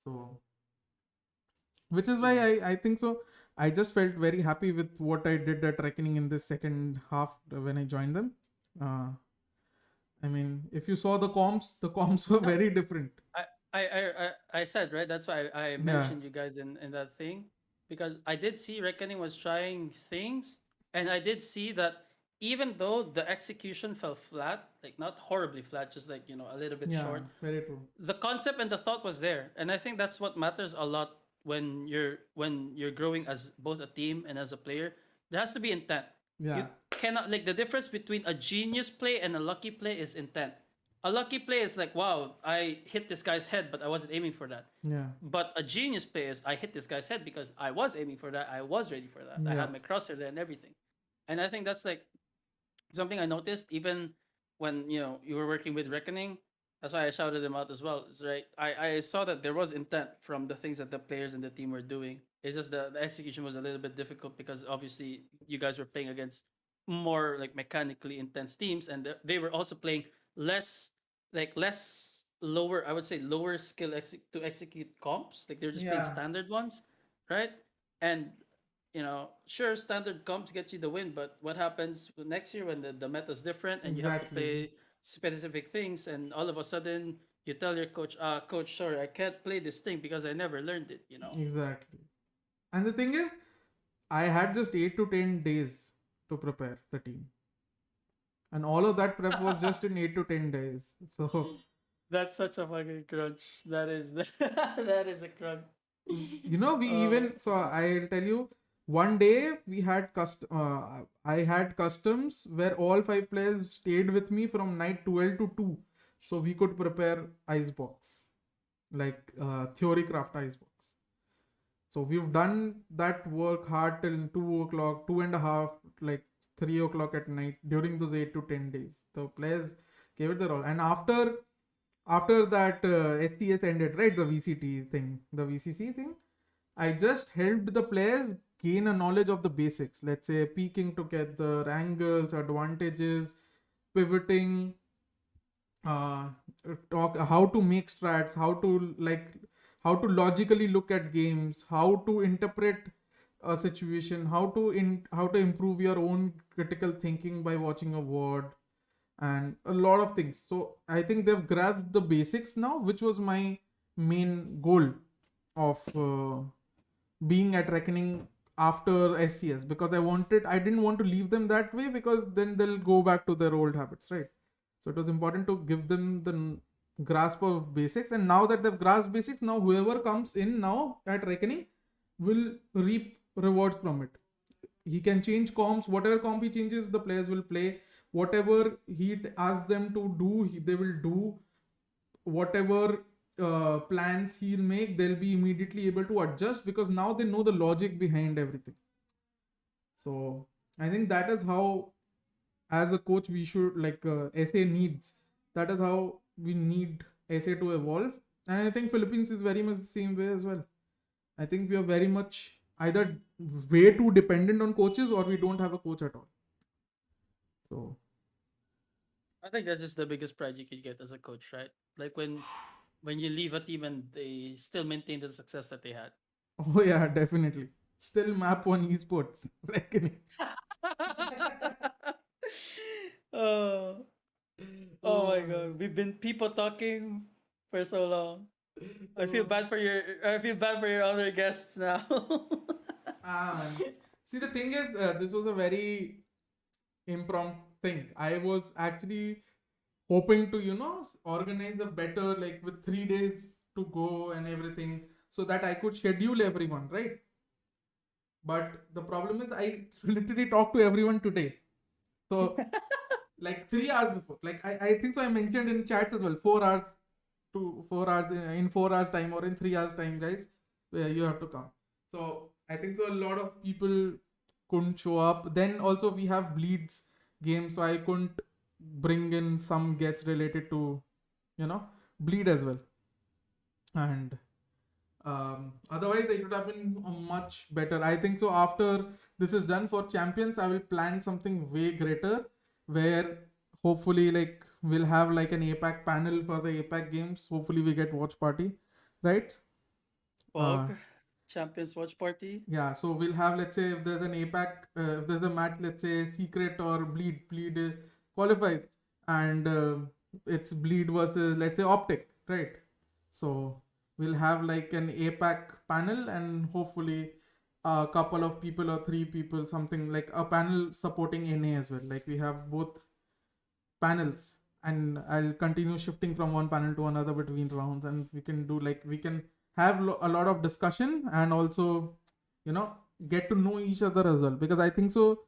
S1: So, which is why I think so. I just felt very happy with what I did at Reckoning in this second half when I joined them. Uh, I mean, if you saw the comps were
S3: No,
S1: very different.
S3: I said, right. That's why I
S1: Yeah,
S3: mentioned you guys in that thing, because I did see Reckoning was trying things, and I did see that even though the execution fell flat, like not horribly flat, just like a little bit
S1: yeah,
S3: short,
S1: very true.
S3: the concept and the thought was there, and I think that's what matters a lot when you're growing as both a team and as a player. There has to be intent. You
S1: Yeah,
S3: cannot, like, the difference between a genius play and a lucky play is intent. A lucky play is like, wow, I hit this guy's head, but I wasn't aiming for that.
S1: yeah,
S3: But a genius play is, I hit this guy's head because I was aiming for that, I was ready for that, I
S1: yeah,
S3: had my crosshair there and everything. And I think that's like something I noticed even when you were working with Reckoning. That's why I shouted them out as well. It's right. I saw that there was intent from the things that the players and the team were doing. It's just the execution was a little bit difficult because obviously you guys were playing against more like mechanically intense teams, and they were also playing less less lower. I would say lower skill to execute comps. Like they're just playing
S1: yeah,
S3: standard ones, right? And sure, standard comps gets you the win, but what happens next year when the meta's different and you have to
S1: exactly,
S3: play specific things, and all of a sudden you tell your coach, coach, sorry, I can't play this thing because I never learned it.
S1: exactly. And the thing is, I had just 8 to 10 days to prepare the team, and all of that prep was just in 8 to 10 days. So,
S3: That's such a fucking crunch. That is that is a crunch.
S1: we
S3: Oh,
S1: even, so I'll tell you, one day we had I had customs where all 5 players stayed with me from night 12 to 2, so we could prepare icebox, like theorycraft icebox. So we've done that work hard till 2 o'clock, 2.5, like 3 o'clock at night during those 8 to 10 days. The players gave it their all, and after that STS ended, right? The VCT thing, the VCC thing. I just helped the players gain a knowledge of the basics. Let's say peeking together, angles, advantages, pivoting, uh, talk how to make strats, how to logically look at games, how to interpret a situation, how to improve your own critical thinking by watching a VOD, and a lot of things. So I think they've grasped the basics now, which was my main goal of being at Reckoning after SCS, because I didn't want to leave them that way, because then they'll go back to their old habits, right? So it was important to give them the grasp of basics, and now that they've grasped basics, now whoever comes in now at Reckoning will reap rewards from it. He can change comps, whatever comp he changes, the players will play. Whatever he asks them to do, they will do. Whatever plans he'll make, they'll be immediately able to adjust, because now they know the logic behind everything. So I think that is how, as a coach, we should, like, SA needs, that is how we need SA to evolve. And I think Philippines is very much the same way as well. I think we are very much either way too dependent on coaches, or we don't have a coach at all. So
S3: I think that's just the biggest pride you could get as a coach, right? Like when you leave a team and they still maintain the success that they had.
S1: oh yeah, definitely. Still map on esports reckoning.
S3: Oh, oh my
S1: Oh,
S3: god, we've been people talking for so long.
S1: oh.
S3: I feel bad for your other guests now.
S1: Man. See, the thing is, this was a very impromptu thing. I was actually hoping to, organize a better, like with 3 days to go and everything, so that I could schedule everyone, right? But the problem is, I literally talked to everyone today. So, like 3 hours before, like I think so, I mentioned in chats as well, 4 hours to 4 hours, in 4 hours time, or in 3 hours time, guys, where you have to come. So I think so, a lot of people couldn't show up. Then also we have bleeds game, so I couldn't bring in some guests related to, bleed as well. And Otherwise, it would have been much better. I think so. After this is done for champions, I will plan something way greater, where hopefully like we'll have like an APAC panel for the APAC games. Hopefully, we get watch party, right? Uh,
S3: Pog, Champions Watch Party.
S1: yeah. So we'll have, let's say if there's an APAC, if there's a match, let's say Secret or Bleed qualifies, and it's Bleed versus, let's say, Optic, right? So we'll have like an APAC panel, and hopefully a couple of people or three people, something like a panel supporting NA as well. Like we have both panels, and I'll continue shifting from one panel to another between rounds, and we can do like we can have a lot of discussion, and also, you know, get to know each other as well, because I think so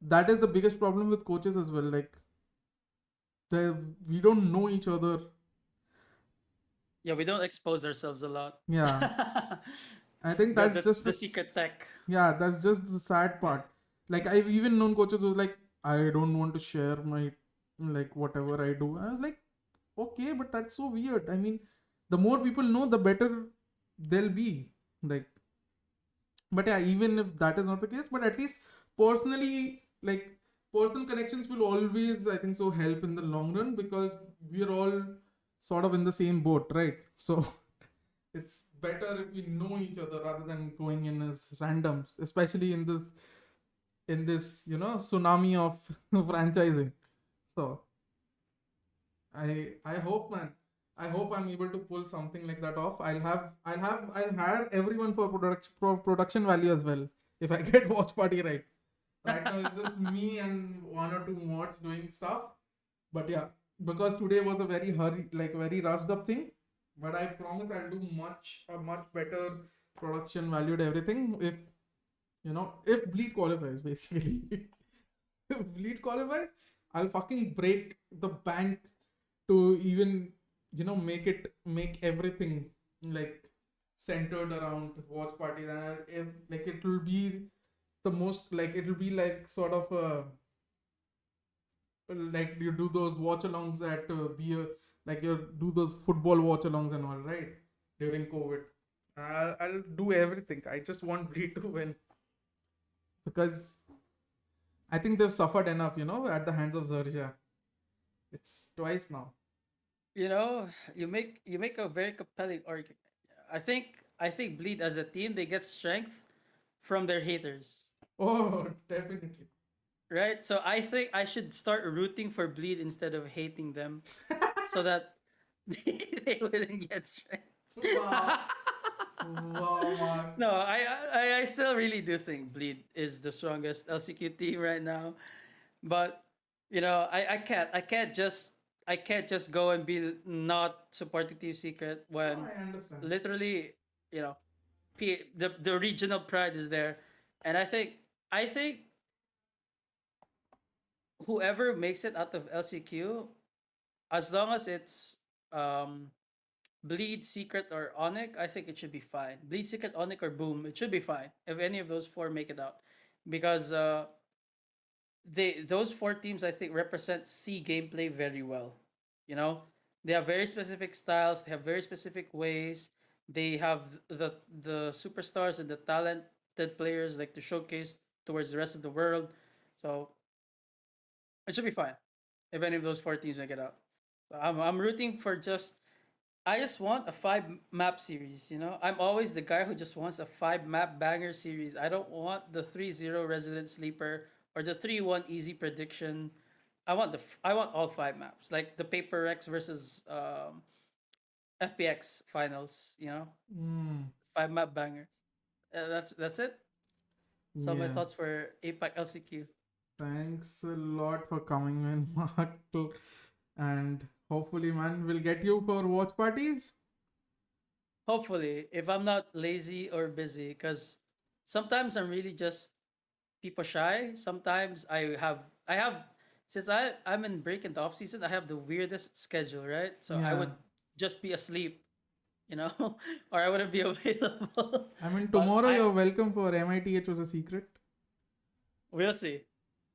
S1: that is the biggest problem with coaches as well. Like we don't know each other.
S3: Yeah, we don't expose ourselves a lot.
S1: Yeah. I think that's just
S3: the secret tech.
S1: Yeah, that's just the sad part. Like I've even known coaches who's like, I don't want to share my like whatever I do. I was like, okay, but that's so weird. I mean, the more people know, the better they'll be. Like, but yeah, even if that is not the case, but at least personally, like personal connections will always, I think so, help in the long run, because we're all sort of in the same boat, right? So it's better if we know each other rather than going in as randoms, especially in this tsunami of franchising. So I hope, man, I hope I'm able to pull something like that off. I'll hire everyone for production value as well if I get watch party right. Right now it's just me and one or two mods doing stuff. But yeah, because today was a very very rushed up thing. But I promise I'll do a much better production valued everything if Bleed qualifies, basically. If Bleed qualifies, I'll fucking break the bank to even make everything like centered around watch parties, and like it will be the most, like it will be like sort of like you do those watch alongs at beer, like you do those football watch alongs and all, right, during COVID. I'll do everything. I just want Bleed to win, because I think they've suffered enough, at the hands of Zerja. It's twice now.
S3: You make a very compelling argument. I think Bleed as a team, they get strength from their haters.
S1: Oh, definitely.
S3: Right? So I think I should start rooting for Bleed instead of hating them so that they wouldn't get strength.
S1: Wow. Wow, Mark.
S3: No, I still really do think Bleed is the strongest LCQ team right now. But I can't just go and be not supporting Team Secret when
S1: No, I understand.
S3: literally, you know, the regional pride is there. And I think whoever makes it out of LCQ, as long as it's Bleed, Secret, or Onyx, I think it should be fine. Bleed, Secret, Onyx, or Boom, it should be fine if any of those four make it out, because those four teams I think represent C gameplay very well. You know, they have very specific styles. They have very specific ways. They have the superstars and the talented players like to showcase towards the rest of the world. So it should be fine if any of those four teams make it out. So I'm rooting for I just want a five map series. I'm always the guy who just wants a five map banger series. I don't want the 3-0 Resident Sleeper or the 3-1 easy prediction. I want all five maps, like the Paper X versus FPX finals.
S1: Mm,
S3: Five map bangers. That's it. So my
S1: yeah.
S3: thoughts for APAC LCQ.
S1: Thanks a lot for coming in, Mark. And hopefully, man, we'll get you for watch parties.
S3: Hopefully, if I'm not lazy or busy, because sometimes I'm really just people shy. Sometimes I have since I'm in break and off season, I have the weirdest schedule, right? So I
S1: Yeah.
S3: would just be asleep, or I wouldn't be available.
S1: I mean,
S3: But
S1: tomorrow you're welcome for MITH was a secret.
S3: we'll see.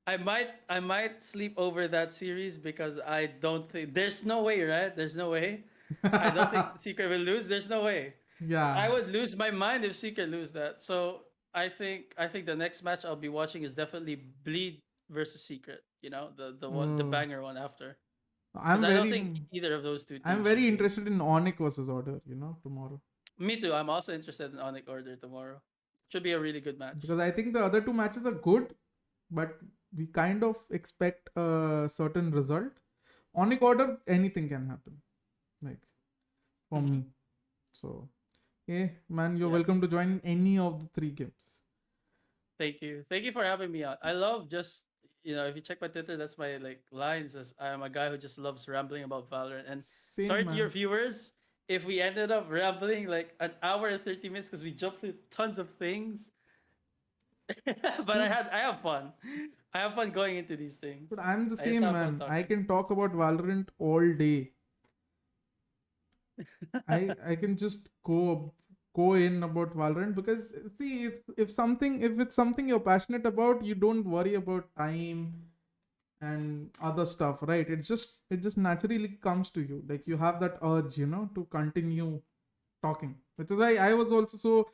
S3: I might sleep over that series because I don't think there's no way, right? There's no way. I don't think Secret will lose. There's no way.
S1: Yeah.
S3: I would lose my mind if Secret lose that. So I think the next match I'll be watching is definitely Bleed versus Secret. You know, the
S1: Oh,
S3: banger one after. Because
S1: I'm
S3: I don't
S1: very,
S3: think either of those two
S1: I'm
S3: teams
S1: very
S3: should lose.
S1: interested in Onyx versus Order. Tomorrow,
S3: Me too. I'm also interested in Onyx Order tomorrow. Should be a really good match.
S1: because I think the other two matches are good, but we kind of expect a certain result. Onyx Order, anything can happen. Like for
S3: Mhm.
S1: me. So, yeah, man, you're
S3: Yeah.
S1: welcome to join any of the three games.
S3: Thank you. Thank you for having me on. I love just if you check my Twitter, that's my like lines as I am a guy who just loves rambling about Valorant. And
S1: Same,
S3: sorry to your
S1: man.
S3: viewers if we ended up rambling like an hour and 30 minutes because we jumped through tons of things. But
S1: Dude,
S3: I have fun. I have fun going into these things.
S1: but I'm the
S3: I just
S1: same,
S3: have fun
S1: man. I
S3: talking.
S1: can talk about Valorant all day. I can just go in about Valorant, because see, if it's something you're passionate about, you don't worry about time and other stuff, right? It just naturally comes to you. Like you have that urge, to continue talking. Which is why I was also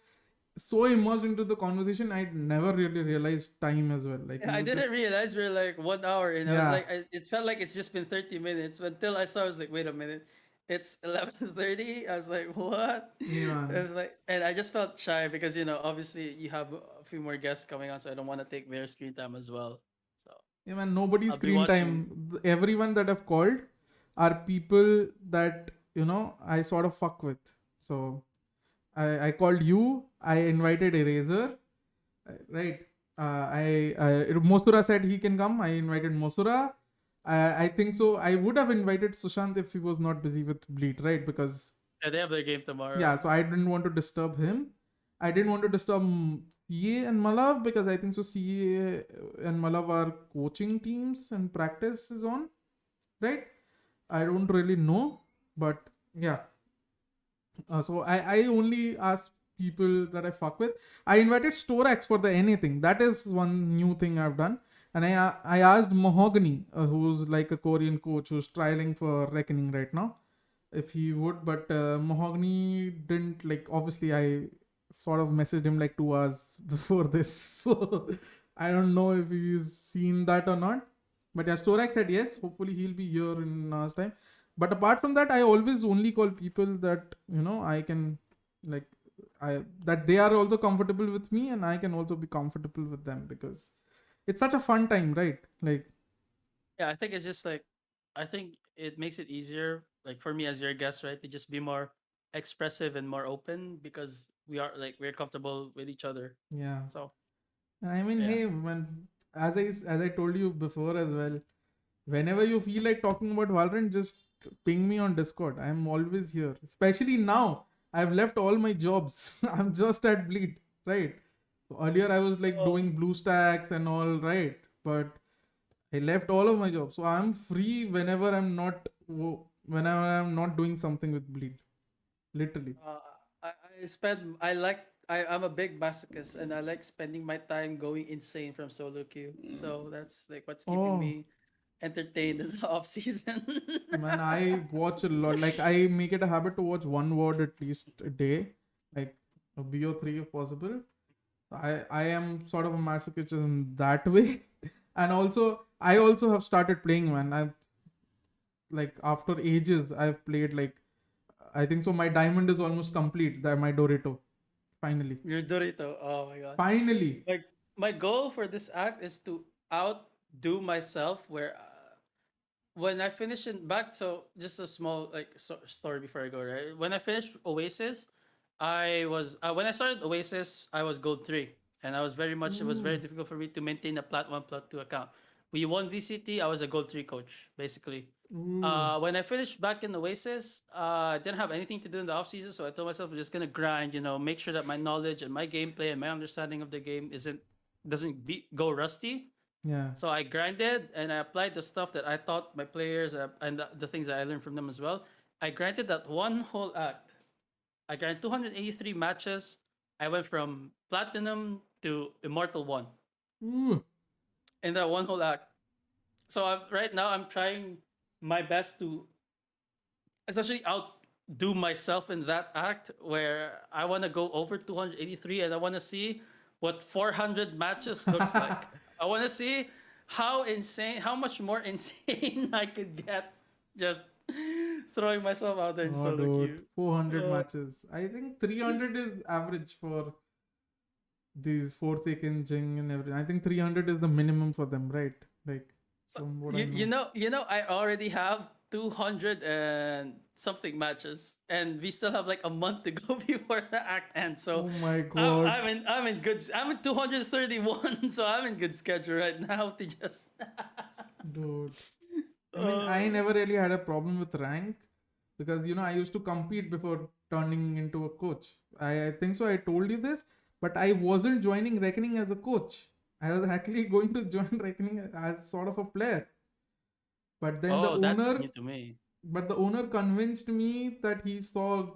S1: so immersed into the conversation, I never really realized time as well. Like
S3: Yeah,
S1: we
S3: I
S1: were
S3: didn't
S1: just,
S3: realize we are like 1 hour in. I was
S1: yeah,
S3: like, it felt like it's just been 30 minutes until I saw. I was like, wait a minute, it's 11:30. I was like, what?
S1: yeah,
S3: I
S1: man.
S3: was like, and I just felt shy because obviously you have a few more guests coming on, so I don't want to take their screen time as well. So
S1: Yeah, man, nobody's
S3: I'll be
S1: screen
S3: watching.
S1: time. Everyone that I've called are people that, I sort of fuck with. So I called you, I invited Eraser, right? Mosura said he can come. I invited Mosura. I think so. I would have invited Sushant if he was not busy with Bleed, right? Because
S3: Yeah, they have their game tomorrow.
S1: yeah, so I didn't want to disturb him. I didn't want to disturb CA and Malav, because I think so CA and Malav are coaching teams and practice is on, right? I don't really know, but yeah. So I only ask people that I fuck with. I invited Storax for the anything. That is one new thing I've done. And I asked Mahogany, who's like a Korean coach who's trialing for Reckoning right now, if he would. But Mahogany didn't, like. Obviously, I sort of messaged him like 2 hours before this, so I don't know if he's seen that or not. But yeah, Storax said yes. Hopefully, he'll be here in an hour's time. But apart from that, I always only call people that I can, like, I that they are also comfortable with me, and I can also be comfortable with them, because it's such a fun time, right? Like,
S3: Yeah, I think it's just like, I think it makes it easier, like for me as your guest, right, to just be more expressive and more open because we're comfortable with each other.
S1: yeah.
S3: So
S1: And I mean,
S3: yeah.
S1: hey, when as I told you before as well, whenever you feel like talking about Valorant, just ping me on Discord. I'm always here. Especially now, I've left all my jobs. I'm just at Bleed, right? So earlier I was like
S3: Oh,
S1: doing blue stacks and all, right? But I left all of my jobs, so I'm free whenever I'm not doing something with Bleed. Literally.
S3: uh, I spend I like I'm a big masochist and I like spending my time going insane from solo queue. So that's like what's keeping
S1: Oh
S3: me entertained in the off season.
S1: man, I watch a lot. Like I make it a habit to watch one word at least a day, like a BO3 if possible. I am sort of a masochist in that way, and also I also have started playing, man. I've, like, after ages I've played, like, I think so. My diamond is almost complete. That my Dorito, finally,
S3: Your Dorito. Oh my god.
S1: finally.
S3: Like my goal for this act is to outdo myself where when I finish in back, so just a small story before I go, right? When I finished Oasis, I was when I started Oasis, I was gold 3, and I was very much it was very
S1: Ooh,
S3: difficult for me to maintain a plat 1 plat 2 account. We won VCT, I was a gold 3 coach basically.
S1: ooh,
S3: When I finished back in Oasis, I didn't have anything to do in the off season, so I told myself I'm just gonna grind, make sure that my knowledge and my gameplay and my understanding of the game doesn't go rusty.
S1: yeah.
S3: So I grinded and I applied the stuff that I taught my players and the things that I learned from them as well. I grinded that one whole act. I grinded 283 matches. I went from platinum to immortal 1
S1: Ooh,
S3: in that one whole act. So right now I'm trying my best to essentially outdo do myself in that act where I want to go over 283 and I want to see what 400 matches looks like. I want to see how much more insane I could get just throwing myself out there in
S1: Oh,
S3: solo
S1: dude,
S3: queue.
S1: 400 matches. I think 300 is average for these Forsaken, Jing, and everything. I think 300 is the minimum for them, right? Like,
S3: So,
S1: from what I know.
S3: I already have 200 and something matches, and we still have like a month to go before the act ends. So
S1: Oh my god,
S3: I'm in good. I'm in 231, so I'm in good schedule right now to just.
S1: dude. I mean, I
S3: Uh,
S1: never really had a problem with rank because I used to compete before turning into a coach. I think so. I told you this, but I wasn't joining Reckoning as a coach. I was actually going to join Reckoning as sort of a player. But then the
S3: oh, that's
S1: owner,
S3: new to me.
S1: but the owner convinced me that he saw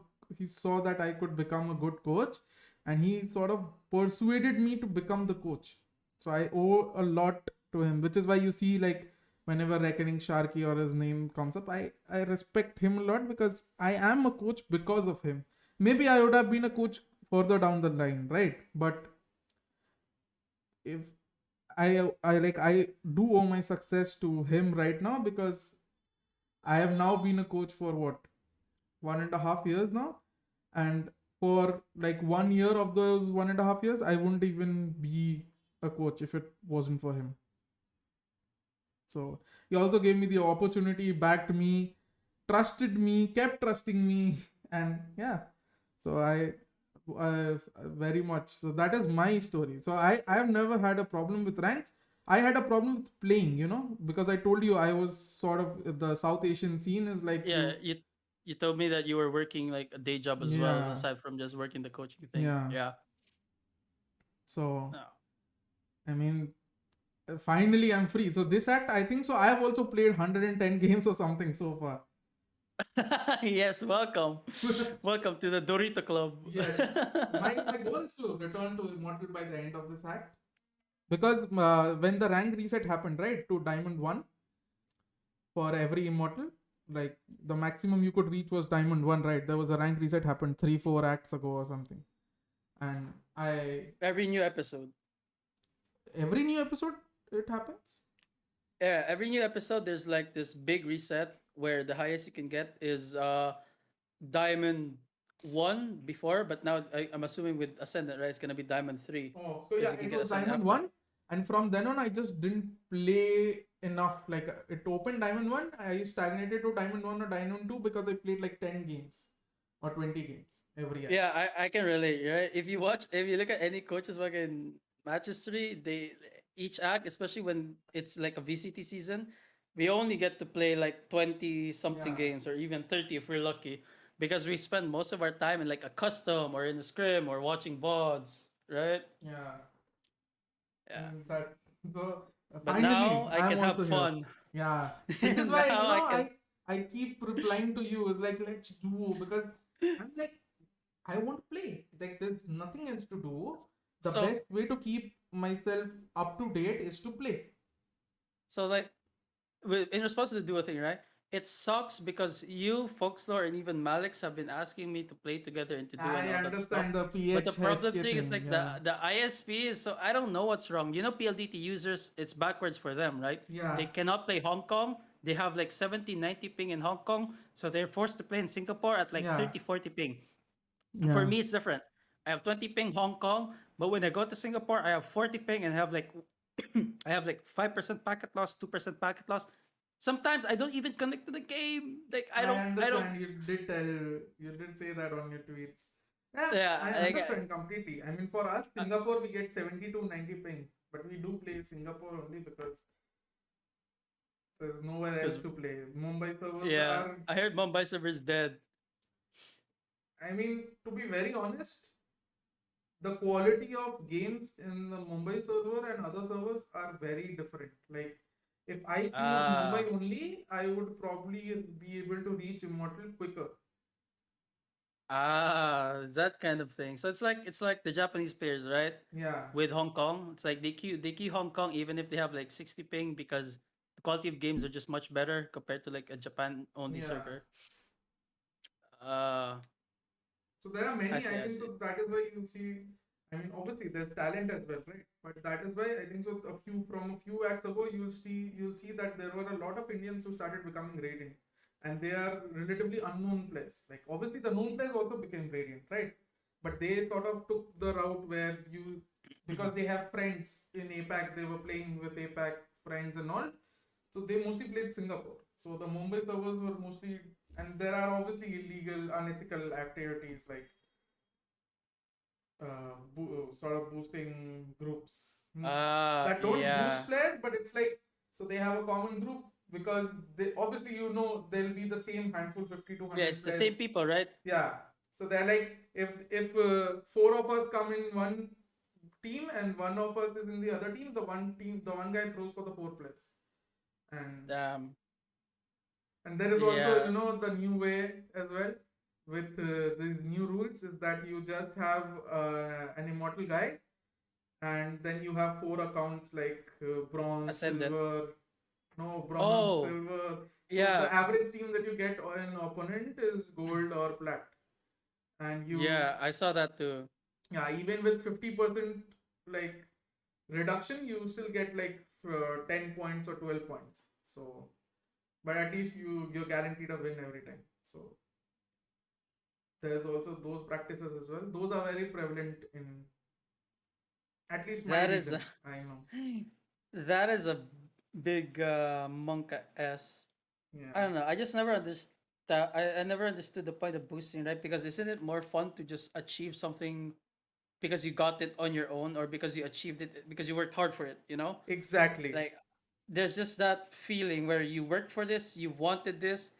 S1: that I could become a good coach, and he sort of persuaded me to become the coach. So I owe a lot to him, which is why you see, like, whenever Reckoning Sharky or his name comes up, I respect him a lot because I am a coach because of him. Maybe I would have been a coach further down the line, right? But if I do owe my success to him right now because I have now been a coach for what, 1.5 years now, and for like 1 year of those 1.5 years, I wouldn't even be a coach if it wasn't for him. So he also gave me the opportunity, backed me, trusted me, kept trusting me, and yeah. So I very much. So that is my story. So I have never had a problem with ranks. I had a problem with playing, because I told you I was sort of the South Asian scene is like
S3: Yeah,
S1: you.
S3: you told me that you were working like a day job as well
S1: Yeah,
S3: aside from just working the coaching thing.
S1: yeah.
S3: Yeah.
S1: So
S3: No.
S1: I mean, finally I'm free. So this act, I think so. I have also played 110 games or something so far.
S3: Yes, welcome. Welcome to the Dorito Club.
S1: Yes. My goal is to return to Immortal by the end of this act. Because when the rank reset happened, right, to Diamond 1 for every Immortal, like the maximum you could reach was Diamond 1, right? There was a rank reset happened 3-4 acts ago or something. And
S3: Every new episode.
S1: every new episode, it happens?
S3: Yeah, every new episode there's like this big reset where the highest you can get is Diamond 1 before, but now I'm assuming with Ascendant, right? It's gonna be Diamond 3
S1: Oh, so
S3: because
S1: yeah,
S3: you can
S1: it
S3: get
S1: was
S3: Ascendant
S1: Diamond
S3: after.
S1: 1, and from then on, I just didn't play enough. Like, it opened Diamond 1, I stagnated to Diamond 1 or Diamond 2 because I played like 10 games or 20 games every year.
S3: Yeah, I can relate, right? If you look at any coaches fucking matches 3, they each act, especially when it's like a VCT season, we only get to play like 20 something
S1: Yeah,
S3: games or even 30 if we're lucky because we spend most of our time in like a custom or in a scrim or watching VODs, right?
S1: yeah.
S3: Yeah.
S1: That so
S3: But now
S1: finally
S3: I
S1: I'm
S3: can have
S1: also here.
S3: fun.
S1: Yeah, which is why
S3: Now I can.
S1: I keep replying to you. It's like, let's do, because I'm like, I want to play. Like, there's nothing else to do. The
S3: So
S1: best way to keep myself up to date is to play.
S3: like in response to the duo thing, right? It sucks because you, Folklore, and even Malix have been asking me to play together and to do and
S1: I
S3: all that stuff.
S1: understand the
S3: But the problem
S1: PHHK
S3: thing is
S1: thing.
S3: like
S1: Yeah,
S3: the ISP is so I don't know what's wrong. You know, PLDT users, it's backwards for them, right?
S1: yeah,
S3: They cannot play Hong Kong. They have like 70, 90 ping in Hong Kong, so they're forced to play in Singapore at like
S1: yeah,
S3: 30, 40 ping. For
S1: yeah.
S3: me, it's different. I have 20 ping Hong Kong, but when I go to Singapore, I have 40 ping and have like I have like 5% packet loss, 2% packet loss. Sometimes I don't even connect to the game. Like
S1: I
S3: I don't
S1: understand. You did say that on your tweets. Yeah,
S3: yeah,
S1: I
S3: like
S1: understand completely. I mean, for us, Singapore, we get 70 to 90 ping, but we do play Singapore only because there's nowhere else
S3: because
S1: to play. Mumbai servers
S3: yeah,
S1: are,
S3: I heard Mumbai server is dead.
S1: I mean, to be very honest, the quality of games in the Mumbai server and other servers are very different. Like, if I queued
S3: Ah,
S1: Mumbai only, I would probably be able to reach Immortal quicker.
S3: that kind of thing. So it's like the Japanese players, right?
S1: Yeah,
S3: With Hong Kong, it's like they queue Hong Kong even if they have like 60 ping because the quality of games are just much better compared to like a Japan only
S1: yeah.
S3: server. Uh,
S1: So there are
S3: I
S1: many,
S3: see.
S1: I
S3: I
S1: think
S3: see.
S1: so that is why you see, I mean, obviously there's talent as well, right? But that is why I think so from a few acts ago, you'll see that there were a lot of Indians who started becoming radiant. And they are relatively unknown players. Like obviously the known players also became radiant, right? But they sort of took the route where you, because they have friends in APAC, they were playing with APAC friends and all. So they mostly played Singapore. So the Mumbai servers were mostly, and there are obviously illegal, unethical activities like sort of boosting groups that don't boost
S3: Yeah.
S1: players, but it's like, so they have a common group because they obviously, there'll be the same handful, 50 to
S3: Yeah,
S1: 100
S3: it's the same
S1: players.
S3: people, right?
S1: Yeah. So they're like, if four of us come in one team and one of us is in the other team, the one guy throws for the four players. And
S3: Um,
S1: there is also,
S3: yeah,
S1: the new way as well with these new rules is that you just have an immortal guy, and then you have four accounts like bronze,
S3: Ascendant.
S1: silver, no, bronze,
S3: Oh,
S1: silver. So the
S3: yeah,
S1: average team that you get on an opponent is gold or plat. And
S3: yeah. I saw that too.
S1: yeah, even with 50% like reduction, you still get like 10 points or 12 points. So, but at least you're guaranteed a win every time. So there's also those practices as well. Those are very prevalent in at least my
S3: That is
S1: region.
S3: a,
S1: I know.
S3: that is a big monk s. I
S1: Yeah.
S3: don't know. I just never understood. I never understood the point of boosting, right? Because isn't it more fun to just achieve something because you got it on your own, or because you achieved it because you worked hard for it? You know,
S1: Exactly.
S3: like there's just that feeling where you worked for this, you wanted this,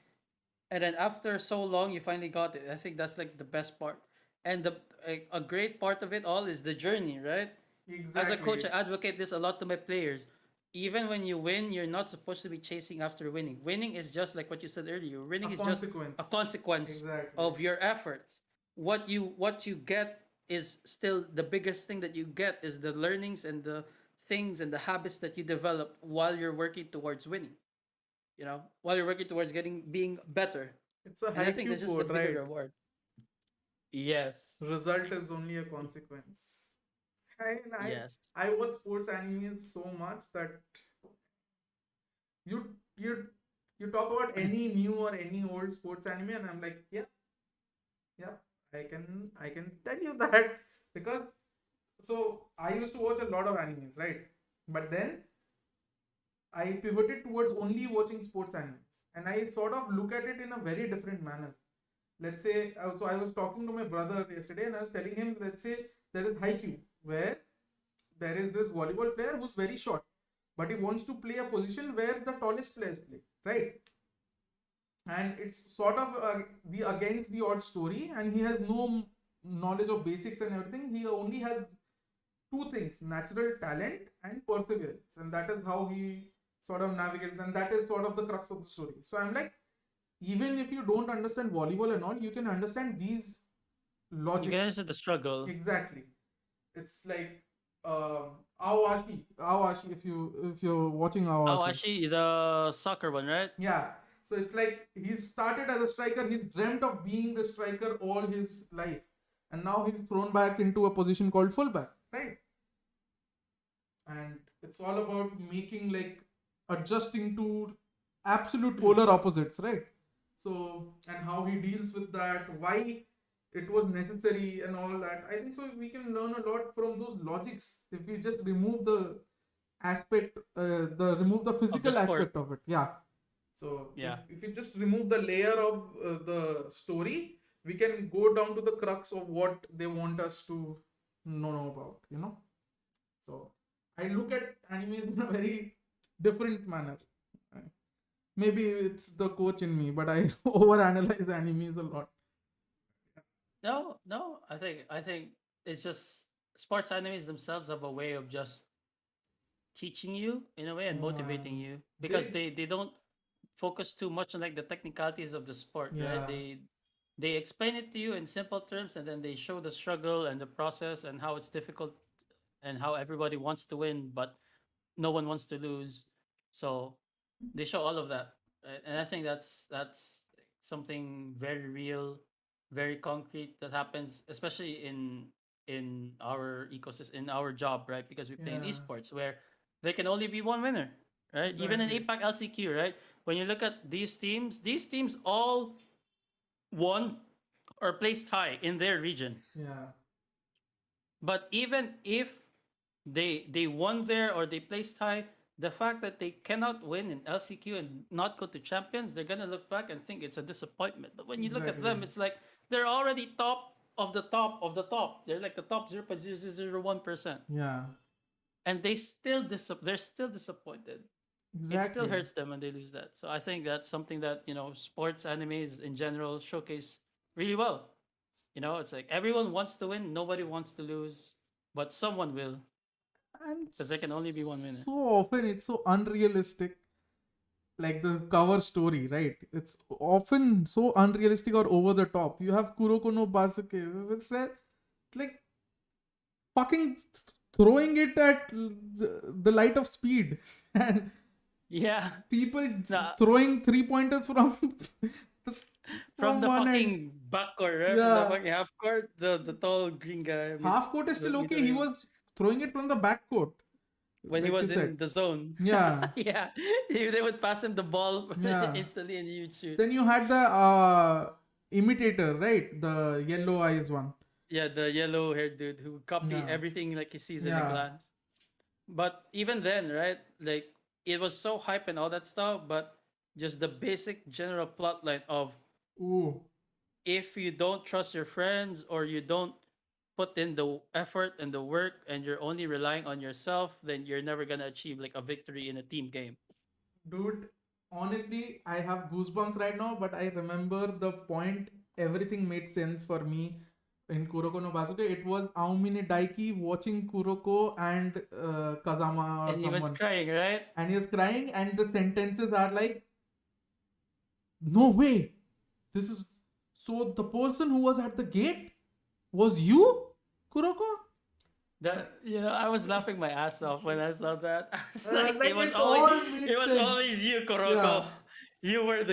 S3: and then after so long you finally got it. I think that's like the best part, and a great part of it all is the journey, right? As a coach,
S1: Exactly.
S3: I advocate this a lot to my players. Even when you win, you're not supposed to be chasing after winning. Winning is just like what you said earlier.
S1: A
S3: Winning is just a
S1: consequence.
S3: consequence
S1: Exactly.
S3: of your efforts. What you get is still the biggest thing that you get is the learnings and the things and the habits that you develop while you're working towards winning. While you're working towards being better.
S1: It's a
S3: And I think
S1: haiku
S3: that's just the
S1: quote,
S3: bigger
S1: right?
S3: reward. Yes.
S1: Result is only a consequence. And I
S3: Yes.
S1: I watch sports animes so much that you you you talk about any new or any old sports anime, and I'm like, yeah, yeah, I can tell you that because so I used to watch a lot of animes, right? But then I pivoted towards only watching sports animes, and I sort of look at it in a very different manner. Let's say, so I was talking to my brother yesterday, and I was telling him, let's say there is Haikyuu, where there is this volleyball player who's very short, but he wants to play a position where the tallest players play, right? And it's sort of the against the odds story, and he has no knowledge of basics and everything. He only has two things: natural talent and perseverance, and that is how he sort of navigates, and that is sort of the crux of the story. So I'm like, even if you don't understand volleyball and all, you can understand these
S3: You guys
S1: logics.
S3: are the struggle.
S1: Exactly. It's like Awashi, if you're watching
S3: Oh,
S1: Awashi.
S3: actually, the soccer one, right?
S1: Yeah. So it's like he's started as a striker, he's dreamt of being the striker all his life. And now he's thrown back into a position called fullback, right? And it's all about making like adjusting to absolute polar opposites, right? So, and how he deals with that, why it was necessary and all that. I think so we can learn a lot from those logics if we just remove the aspect, remove the
S3: Of the
S1: physical
S3: sport.
S1: aspect of it. Yeah. So
S3: Yeah.
S1: if you just remove the layer of the story, we can go down to the crux of what they want us to know about. So I look at animes in a very different manner. Uh, Maybe it's the coach in me, but I overanalyze animes a lot.
S3: No, no. I think it's just sports animes themselves have a way of just teaching you in a way and
S1: Oh
S3: motivating
S1: man,
S3: you because
S1: they
S3: they don't focus too much on like the technicalities of the sport, right?
S1: yeah,
S3: They explain it to you in simple terms, and then they show the struggle and the process and how it's difficult and how everybody wants to win, but no one wants to lose. So they show all of that, right? And I think that's something very real very concrete that happens, especially in our ecosystem, in our job, right? Because we play in
S1: Yeah,
S3: esports where there can only be one winner, right? Even in
S1: exactly.
S3: APAC LCQ, right? When you look at these teams all won or placed high in their region.
S1: Yeah,
S3: But even if they won there or they placed high, the fact that they cannot win in LCQ and not go to champions, they're gonna look back and think it's a disappointment. But when you look at
S1: exactly.
S3: them, it's like they're already top of the top of the top. They're like the top 0.0001%,
S1: Yeah,
S3: and they're still disappointed. It still
S1: exactly.
S3: hurts them when they lose that. So I think that's something that sports animes in general showcase really well. It's like everyone wants to win, nobody wants to lose, but someone will,
S1: And
S3: because there can only be one winner.
S1: so often it's so unrealistic, like the cover story, right? It's often so unrealistic or over the top. You have Kuroko no Basuke, like fucking throwing it at the light of speed, and
S3: Yeah.
S1: people
S3: Nah,
S1: throwing 3 pointers from the,
S3: from
S1: from
S3: the
S1: one end.
S3: fucking backcourt, right? From the
S1: Yeah,
S3: fucking half court, the tall green guy
S1: half court is
S3: the
S1: still okay. He
S3: middle,
S1: was throwing it from the back court,
S3: when he
S1: like you
S3: was
S1: said.
S3: in the zone.
S1: Yeah,
S3: Yeah, they would pass him the ball
S1: yeah.
S3: instantly and he would shoot.
S1: Then you had the imitator, right? The yellow eyes one.
S3: Yeah, the yellow haired dude who would copy
S1: Yeah,
S3: everything like he sees in a
S1: yeah.
S3: glance. But even then, right? Like it was so hype and all that stuff, but just the basic general plotline of
S1: Ooh,
S3: if you don't trust your friends or you don't put in the effort and the work and you're only relying on yourself, then you're never gonna achieve like a victory in a team game.
S1: dude. Honestly, I have goosebumps right now, but I remember the point. Everything made sense for me in Kuroko no Basuke. It was Aomine Daiki watching Kuroko and Kazama or
S3: And he was
S1: someone,
S3: crying, right?
S1: and he was crying, and the sentences are like, "No way! This is so. The person who was at the gate was you, Kuroko."
S3: I was laughing my ass off when I saw that. I was like,
S1: Like it all made
S3: it was
S1: sense.
S3: always you, Kuroko.
S1: Yeah,
S3: You were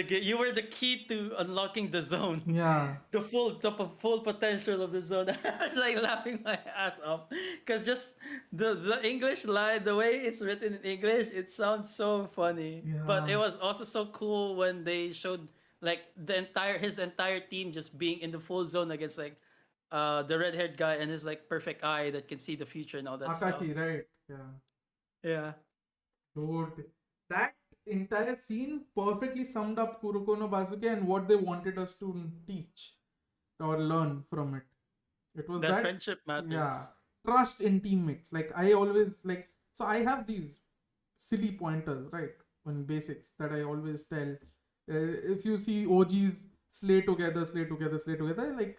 S3: the key to unlocking the zone,
S1: yeah,
S3: the full potential of the zone. I was like laughing my ass off because just the English line, the way it's written in English, it sounds so funny. But
S1: yeah.
S3: it was also so cool when they showed like his entire team just being in the full zone against like the red haired guy and his like perfect eye that can see the future and all that stuff.
S1: Akashi, right? Yeah.
S3: Yeah.
S1: Dude, that entire scene perfectly summed up Kuroko no Basuke and what they wanted us to teach or learn from it. It was
S3: That
S1: that,
S3: friendship
S1: yeah,
S3: matters.
S1: trust in teammates. Like I always like, so I have these silly pointers, right? On basics that I always tell. If you see OGs slay together, slay together, slay together, like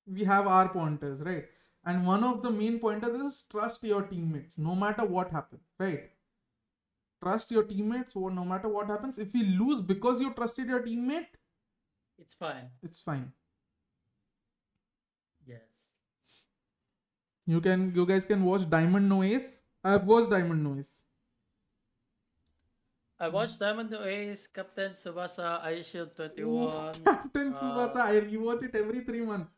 S1: we have our pointers, right? And one of the main pointers is trust your teammates no matter what happens, right? Trust your teammates no matter what happens. If you lose because you trusted your teammate,
S3: It's fine.
S1: it's fine.
S3: Yes.
S1: You guys can watch Diamond No Ace. I've watched Diamond No Ace.
S3: I watched Diamond Ace, Captain Tsubasa, Ice Shield
S1: Ooh,
S3: 21.
S1: Captain Tsubasa. I rewatch it every 3 months.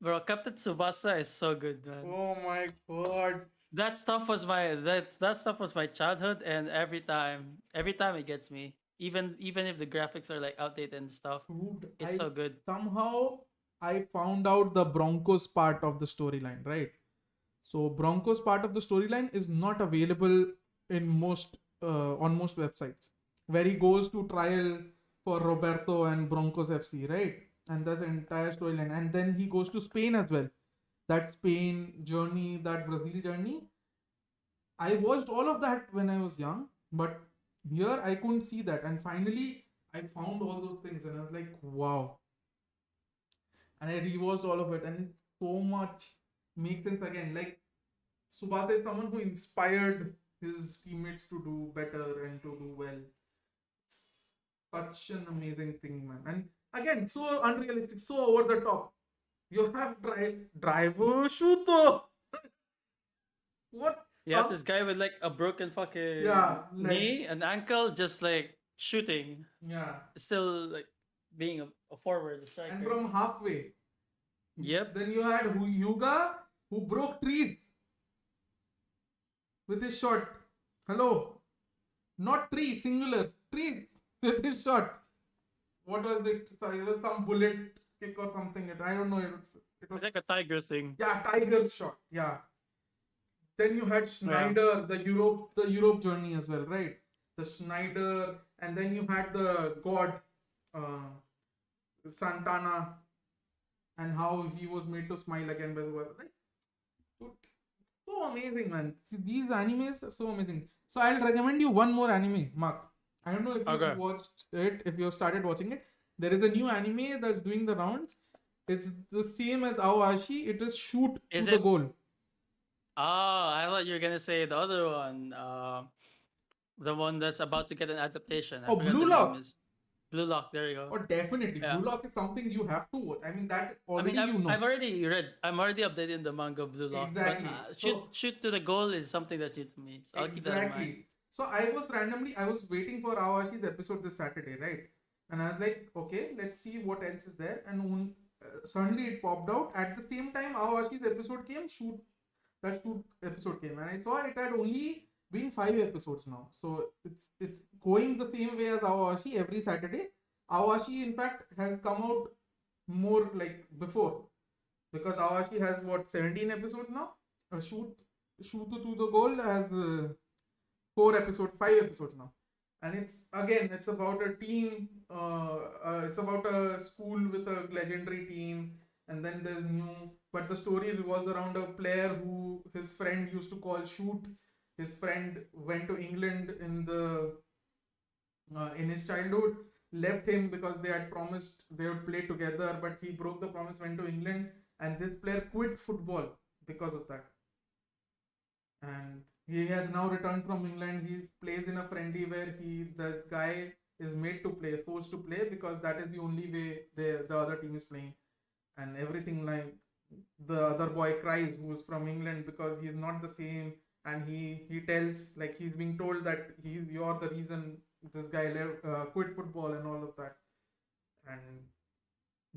S3: Bro, Captain Tsubasa is so good, man.
S1: Oh my god.
S3: That stuff was my childhood, and every time it gets me. Even if the graphics are like outdated and stuff,
S1: Dude,
S3: it's so good.
S1: somehow I found out the Broncos part of the storyline, right? So Broncos part of the storyline is not available in most on most websites. Where he goes to trial for Roberto and Broncos FC, right? And that's the entire storyline. And then he goes to Spain as well. That Spain journey, that Brazil journey. I watched all of that when I was young, but here I couldn't see that. And finally, I found all those things, and I was like, wow. And I rewatched all of it, and so much makes sense again. Like Subasa is someone who inspired his teammates to do better and to do well. It's such an amazing thing, man. And again, so unrealistic, so over the top. You have driver shooter. What?
S3: You have this guy with like a broken fucking
S1: Yeah, like
S3: knee, an ankle, just like shooting.
S1: yeah.
S3: Still like being a forward, a striker.
S1: And from halfway.
S3: Yep.
S1: Then you had Hyuga, who broke trees with his shot. Hello. Not tree, singular. Trees with his shot. What was it? It was some bullet kick or something. I don't know. It
S3: It's
S1: was
S3: like a tiger thing.
S1: yeah, tiger shot. Yeah. Then you had Schneider, the Europe journey as well, right? The Schneider, and then you had the God, Santana, and how he was made to smile again by the world. Like, dude, so amazing, man. See, these animes are so amazing. So I'll recommend you one more anime, Mark. I don't know if
S3: Okay.
S1: you've watched it, if you've started watching it. There is a new anime that's doing the rounds. It's the same as Aoashi. It is shoot
S3: Is
S1: to the
S3: it-
S1: goal.
S3: Oh, I thought you were gonna say the other one. The one that's about to get an adaptation. I
S1: Oh,
S3: forgot
S1: Blue
S3: the
S1: Lock.
S3: name is Blue Lock. There you go.
S1: Oh, definitely.
S3: Yeah.
S1: Blue Lock is something you have to watch. I mean, that
S3: I
S1: already
S3: mean,
S1: you know.
S3: I've already read. I'm already updated the manga Blue Lock.
S1: Exactly.
S3: But
S1: So-
S3: shoot to the goal is something that's new to me. So I'll keep that in mind.
S1: Exactly. So I was waiting for Awashi's episode this Saturday, right? And I was like, okay, let's see what else is there. And suddenly it popped out. At the same time, Awashi's episode came. Shoot episode came, and I saw it had only been 5 episodes now. So it's going the same way as Awashi every Saturday. Awashi, in fact, has come out more like before, because Awashi has what 17 episodes now. Shoot to the goal has 5 episodes now, and it's about a team. It's about a school with a legendary team, and then there's new. But the story revolves around a player who his friend used to call Shoot. His friend went to England in his childhood, left him because they had promised they would play together, but he broke the promise, went to England, and this player quit football because of that. And he has now returned from England. He plays in a friendly where this guy is made to play, forced to play, because that is the only way the other team is playing. And everything, like the other boy cries who's from England because he's not the same, and he tells, like, he's being told that you're the reason this guy quit football and all of that. And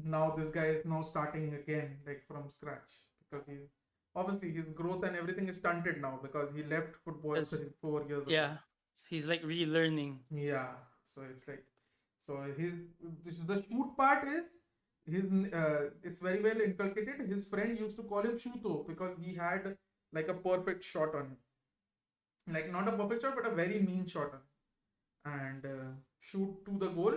S1: now this guy is now starting again, like from scratch, because he's obviously his growth and everything is stunted now because he left football
S3: Yes.
S1: 4 years ago.
S3: Yeah, he's like relearning.
S1: Yeah, so it's like, the shoot part is it's very well inculcated. His friend used to call him Shuto because he had like a perfect shot on him, like not a perfect shot but a very mean shot on him. And shoot to the goal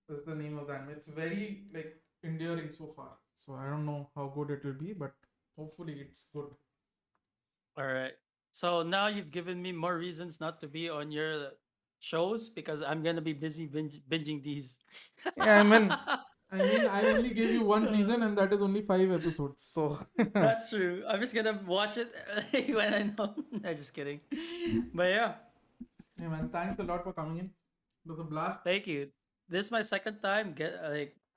S1: is the name of the anime. It's very like endearing so far. So I don't know how good it will be, but hopefully it's good.
S3: All right. So now you've given me more reasons not to be on your shows because I'm gonna be busy binging these.
S1: Yeah, I only gave you one reason, and that is only 5 episodes. So
S3: That's true. I'm just gonna watch it when I know. I'm just kidding. But yeah,
S1: yeah, man, thanks a lot for coming in. It was a blast.
S3: thank you. This is my second time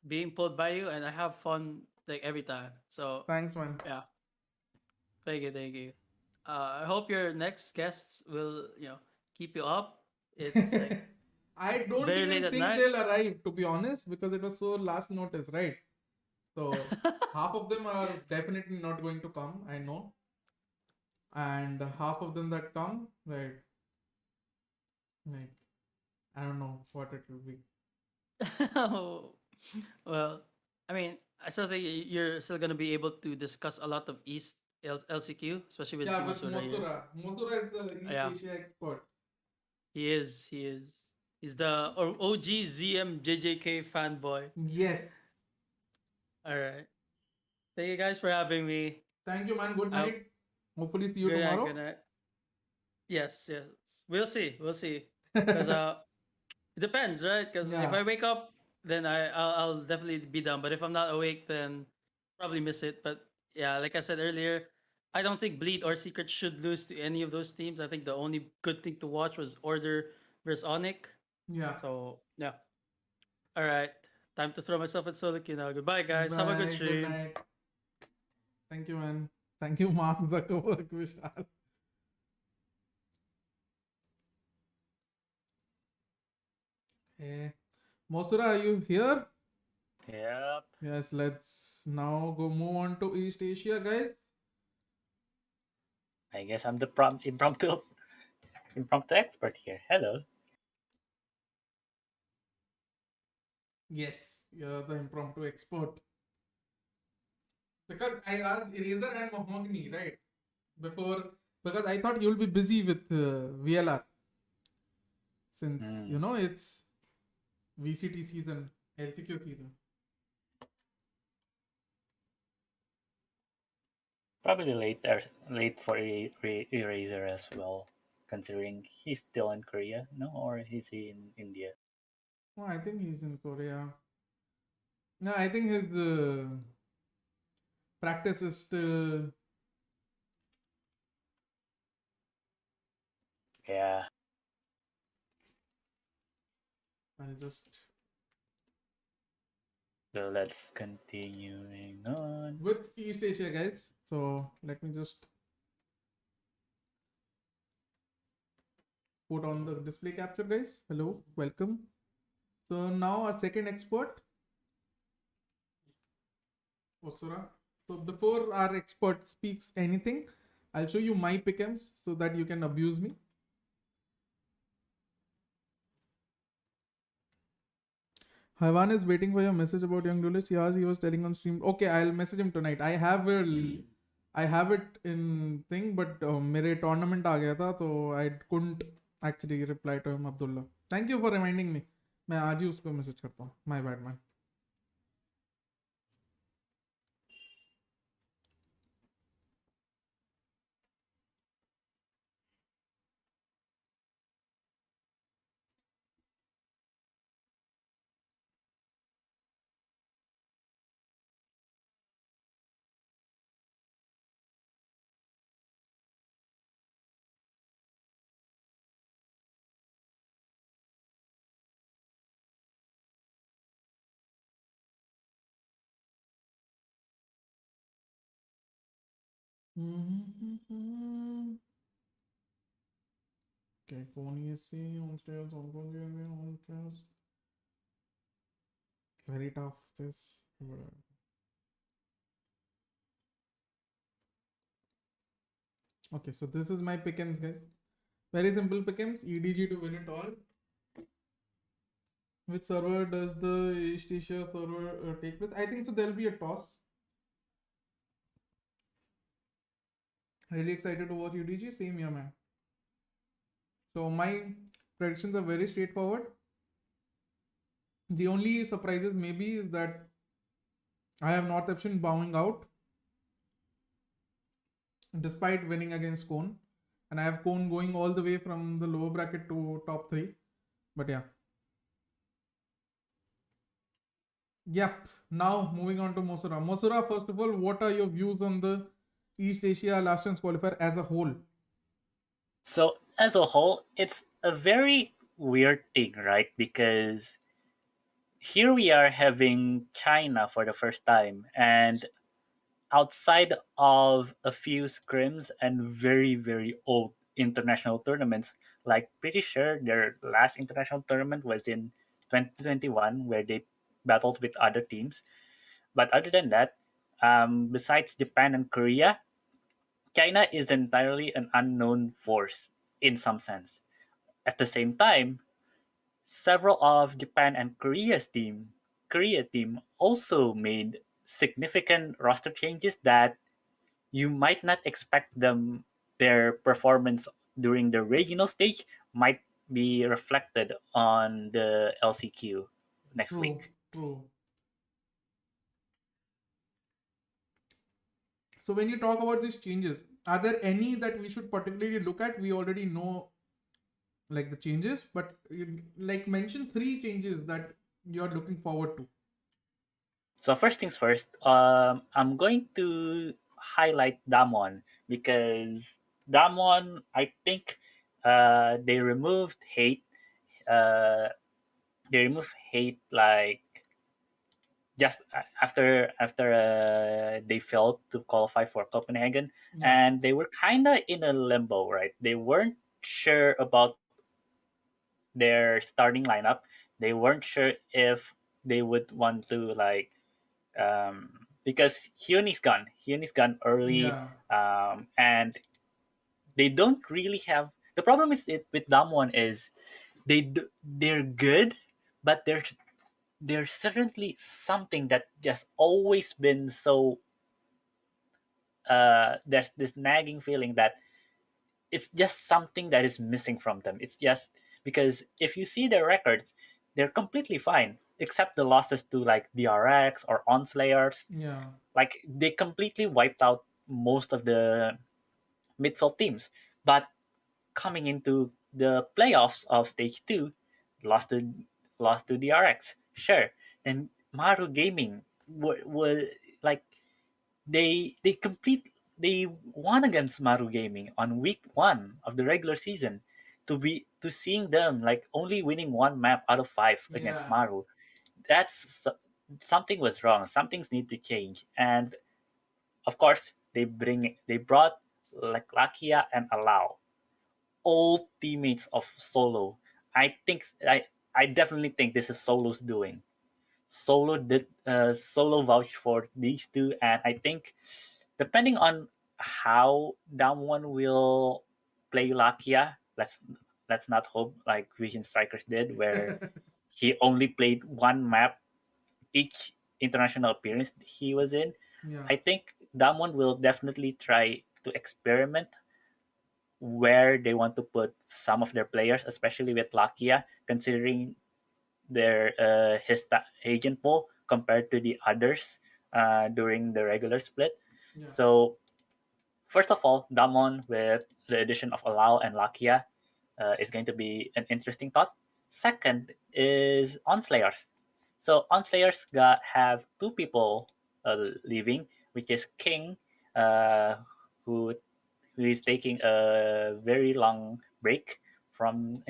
S3: being pulled by you, and I have fun like every time. So
S1: Thanks, man.
S3: yeah, thank you, thank you. I hope your next guests will keep you up. It's like
S1: I don't
S3: very
S1: even
S3: late at
S1: think
S3: night.
S1: they'll arrive, to be honest, because it was so last notice, right? So half of them are definitely not going to come, I know. And half of them that come, right? Like, I don't know what it will be.
S3: Well, I mean, I still think you're still gonna be able to discuss a lot of East LCQ, especially with
S1: Yeah, with
S3: Masura here.
S1: Mostura. Mostura is the East
S3: Yeah.
S1: Asia expert.
S3: He is. He is. He's the OG ZM JJK fanboy.
S1: Yes.
S3: All right. Thank you guys for having me.
S1: Thank you, man. Good night. Hopefully see you
S3: Good night.
S1: tomorrow.
S3: Good night. Yes. Yes. We'll see. We'll see. Because it depends, right? Because if
S1: Yeah.
S3: I wake up, then I'll definitely be down. But if I'm not awake, then probably miss it. But yeah, like I said earlier, I don't think Bleed or Secret should lose to any of those teams. I think the only good thing to watch was Order versus Onyx.
S1: Yeah.
S3: So yeah. All right. Time to throw myself at solo queue now. Goodbye, guys. Have a good
S1: Bye,
S3: stream.
S1: Good night. Thank you, man. Thank you, Mark Zuckerberg, Vishal. Hey, Mosura, are you here?
S2: Yep.
S1: Yes, let's now go move on to East Asia, guys.
S2: I guess I'm the impromptu expert here. Hello.
S1: Yes, you're the impromptu expert. Because I asked Eraser and Mahogany, right? Before, because I thought you'll be busy with VLR since,
S2: Hmm.
S1: it's VCT season, LCQ season.
S2: Probably late for Eraser as well, considering he's still in Korea, no, or is he in India?
S1: Oh, I think he's in Korea. No, I think his practice is still.
S2: Yeah.
S1: I'll just.
S2: So let's continuing on.
S1: With East Asia, guys. So let me just put on the display capture, guys. Hello, welcome. So now our second expert, Osura. So before our expert speaks anything, I'll show you my pickems so that you can abuse me. Haiwan is waiting for your message about young Dulles. Yes, he was telling on stream. Okay, I'll message him tonight. I have it in thing, but मेरे tournament आ गया था, so I couldn't actually reply to him, Abdullah. Thank you for reminding me. मैं आज ही उसको message करता हूँ. My bad, man. Okay, phone ESC on stairs, on phone on stairs. Very tough. This. Okay, so this is my pickems, guys. Very simple pickems. EDG to win it all. Which server does the East Asia server take place? I think so. There'll be a toss. Really excited to watch UDG. Same here, man. So my predictions are very straightforward. The only surprises maybe is that I have North Option bowing out despite winning against Cone, and I have Cone going all the way from the lower bracket to top 3. But yeah. Yep. Now moving on to Mosura. Mosura, first of all, what are your views on the East Asia Last Chance Qualifier as a whole?
S2: So as a whole, it's a very weird thing, right? Because here we are having China for the first time, and outside of a few scrims and very old international tournaments, like pretty sure their last international tournament was in 2021 where they battled with other teams. But other than that, besides Japan and Korea, China is entirely an unknown force in some sense. At the same time, several of Japan and Korea team also made significant roster changes that you might not expect their performance during the regional stage might be reflected on the LCQ next
S1: True,
S2: week.
S1: true. So when you talk about these changes, are there any that we should particularly look at? We already know like the changes, but like mention 3 changes that you are looking forward to.
S2: So first things first, I'm going to highlight Damwon because Damwon, I think, they removed hate. Uh, they removed hate like just after they failed to qualify for Copenhagen,
S1: Yeah.
S2: and they were kind of in a limbo, right? They weren't sure about their starting lineup. They weren't sure if they would want to like because Hyun is gone early,
S1: Yeah.
S2: and they don't really have. The problem is with Damwon is they're good, but there's certainly something that just always been so. There's this nagging feeling that it's just something that is missing from them. It's just because if you see their records, they're completely fine, except the losses to like DRX or Onslayers.
S1: Yeah.
S2: Like they completely wiped out most of the midfield teams. But coming into the playoffs of stage two, lost to lost to DRX. Sure. And Maru Gaming were like they won against Maru Gaming on week one of the regular season. To seeing them like only winning one map out of five against
S1: Yeah.
S2: Maru, that's something was wrong. Something's need to change. And of course, they brought like Lakia and Alao, old teammates of Solo. I definitely think this is Solo's doing. Solo vouched for these two, and I think depending on how Damwon will play Lakia, let's not hope like Vision Strikers did, where he only played one map each international appearance he was in.
S1: Yeah.
S2: I think Damwon will definitely try to experiment where they want to put some of their players, especially with Lakia, considering their agent pool compared to the others during the regular split.
S1: Yeah.
S2: So first of all, Damon with the addition of Alao and Lakia is going to be an interesting thought. Second is Onslayers. So Onslayers have two people leaving, which is King, uh, who who is taking a very long break from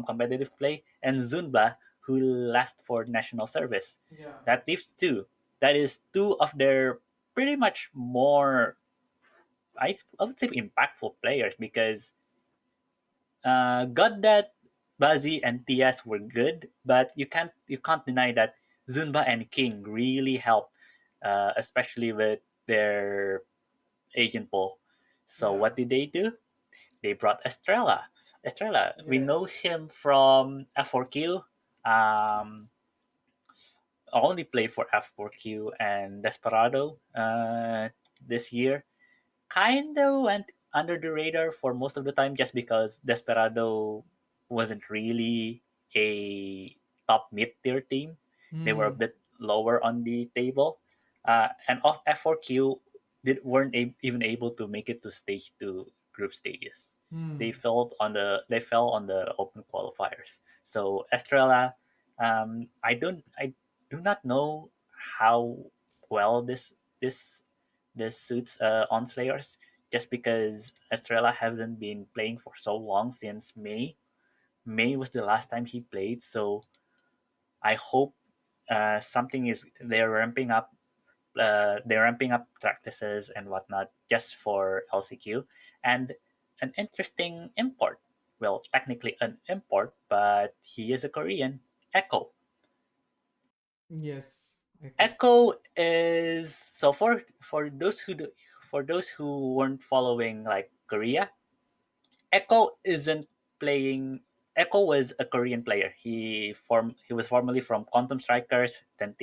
S2: competitive play, and Zunba, who left for national service.
S1: Yeah.
S2: That leaves two. That is two of their pretty much more, I would say, impactful players because Goddat, Bazi, and Tias were good, but you can't deny that Zunba and King really helped, especially with their agent pool. So
S1: Yeah.
S2: what did they do? They brought Estrella. Estrella, we know
S1: Yes.
S2: him from F4Q. Only play for F4Q and Desperado this year. Kind of went under the radar for most of the time just because Desperado wasn't really a top mid tier team. They were a
S1: Hmm.
S2: bit lower on the table. And of F4Q weren't even able to make it to stage two group stages.
S1: Hmm.
S2: They fell on the open qualifiers. So Estrella, I do not know how well this this suits Onslayers just because Estrella hasn't been playing for so long since May. May was the last time he played, so I hope something is they're ramping up practices and whatnot just for LCQ. And an interesting import, well, technically an import, but he is a Korean, Echo.
S1: Yes. Echo.
S2: Echo is so for those who weren't following like Korea, Echo isn't playing. Echo was a Korean player. He was formerly from Quantum Strikers, then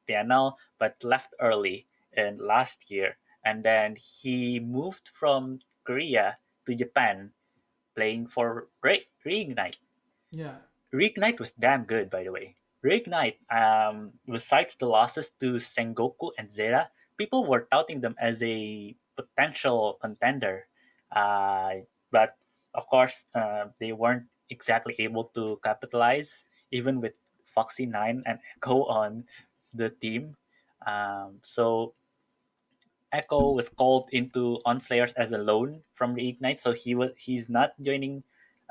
S2: TNL, but left early in last year, and then he moved from Korea to Japan, playing for Reignite.
S1: Yeah.
S2: Reignite was damn good, by the way. Reignite, besides the losses to Sengoku and Zera, people were touting them as a potential contender. But of course, they weren't exactly able to capitalize, even with Foxy 9 and Echo on the team. So Echo was called into Onslayers as a loan from Reignite, so he's not joining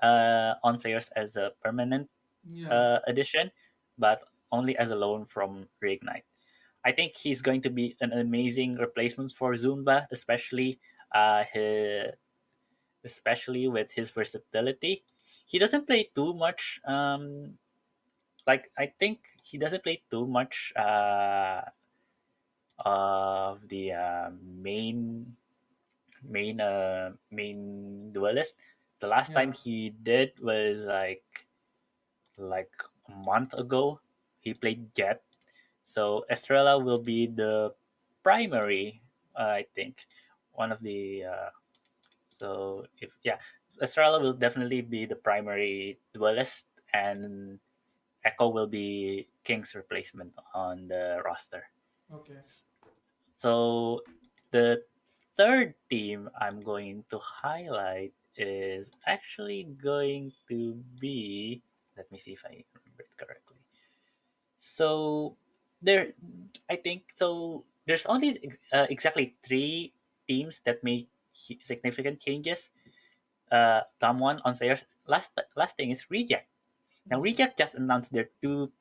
S2: Onslayers as a permanent
S1: Yeah.
S2: edition, but only as a loan from Reignite. I think he's going to be an amazing replacement for Zumba, uh, his, especially with his versatility. He doesn't play too much like I think he doesn't play too much of the main duelist. The last time
S1: Yeah.
S2: he did was like a month ago. He played Jet, so Estrella will be the primary. I think one of the so if yeah, Estrella will definitely be the primary duelist, and Echo will be King's replacement on the roster.
S1: Okay.
S2: So the third team I'm going to highlight is actually going to be. Let me see if I remember it correctly. So there, I think so. There's only exactly three teams that make significant changes. Someone on Sayers. Last thing is Reject. Now
S1: Okay.
S2: Reject just announced their two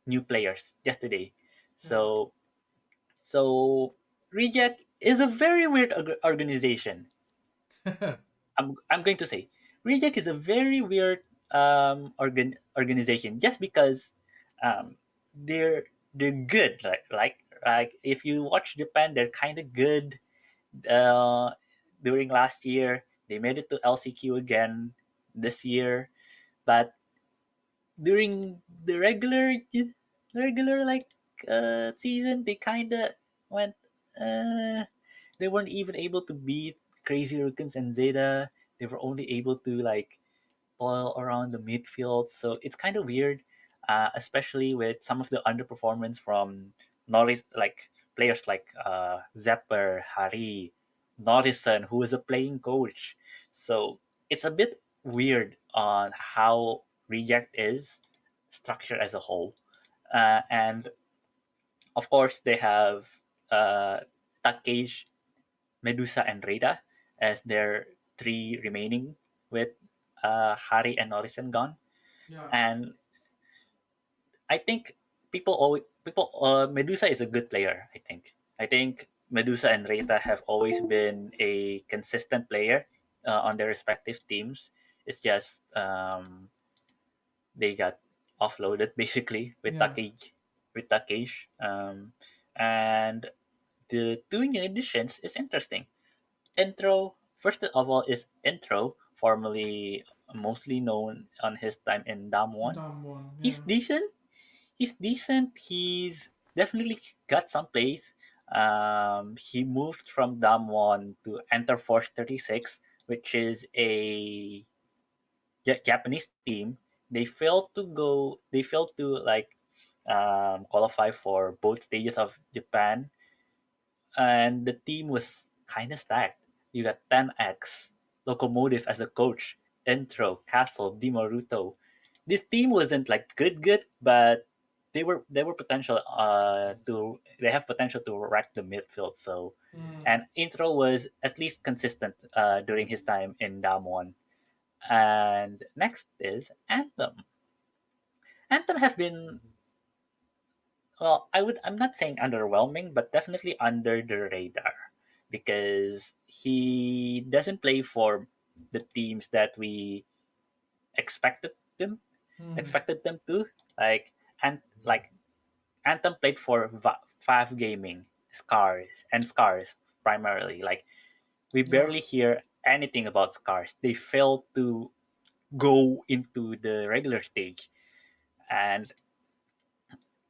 S2: new players just today.
S1: Yeah.
S2: So Reject is a very weird organization. I'm going to say Reject is a very weird organization just because um, they're they're good. Like if you watch Japan, they're kind of good. Uh, During last year, they made it to LCQ again this year, but during the regular season, they kind of went. Uh, they weren't even able to beat Crazy Rukins and Zeta. They were only able to like boil around the midfield. So it's kind of weird, especially with some of the underperformance from Norris, like players like Zepper, Hari, Norrison, who is a playing coach. So it's a bit weird on how Reject is structured as a whole. And of course, they have Takeish, Medusa, and Reda as their three remaining with Hari and Norrison gone.
S1: Yeah.
S2: And I think people Medusa is a good player. I think Medusa and Reta have always been a consistent player on their respective teams. It's just they got offloaded basically
S1: Yeah.
S2: with Takesh. And the two new additions is interesting. Intro, first of all, is Intro, formerly mostly known on his time in Dam 1.
S1: Dumb one.
S2: He's
S1: Yeah.
S2: decent. He's decent. He's definitely got some plays. He moved from Dam 1 to Enter Force 36, which is a Japanese team. They failed to like qualify for both stages of Japan, and the team was kind of stacked. You got 10X, Locomotive as a coach, Intro, Castle, Dimaruto. This team wasn't like good, but they were potential to they have potential to wreck the midfield. So,
S1: Mm.
S2: and Intro was at least consistent during his time in Damwon. And next is Anthem. Anthem have been, well, I'm not saying underwhelming, but definitely under the radar because he doesn't play for the teams that we expected them
S1: Mm.
S2: expected them to, like Anthem played for Five Gaming, Scars primarily. Like we
S1: Yeah.
S2: barely hear anything about Scars. They failed to go into the regular stage, and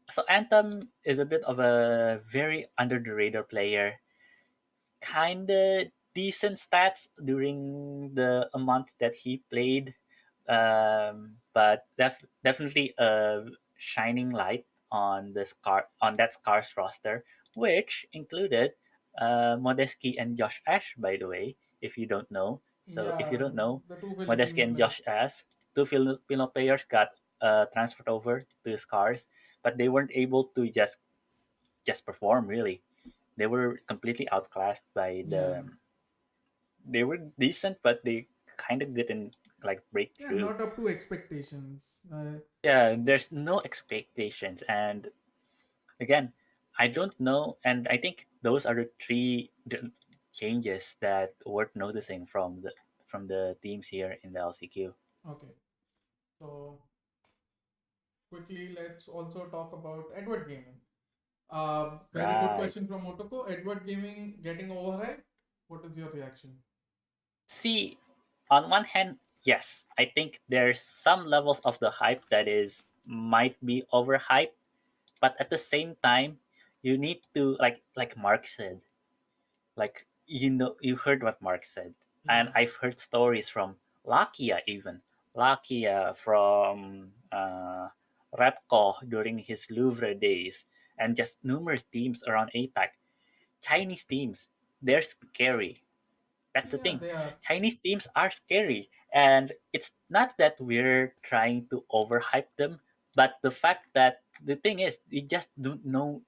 S2: so Anthem is a bit of a very under the radar player. Kinda decent stats during the a month that he played, but definitely a shining light on that Scars roster, which included Modeski and Josh Ash. By the way, if you don't know, so if you
S1: Yeah.
S2: don't know,
S1: The two
S2: Modeski
S1: Filipino
S2: and
S1: players.
S2: Josh Ash, two Filipino players, got transferred over to Scars, but they weren't able to just perform really. They were completely outclassed by
S1: Yeah.
S2: they were decent, but they kind of didn't like break
S1: Yeah.
S2: through.
S1: Not up to expectations.
S2: Yeah, there's no expectations, and again, I don't know, and I think those are the changes that worth noticing from the teams here in the LCQ.
S1: Okay. So quickly, let's also talk about Edward Gaming. Very good
S2: Right.
S1: question from Otoko. Edward Gaming getting overhyped. What is your reaction?
S2: See, on one hand, yes, I think there's some levels of the hype that is might be overhyped, but at the same time, you need to like Mark said, like you heard what Mark said, and
S1: Yeah.
S2: I've heard stories from Lakia even Lakia from Repco during his Louvre days, and just numerous teams around APAC. Chinese teams, they're scary. That's the
S1: Yeah,
S2: thing.
S1: they are.
S2: Chinese teams are scary, and it's not that we're trying to overhype them, but the fact that the thing is, we just don't know.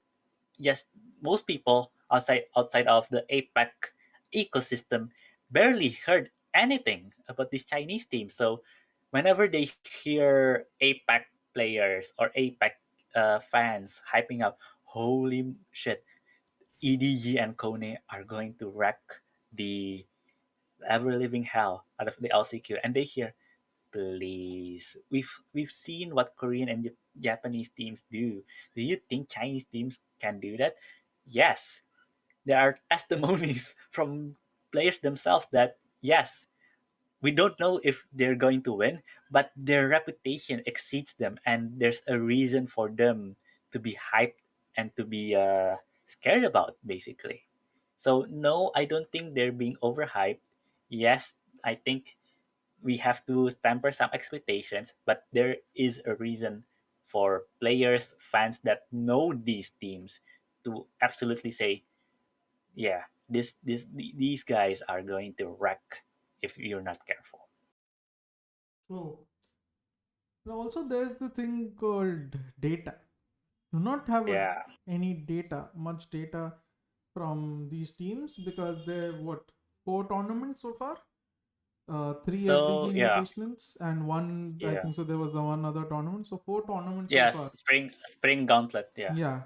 S2: Yes, most people outside of the APAC ecosystem barely heard anything about this Chinese team. So whenever they hear APAC players or APAC fans hyping up, holy shit, EDG and Kone are going to wreck the ever living hell out of the LCQ, and they hear, please, we've seen what Korean and Japanese teams do. Do you think Chinese teams can do that? Yes, there are testimonies from players themselves that yes, we don't know if they're going to win, but their reputation exceeds them, and there's a reason for them to be hyped and to be scared about, basically. So no, I don't think they're being overhyped. Yes, I think we have to temper some expectations, but there is a reason for players, fans that know these teams to absolutely say, yeah, these guys are going to wreck if you're not careful.
S1: True. Now also, there's the thing called data. Do not have
S2: Yeah.
S1: any data, much data from these teams because they're what, four tournaments so far, three
S2: So
S1: FBG
S2: yeah,
S1: invitationals and one, I
S2: yeah,
S1: think so there was the one other tournament, so four tournaments so
S2: yes.
S1: far.
S2: Spring Gauntlet. Yeah,
S1: Yeah,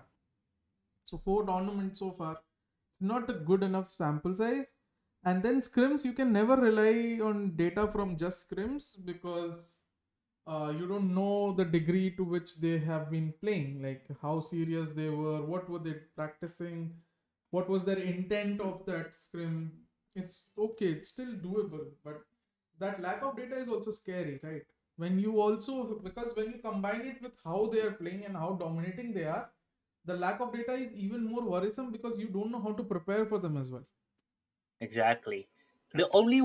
S1: so four tournaments so far. It's not a good enough sample size. And then scrims, you can never rely on data from just scrims because you don't know the degree to which they have been playing, like how serious they were, what were they practicing, what was their intent of that scrim. It's okay, it's still doable, but that lack of data is also scary, right? When you also, because when you combine it with how they are playing and how dominating they are, the lack of data is even more worrisome because you don't know how to prepare for them as well.
S2: exactly. The only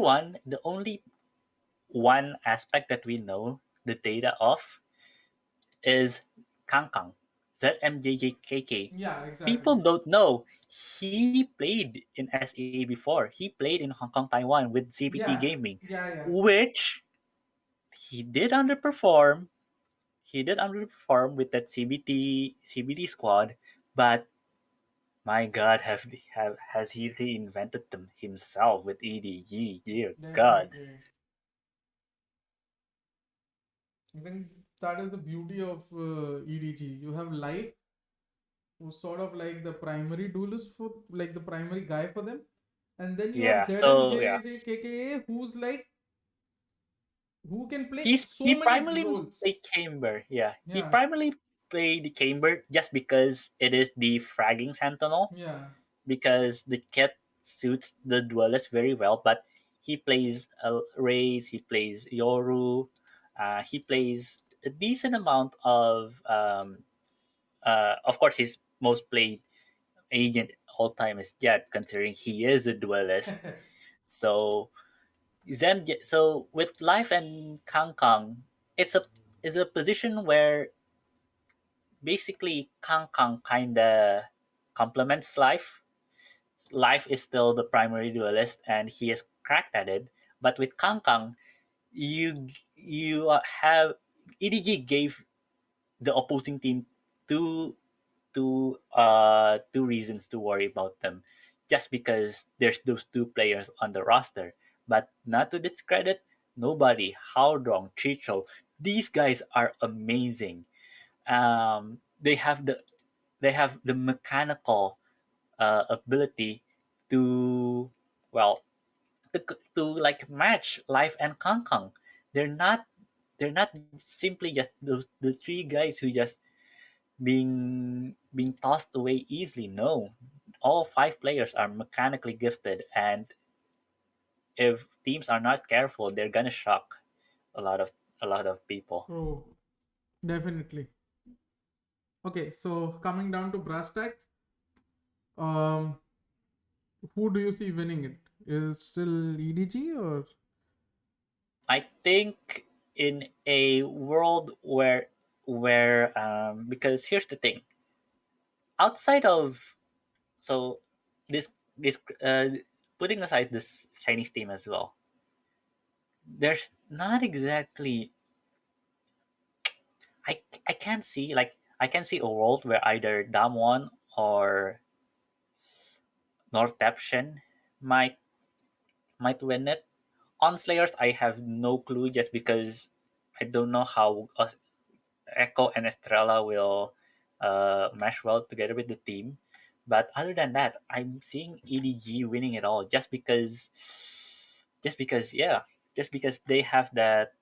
S2: one aspect that we know the data of is Kangkang, ZMJJKK.
S1: Yeah,
S2: People
S1: exactly.
S2: don't know he played in SAA before. He played in Hong Kong, Taiwan with CPT
S1: Yeah,
S2: Gaming,
S1: yeah, yeah.
S2: which he did underperform. He did underperform with that CBT squad, but my God, has he reinvented them himself with EDG? Dear God.
S1: Definitely. I think that is the beauty of EDG. You have life, who's sort of like the primary duelist for, like the primary guy for them, and then you have
S2: Yeah. So yeah,
S1: ZMJJKKA, who's like, who can play
S2: he
S1: so many
S2: primarily
S1: roles.
S2: played chamber. Yeah, he
S1: Yeah,
S2: primarily played the chamber just because it is the fragging sentinel,
S1: yeah,
S2: because the kit suits the duelist very well. But he plays Raze, he plays Yoru, he plays a decent amount of course, his most played agent all time is Jet, considering he is a duelist. So so with Life and Kang Kang, it's a is a position where basically Kang Kang kinda complements Life. Life is still the primary duelist, and he is cracked at it. But with Kang Kang, you have EDG gave the opposing team two two reasons to worry about them, just because there's those two players on the roster. But not to discredit nobody, Howdrong, Chicho, these guys are amazing. They have the mechanical ability to, well, to like match Life and Kang Kang. They're not they're not simply just the three guys who just being tossed away easily. No, all five players are mechanically gifted, and if teams are not careful, they're gonna shock a lot of people.
S1: Oh, definitely. Okay, so coming down to brass tacks, um, who do you see winning it? Is it still EDG or?
S2: I think in a world where because here's the thing, outside of so this putting aside this Chinese team as well, there's not exactly I can't see like I can see a world where either Damwon or Northeption might win it. On Slayers, I have no clue just because I don't know how Echo and Estrella will mesh well together with the team. But other than that, I'm seeing EDG winning it all yeah, just because they have that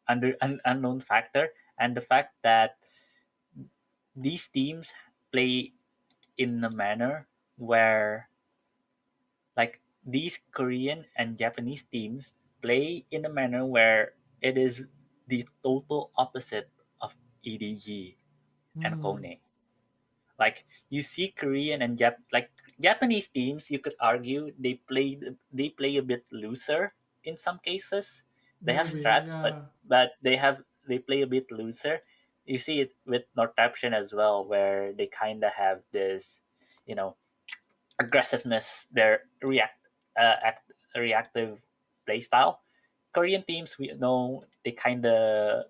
S2: unknown factor, and the fact that these teams play in a manner where like these Korean and Japanese teams play in a manner where it is the total opposite of EDG and
S1: Hmm,
S2: Kone. Like you see Korean and Japanese teams, you could argue they play a bit looser in some cases. They have
S1: maybe,
S2: strats, but
S1: yeah,
S2: they play a bit looser. You see it with Northaption as well, where they kind of have this, you know, aggressiveness, their reactive play style. Korean teams, we know they kind of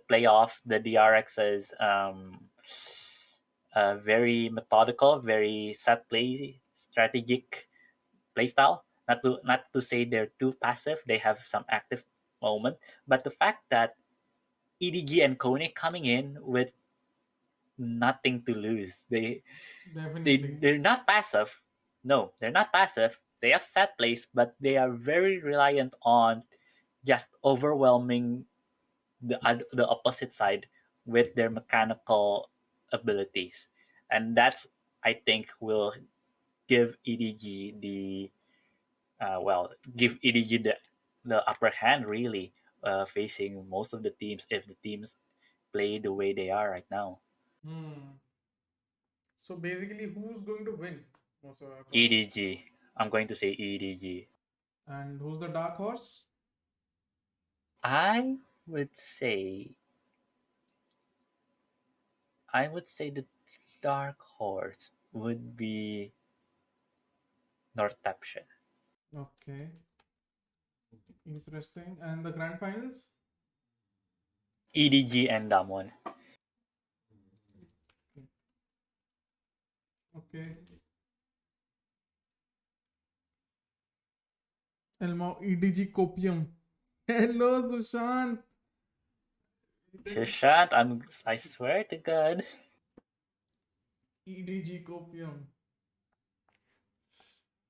S2: play off the DRX's very methodical, very set play, strategic play style. Not to say they're too passive; they have some active moment. But the fact that EDG and Kone coming in with nothing to lose,
S1: definitely.
S2: they're not passive. No, they're not passive. They have set plays, but they are very reliant on just overwhelming the opposite side with their mechanical abilities, and that's I think will give EDG the give EDG the upper hand really facing most of the teams if the teams play the way they are right now.
S1: Hmm. So basically, who's going to win, most according to you?
S2: EDG. I'm going to say EDG.
S1: And who's the dark horse?
S2: I would say the dark horse would be Northeption.
S1: Okay, interesting. And the grand finals?
S2: EDG and Damwon.
S1: Okay. Elmo EDG Copium. Hello, Sushant.
S2: Shishant, I swear to God.
S1: EDG Copium.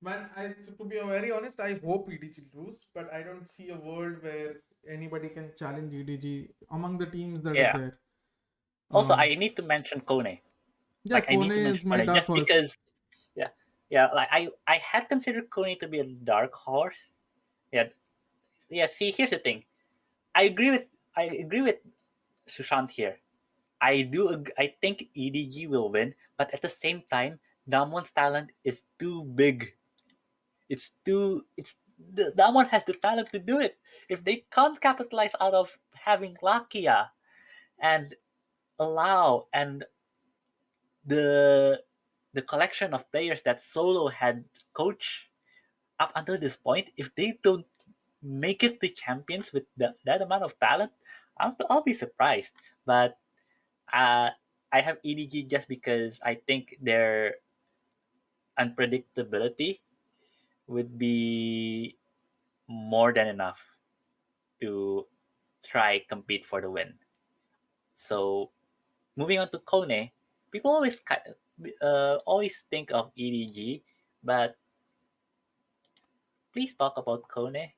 S1: Man, to be very honest, I hope EDG lose, but I don't see a world where anybody can challenge EDG among the teams that are
S2: Yeah.
S1: there.
S2: Also,
S1: Um,
S2: I need to mention Kone.
S1: yeah,
S2: Like I
S1: Kone
S2: need to
S1: is
S2: mention
S1: my
S2: Kone
S1: dark
S2: just
S1: horse.
S2: because. Yeah, yeah. Like I had considered Kone to be a dark horse. Yeah, yeah. See, here's the thing. I agree with Sushant here. I think EDG will win, but at the same time, Damon's talent is too big. Damon has the talent to do it. If they can't capitalize out of having Lakia and allow and the collection of players that Solo had coached up until this point, if they don't make it to champions with that amount of talent, I'll be surprised. But uh, I have EDG just because I think their unpredictability would be more than enough to try compete for the win. So moving on to Kone, people always think of EDG, but please talk about Kone.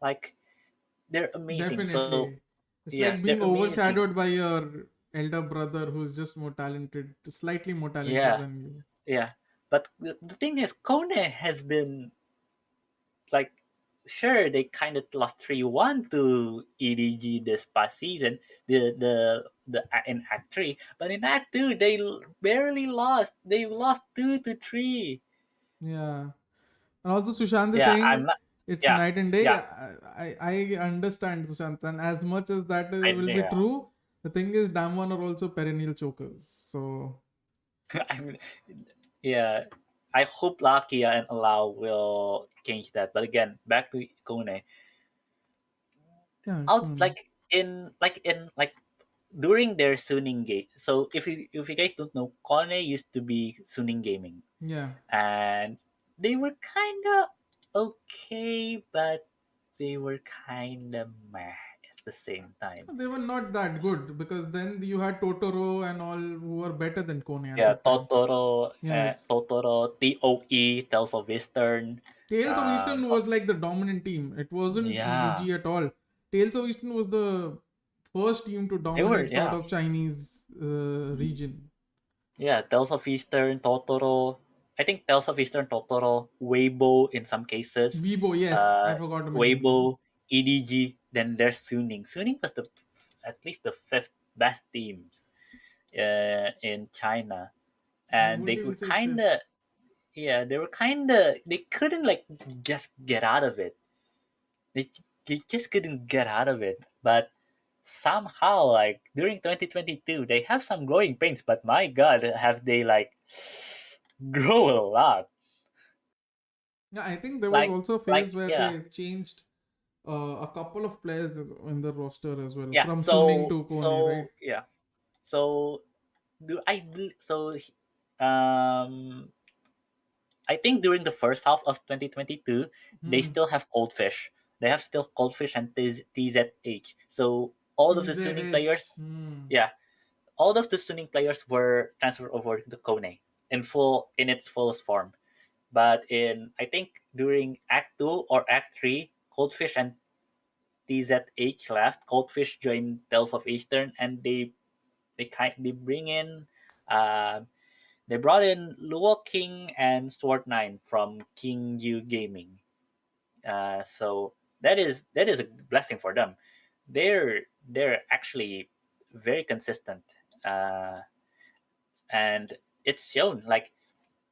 S2: Like they're amazing. So
S1: Definitely. It's
S2: yeah,
S1: like
S2: they're
S1: being
S2: amazing.
S1: overshadowed by your elder brother who's just more talented, slightly more talented
S2: Yeah,
S1: than you.
S2: yeah. But the thing is, Kone has been like, sure, they kind of lost 3-1 to EDG this past season, in Act 3, but in Act 2 they barely lost. They lost 2-3.
S1: Yeah. And also Sushant is
S2: Yeah, I'm
S1: saying
S2: not.
S1: it's
S2: Yeah,
S1: night and day.
S2: yeah.
S1: I understand Sushant, and as much as that will be
S2: Yeah.
S1: true, the thing is Damwon are also perennial chokers. So
S2: I mean, yeah. I hope Lakia and Allow will change that. But again, back to Kone.
S1: yeah,
S2: Out
S1: Kone.
S2: like during their Suning game. So if you guys don't know, Kone used to be Suning Gaming,
S1: Yeah.
S2: and they were kind of okay, but they were kind of meh at the same time.
S1: They were not that good because then you had Totoro and all who were better than Kone at
S2: Yeah,
S1: that time. Yes.
S2: Totoro, Tales of Eastern.
S1: Tales of
S2: Um,
S1: Eastern was like the dominant team. It wasn't
S2: yeah,
S1: EDG at all. Tales of Eastern was the first team to
S2: they were.
S1: dominate sort
S2: Yeah,
S1: of Chinese region.
S2: yeah, Tales of Eastern, Totoro. I think Tales of Eastern, Totoro, Weibo in some cases,
S1: Weibo, yes, I
S2: uh,
S1: forgot to mention Weibo.
S2: Weibo, EDG. Then there's Suning. Suning was the at least the fifth best teams in China,
S1: I
S2: and
S1: wouldn't
S2: they
S1: even
S2: were
S1: say
S2: kind
S1: fifth.
S2: of, yeah, they couldn't like just get out of it. They, they just couldn't get out of it. But somehow, like during 2022, they have some growing pains. But my God, have they like grow a lot?
S1: Yeah, I think there was
S2: Like
S1: also a
S2: like
S1: phase where
S2: yeah,
S1: they changed a couple of players in the roster as well,
S2: yeah.
S1: from Suning
S2: So
S1: to Kone, right?
S2: so yeah. So so um I think during the first half of 2022, they
S1: Hmm.
S2: still have Coldfish. They have still Coldfish and TZH. So all of the Suning players,
S1: TZH. Hmm.
S2: yeah, all of the Suning players were transferred over to Kone in its fullest form. But in I think during Act 2 or Act 3, Coldfish and TZH left. Coldfish joined Tales of Eastern, and they bring in uh, they brought in Luo King and Sword Nine from King Yu Gaming. So that is a blessing for them. They're actually very consistent, uh, and it's shown. Like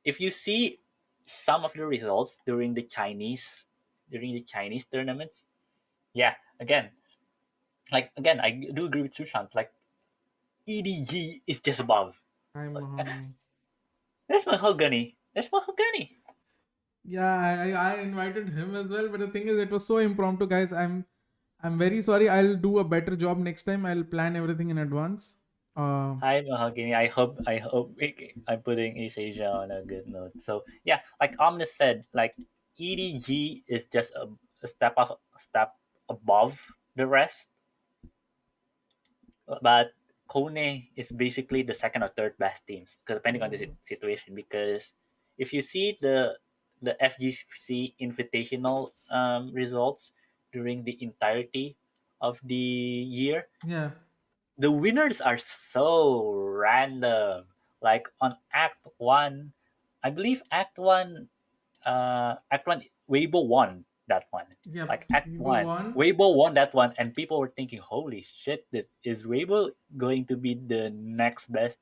S2: if you see some of the results during the Chinese tournaments, yeah, again, I do agree with Sushant. Like EDG is just above.
S1: I'm
S2: Like,
S1: Mahogany.
S2: That's Mahogany. That's Mahogany.
S1: Yeah, I invited him as well, but the thing is, it was so impromptu, guys. I'm very sorry. I'll do a better job next time. I'll plan everything in advance.
S2: Hi Mahogany. I'm putting East Asia on a good note. So yeah, like Omnis said, like EDG is just a step above the rest, but Kone is basically the second or third best teams, depending on the
S1: mm,
S2: situation. Because if you see the FGC Invitational results during the entirety of the year,
S1: yeah,
S2: the winners are so random. Like on Act One, I believe Act One, Weibo won that one.
S1: yep.
S2: Like Act
S1: Vivo
S2: One,
S1: won.
S2: Weibo won that one, and people were thinking, "Holy shit! Is Weibo going to be the next best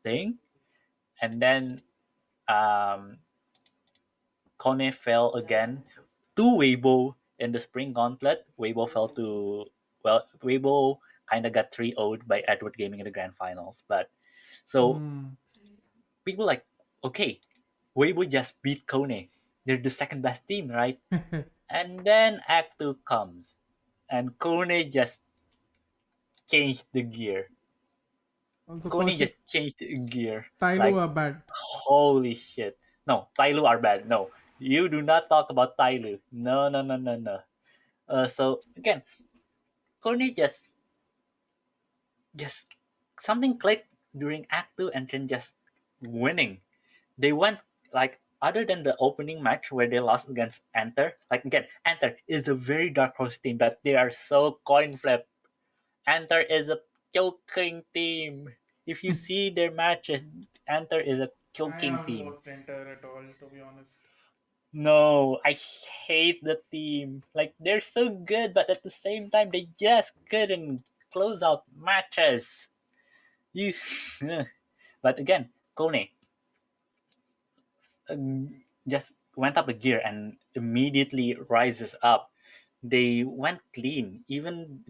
S2: thing?" And then um, Kone fell again to Weibo in the Spring Gauntlet. Weibo kind of got 3-0'd by Edward Gaming in the grand finals. But so
S1: Hmm.
S2: people like, okay, Weibo just beat Kone. They're the second best team, right? And then Act 2 comes, and Kone just changed the gear.
S1: Also,
S2: Kone
S1: Kaushik,
S2: just changed the gear.
S1: Tylo
S2: Like,
S1: are bad.
S2: holy shit. No, Tyloo are bad. No, you do not talk about Tyloo. No, no, no, no, no. So again, Kone just something clicked during Act 2 and then just winning. They went like other than the opening match where they lost against Enter, like again, Enter is a very dark horse team, but they are so coin flip. Enter is a choking team. If you see their matches, Enter is a
S1: I
S2: choking
S1: haven't
S2: team.
S1: watched Enter at all, to be honest.
S2: No, I hate the team. Like they're so good, but at the same time they just couldn't close out matches. You, but again, Kone just went up a gear and immediately rises up. They went clean even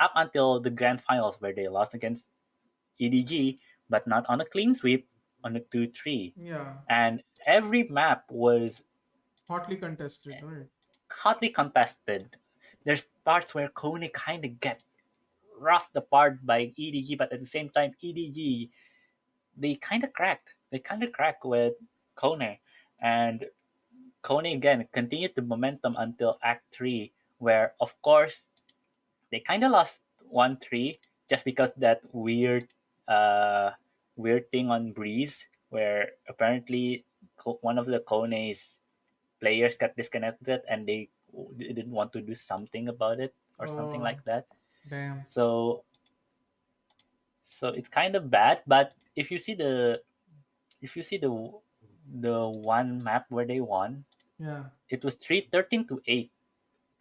S2: up until the grand finals where they lost against EDG, but not on a clean sweep, on a 2-3.
S1: Yeah,
S2: And every map was
S1: hotly contested, right?
S2: hotly contested. There's parts where Kone kind of get roughed apart by EDG, but at the same time, EDG they kind of cracked. They kind of cracked with Kone, and Kone again continued the momentum until Act 3, where of course they kind of lost 1-3 just because that uh, weird thing on Breeze, where apparently one of the Kone's players got disconnected and they didn't want to do something about it or something
S1: Oh,
S2: like that.
S1: damn.
S2: So it's kind of bad, but if you see the one map where they won,
S1: Yeah.
S2: it was 13-8,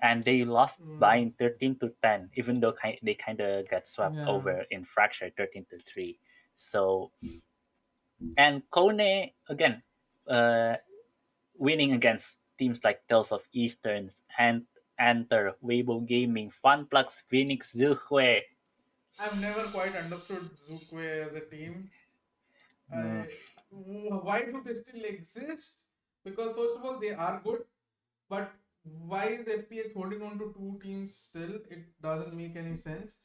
S2: and they lost by 13-10, even though they kind of got swept
S1: Yeah.
S2: over in Fracture 13-3. So, and Kone again, winning against teams like Tales of Easterns and Enter, Weibo Gaming, Funplex, Phoenix, Zuhue.
S1: I've never quite understood Zookwe as a team.
S2: Mm.
S1: Why do they still exist? Because first of all, they are good, but why is FPX holding on to two teams still? It doesn't make any sense.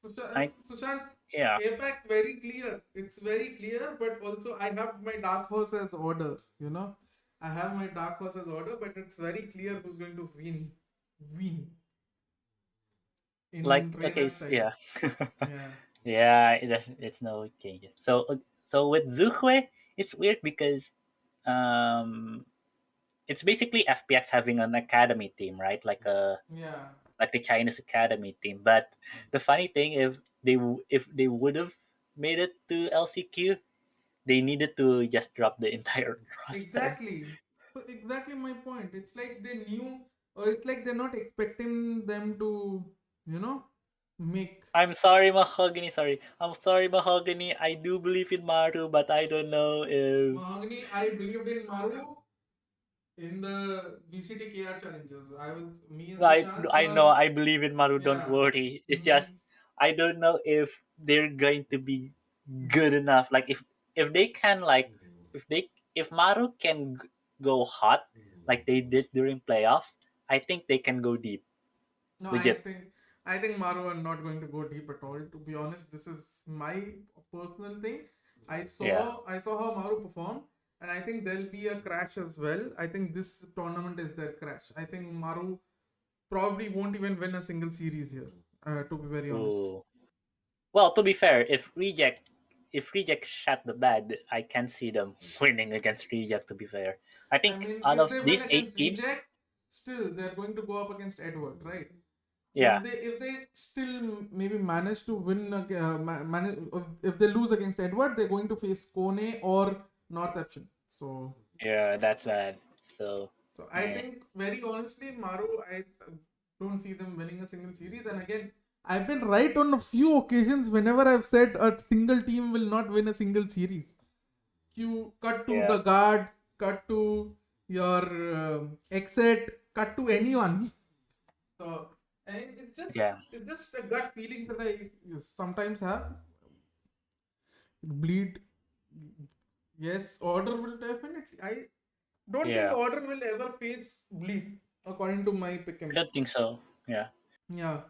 S1: Sushant,
S2: Yeah,
S1: APAC very clear. It's very clear, but also I have my dark horse as order. I have my dark horse as order, but it's very clear who's going to win
S2: like
S1: in
S2: okay,
S1: Reina style.
S2: yeah,
S1: Yeah.
S2: yeah. It's no changes. So with Zuhue, it's weird because it's basically FPX having an academy team, right?
S1: Yeah.
S2: Like the Chinese academy team. But the funny thing, if they would have made it to LCQ, they needed to just drop the entire roster.
S1: Exactly. So exactly my point. It's like they knew, or it's like they're not expecting them to, you know, make.
S2: I'm sorry, Mahogany. Sorry, I'm sorry, Mahogany. I do believe in Maru, but I don't know if
S1: Mahogany, I believed in Maru in the VCT KR challenges. Me and
S2: I
S1: Sushant
S2: I know
S1: were,
S2: I believe in Maru. Don't
S1: yeah,
S2: worry. It's just
S1: me,
S2: I don't know if they're going to be good enough. Like if they can if Maru can go hot like they did during playoffs, I think they can go deep.
S1: no,
S2: Legit.
S1: I think Maru are not going to go deep at all. To be honest, this is my personal thing.
S2: Yeah.
S1: I saw how Maru perform, and I think there'll be a crash as well. I think this tournament is their crash. I think Maru probably won't even win a single series here. To be very honest.
S2: Ooh. Well, to be fair, if Reject shot the bed, I can see them winning against Reject. To be fair, I
S1: I
S2: think
S1: mean,
S2: out
S1: if
S2: of
S1: they win
S2: these eight
S1: against
S2: teams,
S1: Reject, still they're going to go up against Edward, right?
S2: yeah,
S1: If they still maybe manage to win, manage, if they lose against Edward, they're going to face Kone or North Option.
S2: yeah, that's bad. So,
S1: So I
S2: eh.
S1: think very honestly, Maru, I don't see them winning a single series. And again, I've been right on a few occasions whenever I've said a single team will not win a single series. You cut to
S2: Yeah.
S1: the guard, cut to your exit, cut to anyone. So and
S2: Yeah.
S1: it's just a gut feeling that I sometimes have. Bleed. Yes, order will definitely. I don't think
S2: Yeah.
S1: order will ever face bleed according to my
S2: I
S1: Pickems.
S2: don't think so. Yeah.
S1: Yeah,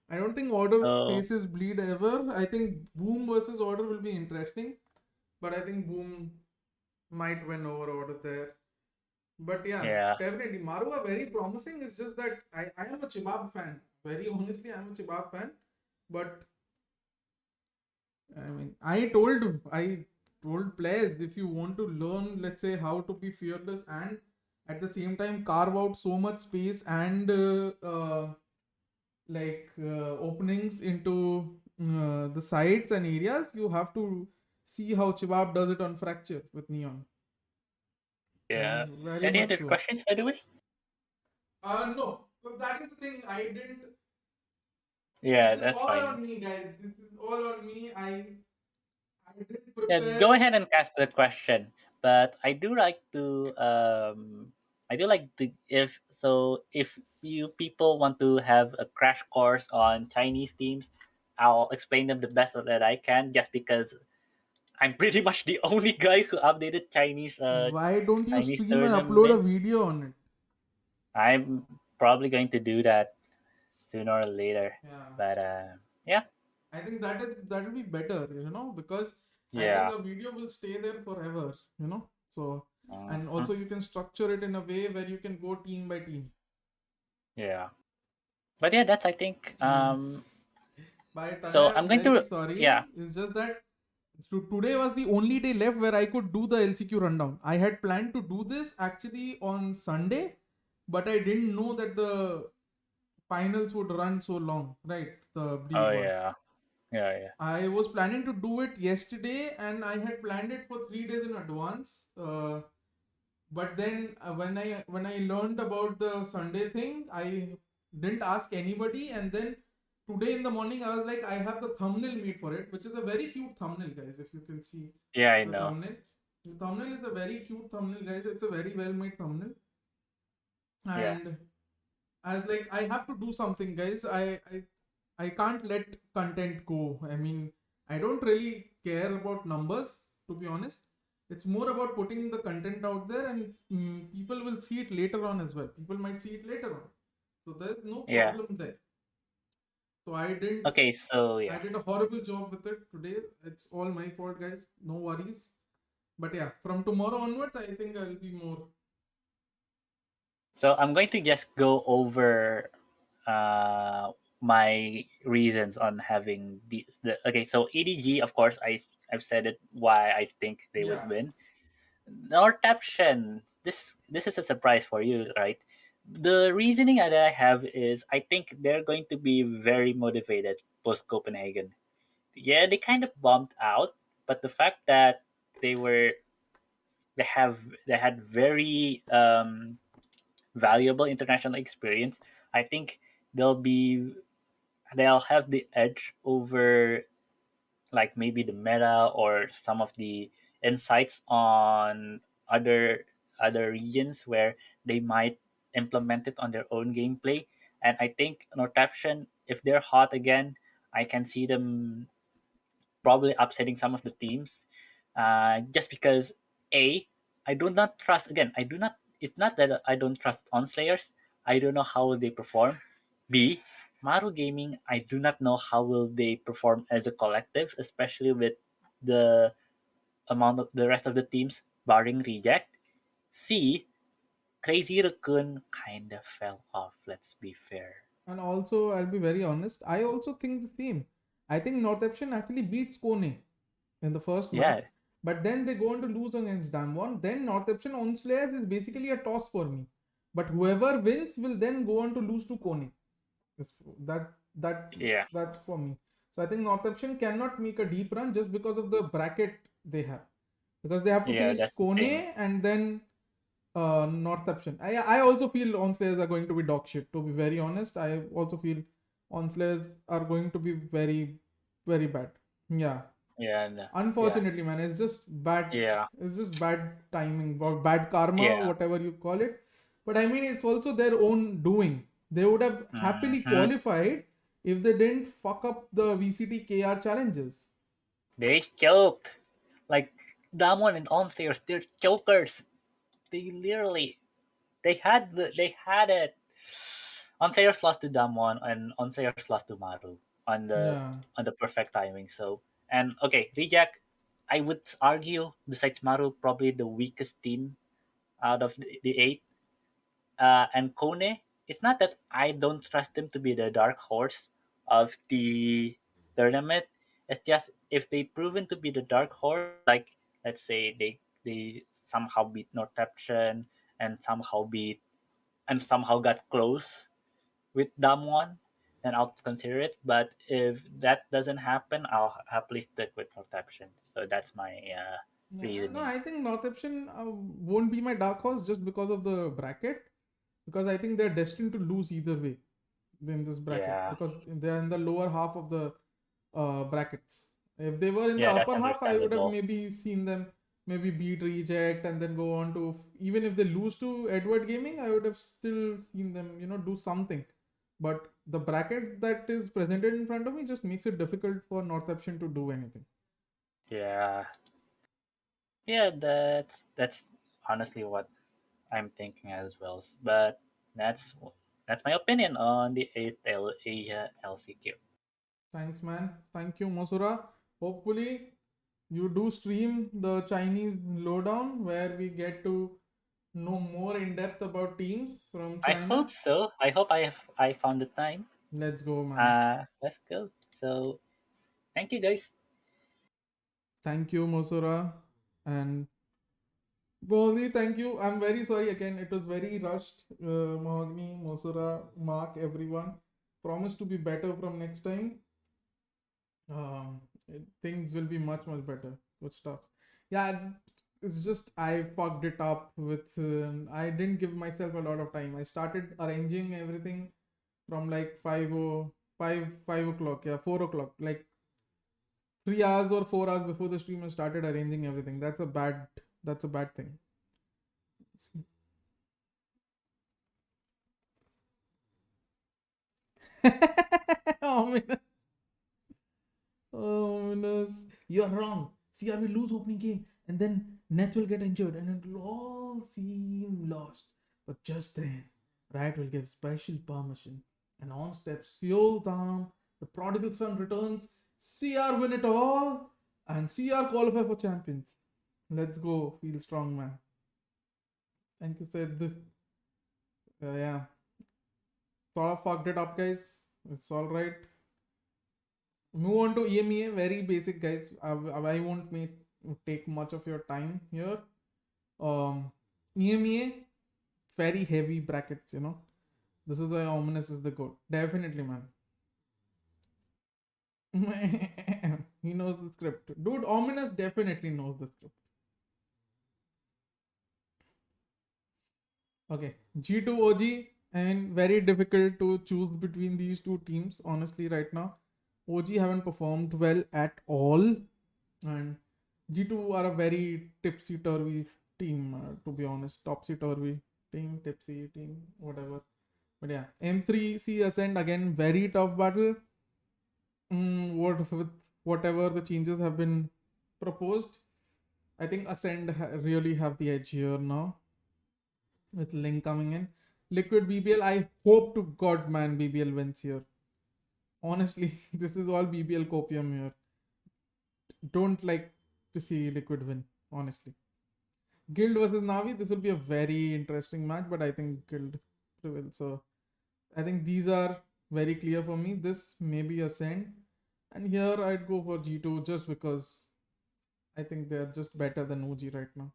S1: I don't think order
S2: So
S1: faces bleed ever. I think boom versus order will be interesting, but I think boom might win over order there. But yeah,
S2: yeah.
S1: definitely Maru are very promising. It's just that I am a Chibab fan. Very honestly, I'm a Chibab fan. But I mean, I told I told players, if you want to learn, let's say, how to be fearless and at the same time carve out so much space and openings into the sides and areas, you have to see how Chibab does it on Fracture with Neon.
S2: Yeah.
S1: And very
S2: Any
S1: much
S2: other
S1: so.
S2: questions, by the way?
S1: No. So that is the thing. I didn't. This
S2: Yeah,
S1: is
S2: that's
S1: all
S2: fine.
S1: on me, guys. This is all on me. I didn't
S2: Yeah,
S1: prepare.
S2: go ahead and ask the question. But I do like to if you people want to have a crash course on Chinese teams, I'll explain them the best that I can. Just because I'm pretty much the only guy who updated
S1: Why don't you
S2: Chinese
S1: stream and upload a
S2: tournaments.
S1: video on it?
S2: I'm probably going to do that sooner or later.
S1: Yeah.
S2: But yeah,
S1: I think that will be better, because I think
S2: yeah,
S1: a video will stay there forever. So, and
S2: mhm,
S1: also you can structure it in a way where you can go team by team.
S2: yeah. But yeah, that's I think.
S1: Hmm. By
S2: So
S1: tired,
S2: I'm going
S1: guys,
S2: to
S1: sorry.
S2: yeah.
S1: It's just that today was the only day left where I could do the LCQ rundown. I had planned to do this actually on Sunday, but I didn't know that the finals would run so long, right? The
S2: Oh
S1: Bleed one.
S2: yeah, yeah, yeah.
S1: I was planning to do it yesterday and I had planned it for 3 days in advance. But then when I learned about the Sunday thing, I didn't ask anybody. And then today in the morning, I was like, I have the thumbnail made for it, which is a very cute thumbnail, guys. If you can see
S2: Yeah, I
S1: the
S2: know.
S1: thumbnail, the thumbnail is a very cute thumbnail, guys. It's a very well made thumbnail,
S2: Yeah,
S1: and I was like, I have to do something, guys. I can't let content go. I mean, I don't really care about numbers, to be honest. It's more about putting the content out there, and people will see it later on as well. People might see it later on, so there's no
S2: yeah.
S1: problem there. So I didn't.
S2: Okay, so
S1: I
S2: yeah.
S1: did a horrible job with it today. It's all my fault, guys. No worries. But yeah, from tomorrow onwards, I think I'll be more.
S2: So I'm going to just go over my reasons on having okay, so EDG, of course, I've said it why I think they would
S1: Yeah.
S2: win. Nortaption, this is a surprise for you, right? The reasoning that I have is I think they're going to be very motivated post Copenhagen. Yeah, they kind of bombed out, but the fact that they were they have they had very valuable international experience, I think they'll be they'll have the edge over like maybe the meta or some of the insights on other regions where they might implement it on their own gameplay. And I think Nortaption, if they're hot again, I can see them probably upsetting some of the teams. Just because a I do not trust again. I do not. It's not that I don't trust Onslayers. I don't know how will they perform. B Maru Gaming. I do not know how will they perform as a collective, especially with the amount of the rest of the teams barring reject. C Crazy Raccoon kind of fell off. Let's be fair.
S1: And also, I'll be very honest. I also think the same. I think Northampton actually beats Kone in the first match,
S2: Yeah,
S1: but then they go on to lose against Damwon. Then Northampton on Slayers is basically a toss for me. But whoever wins will then go on to lose to Kone. That that
S2: yeah,
S1: that's for me. So I think Northampton cannot make a deep run just because of the bracket they have, because they have to
S2: yeah.
S1: face
S2: That's the thing.
S1: Kone and then Northampton. I also feel Onslayers are going to be dog shit. To be very honest, I also feel Onslayers are going to be very, very bad. Yeah,
S2: Yeah, no, yeah,
S1: unfortunately, man, it's just bad.
S2: yeah,
S1: It's just bad timing or bad karma,
S2: yeah.
S1: whatever you call it. But I mean, it's also their own doing. They would have happily
S2: Mhm.
S1: qualified if they didn't fuck up the VCT KR challenges.
S2: They choked. Like Damwon and Onstairs, they're chokers. They literally they had it. Onstairs lost to Damwon and Onstairs lost to Maru
S1: Yeah.
S2: on the perfect timing. So and okay, Reject, I would argue besides Maru probably the weakest team out of the eight. And Kone, it's not that I don't trust them to be the dark horse of the tournament. It's just if they proven to be the dark horse, like let's say they somehow beat Northampton and somehow got close with Damwon, then I'll consider it. But if that doesn't happen, I'll happily stick with Northampton. So that's my
S1: Yeah, no,
S2: reasoning.
S1: I think Northampton won't be my dark horse just because of the bracket, because I think they're destined to lose either way in this bracket
S2: Yeah,
S1: because they're in the lower half of the brackets. If they were in the
S2: yeah, that's
S1: upper half, I would have
S2: understandable.
S1: maybe seen them maybe beat Reject and then go on to, even if they lose to Edward Gaming, I would have still seen them, do something. But the bracket that is presented in front of me just makes it difficult for Northampton to do anything.
S2: Yeah, yeah, that's honestly what I'm thinking as well. But that's that's my opinion on the Asia LCQ.
S1: Thanks, man. Thank you, Masura. Hopefully, you do stream the Chinese lowdown where we get to know more in depth about teams from
S2: I
S1: China.
S2: hope so. I hope I found the time.
S1: Let's go, man.
S2: Let's go. So thank you guys.
S1: Thank you, Masura. And Mahogany, thank you. I'm very sorry again. It was very rushed. Mahogany, Masura, Mark, everyone. Promise to be better from next time. Things will be much, much better. Good stuff. Yeah, it's just I fucked it up with. I didn't give myself a lot of time. I started arranging everything from like 5 o'clock. Yeah, 4 o'clock. Like 3 hours or 4 hours before the stream, I started arranging everything. That's a bad thing. Ominous. Ominous. You're wrong. CR will lose opening game and then Nets will get injured and it will all seem lost. But just then, Riot will give special permission and on steps Seoul Dam, the prodigal son returns, CR win it all and CR qualify for champions. Let's go. Feel strong, man. Thank you, Sid. Yeah. Sort of fucked it up, guys. It's alright. Move on to EMEA. Very basic, guys. I won't take much of your time here. EMEA, very heavy brackets. This is why Ominous is the goat. Definitely, man. He knows the script. Dude, Ominous definitely knows the script. Okay. G2 OG. I mean, very difficult to choose between these two teams, honestly, right now. OG haven't performed well at all. And G2 are a very tipsy turvy team, to be honest. Topsy turvy team, tipsy team, whatever. But yeah, M3C Ascent again, very tough battle. With whatever the changes have been proposed, I think Ascend really have the edge here now with Link coming in. Liquid BBL, I hope to God, man, BBL wins here. Honestly, this is all BBL copium here. Don't like to see Liquid win, honestly. Guild versus Navi, this will be a very interesting match, but I think Guild prevails. So I think these are very clear for me. This may be Ascend. And here I'd go for G2 just because I think they're just better than OG right now.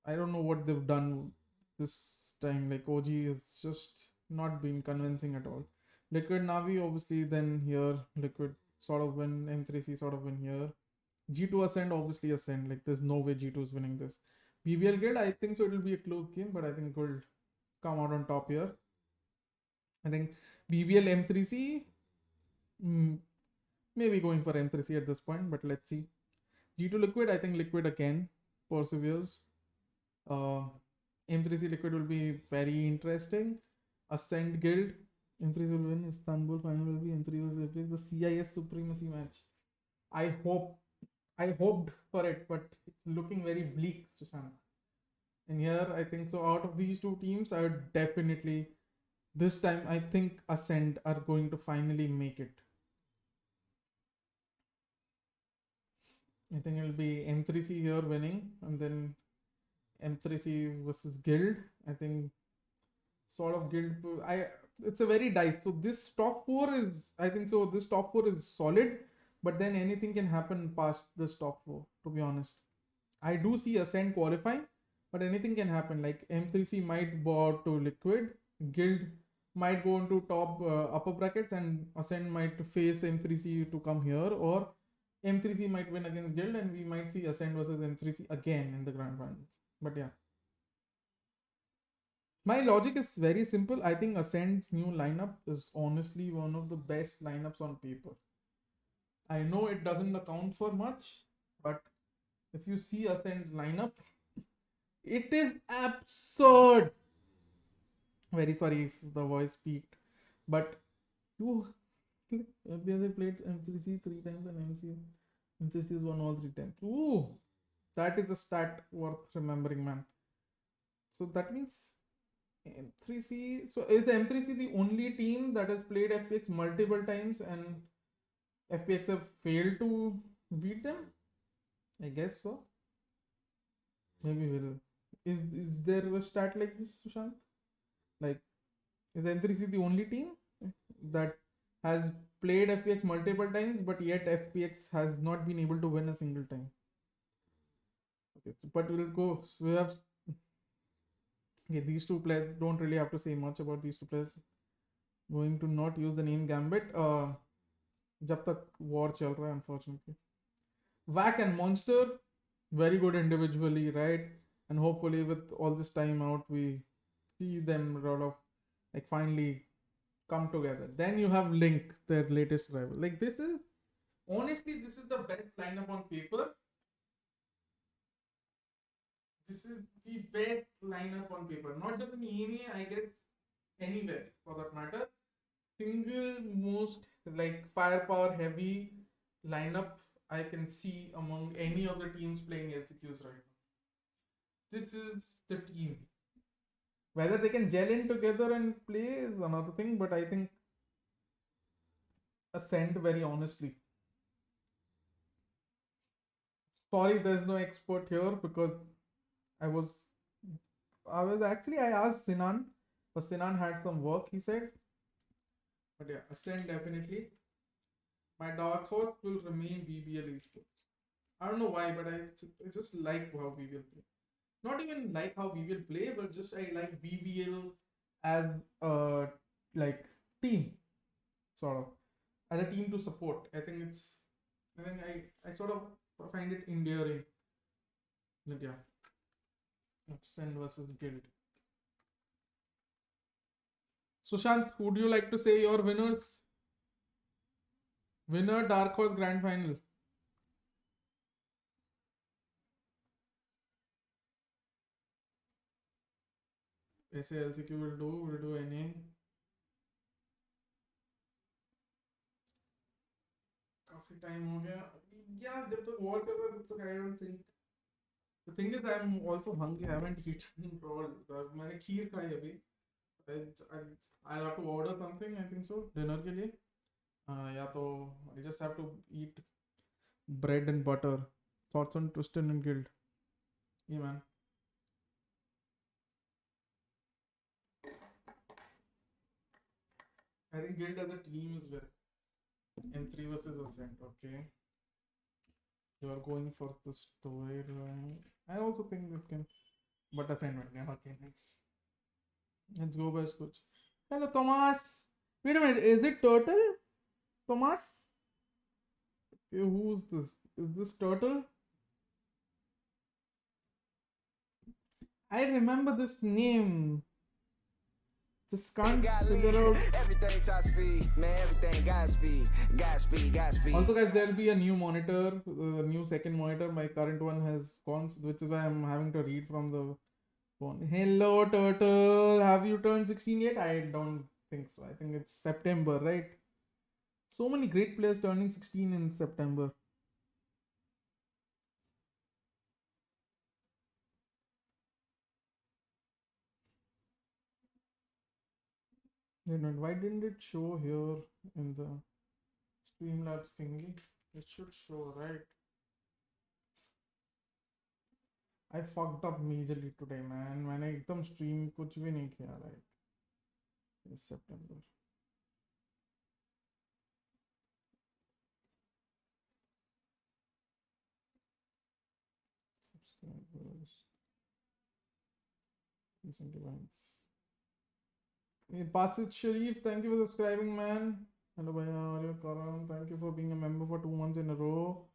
S1: I don't know what they've done this time. Like OG is just not been convincing at all. Liquid Navi, obviously, then here Liquid sort of win, M3C sort of win here. G2 Ascend, obviously Ascend. Like there's no way G2 is winning this. BBL Guild, I think so it'll be a close game, but I think Gold come out on top here. I think BBL M3C, maybe going for M3C at this point, but let's see. G2 Liquid, I think Liquid again perseveres. M3C Liquid will be very interesting. Ascend Guild, M3C will win. Istanbul final will be M3 vs Epic, the CIS supremacy match. I hoped for it, but it's looking very bleak, Sushant. And here, I think so. Out of these two teams, I would definitely this time. I think Ascend are going to finally make it. I think it'll be M3C here winning, and then M3C versus Guild. I think sort of Guild. It's a very dice. So this top four is, I think so. This top four is solid, but then anything can happen past this top four. To be honest, I do see Ascent qualifying, but anything can happen. Like M3C might bow to Liquid, Guild might go into top upper brackets, and Ascent might face M3C to come here, or M3C might win against Guild, and we might see Ascent versus M3C again in the grand finals. But yeah, my logic is very simple. I think Ascent's new lineup is honestly one of the best lineups on paper. I know it doesn't account for much, but if you see Ascent's lineup, it is absurd. Very sorry if the voice peaked, but you FBS played M3C 3 times and MCC has won all 3 times. Ooh, that is a stat worth remembering, man. So that means M3C. So is M3C the only team that has played FPX multiple times and FPX have failed to beat them? I guess so. Maybe we'll. Is there a stat like this, Sushant? Like, is M3C the only team that has played FPX multiple times, but yet FPX has not been able to win a single time? Okay, so, but we'll go. So we have. Okay, these two players, don't really have to say much about these two players. Going to not use the name Gambit. जब तक war चल रहा है, unfortunately. Vac and Monster, very good individually, right? And hopefully with all this time out, we see them sort of like finally come together. Then you have Link, their latest rival. Like this is honestly, this is the best lineup on paper. This is the best lineup on paper. Not just in EMEA, I guess anywhere for that matter. Single most like firepower heavy lineup I can see among any of the teams playing LCQs right now. This is the team. Whether they can gel in together and play is another thing, but I think Ascent, very honestly. Sorry, there's no expert here because I was I asked Sinan, but Sinan had some work, he said. But yeah, Ascent definitely. My dark horse will remain BBL esports. I don't know why, but I just like how BBL play. Not even like how BBL play, but just I like BBL as a like team, sort of as a team to support. I think I sort of find it endearing. But yeah, Ascent versus Guild. Sushant, would you like to say your winners? Winner Dark Horse Grand Final. Asia LCQ will do NA. काफी time हो गया यार जब तक war चल रहा है तब तक I don't think. The thing is I'm also hungry. I haven't eaten all. मैंने खीर खाई अभी. I'll have to order something. I think so dinner के लिए. या तो I just have to eat bread and butter. Thoughts on Twisted and Guild? Yeah, man. I think Guild as a team is well. M3 versus Ascent. Okay. You are going for the storyline. I also think it can. But Ascent went. Yeah, okay, nice. Let's go, best coach. Hello, Thomas. Wait a minute. Is it Turtle? Thomas? Who's this? Is this Turtle? I remember this name. Just can't figure out.
S4: Everything top speed, man. Everything Godspeed.
S1: Also, guys, there'll be a new monitor, a new second monitor. My current one has gone, which is why I'm having to read from the phone. Hello, Turtle. Have you turned 16 yet? I don't think so. I think it's September, right? So many great players turning 16 in September. Why didn't it show here in the Streamlabs thingy? It should show, right? I fucked up majorly today, man. मैंने एकदम stream कुछ भी नहीं किया, like this September. Recent events. Basit Sharif, thank you for subscribing, man. Hello, bhaiya. How are you, Karan? Thank you for being a member for 2 months in a row.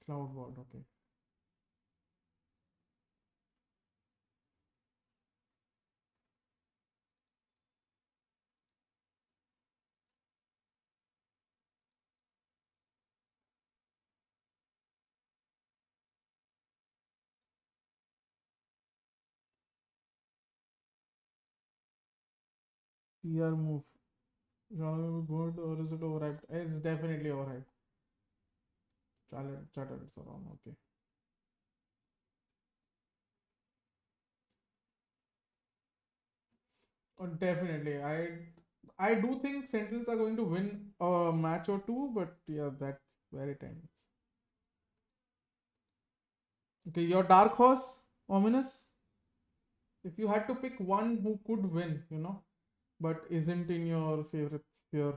S1: Cloud Vault, okay. PR move. Genre good or is it overhyped? It's definitely overhyped. Chattered it's around, okay. Definitely. I do think Sentinels are going to win a match or two, but yeah, that's where it ends. Okay, your dark horse, Ominous. If you had to pick one who could win, but isn't in your favorite sphere,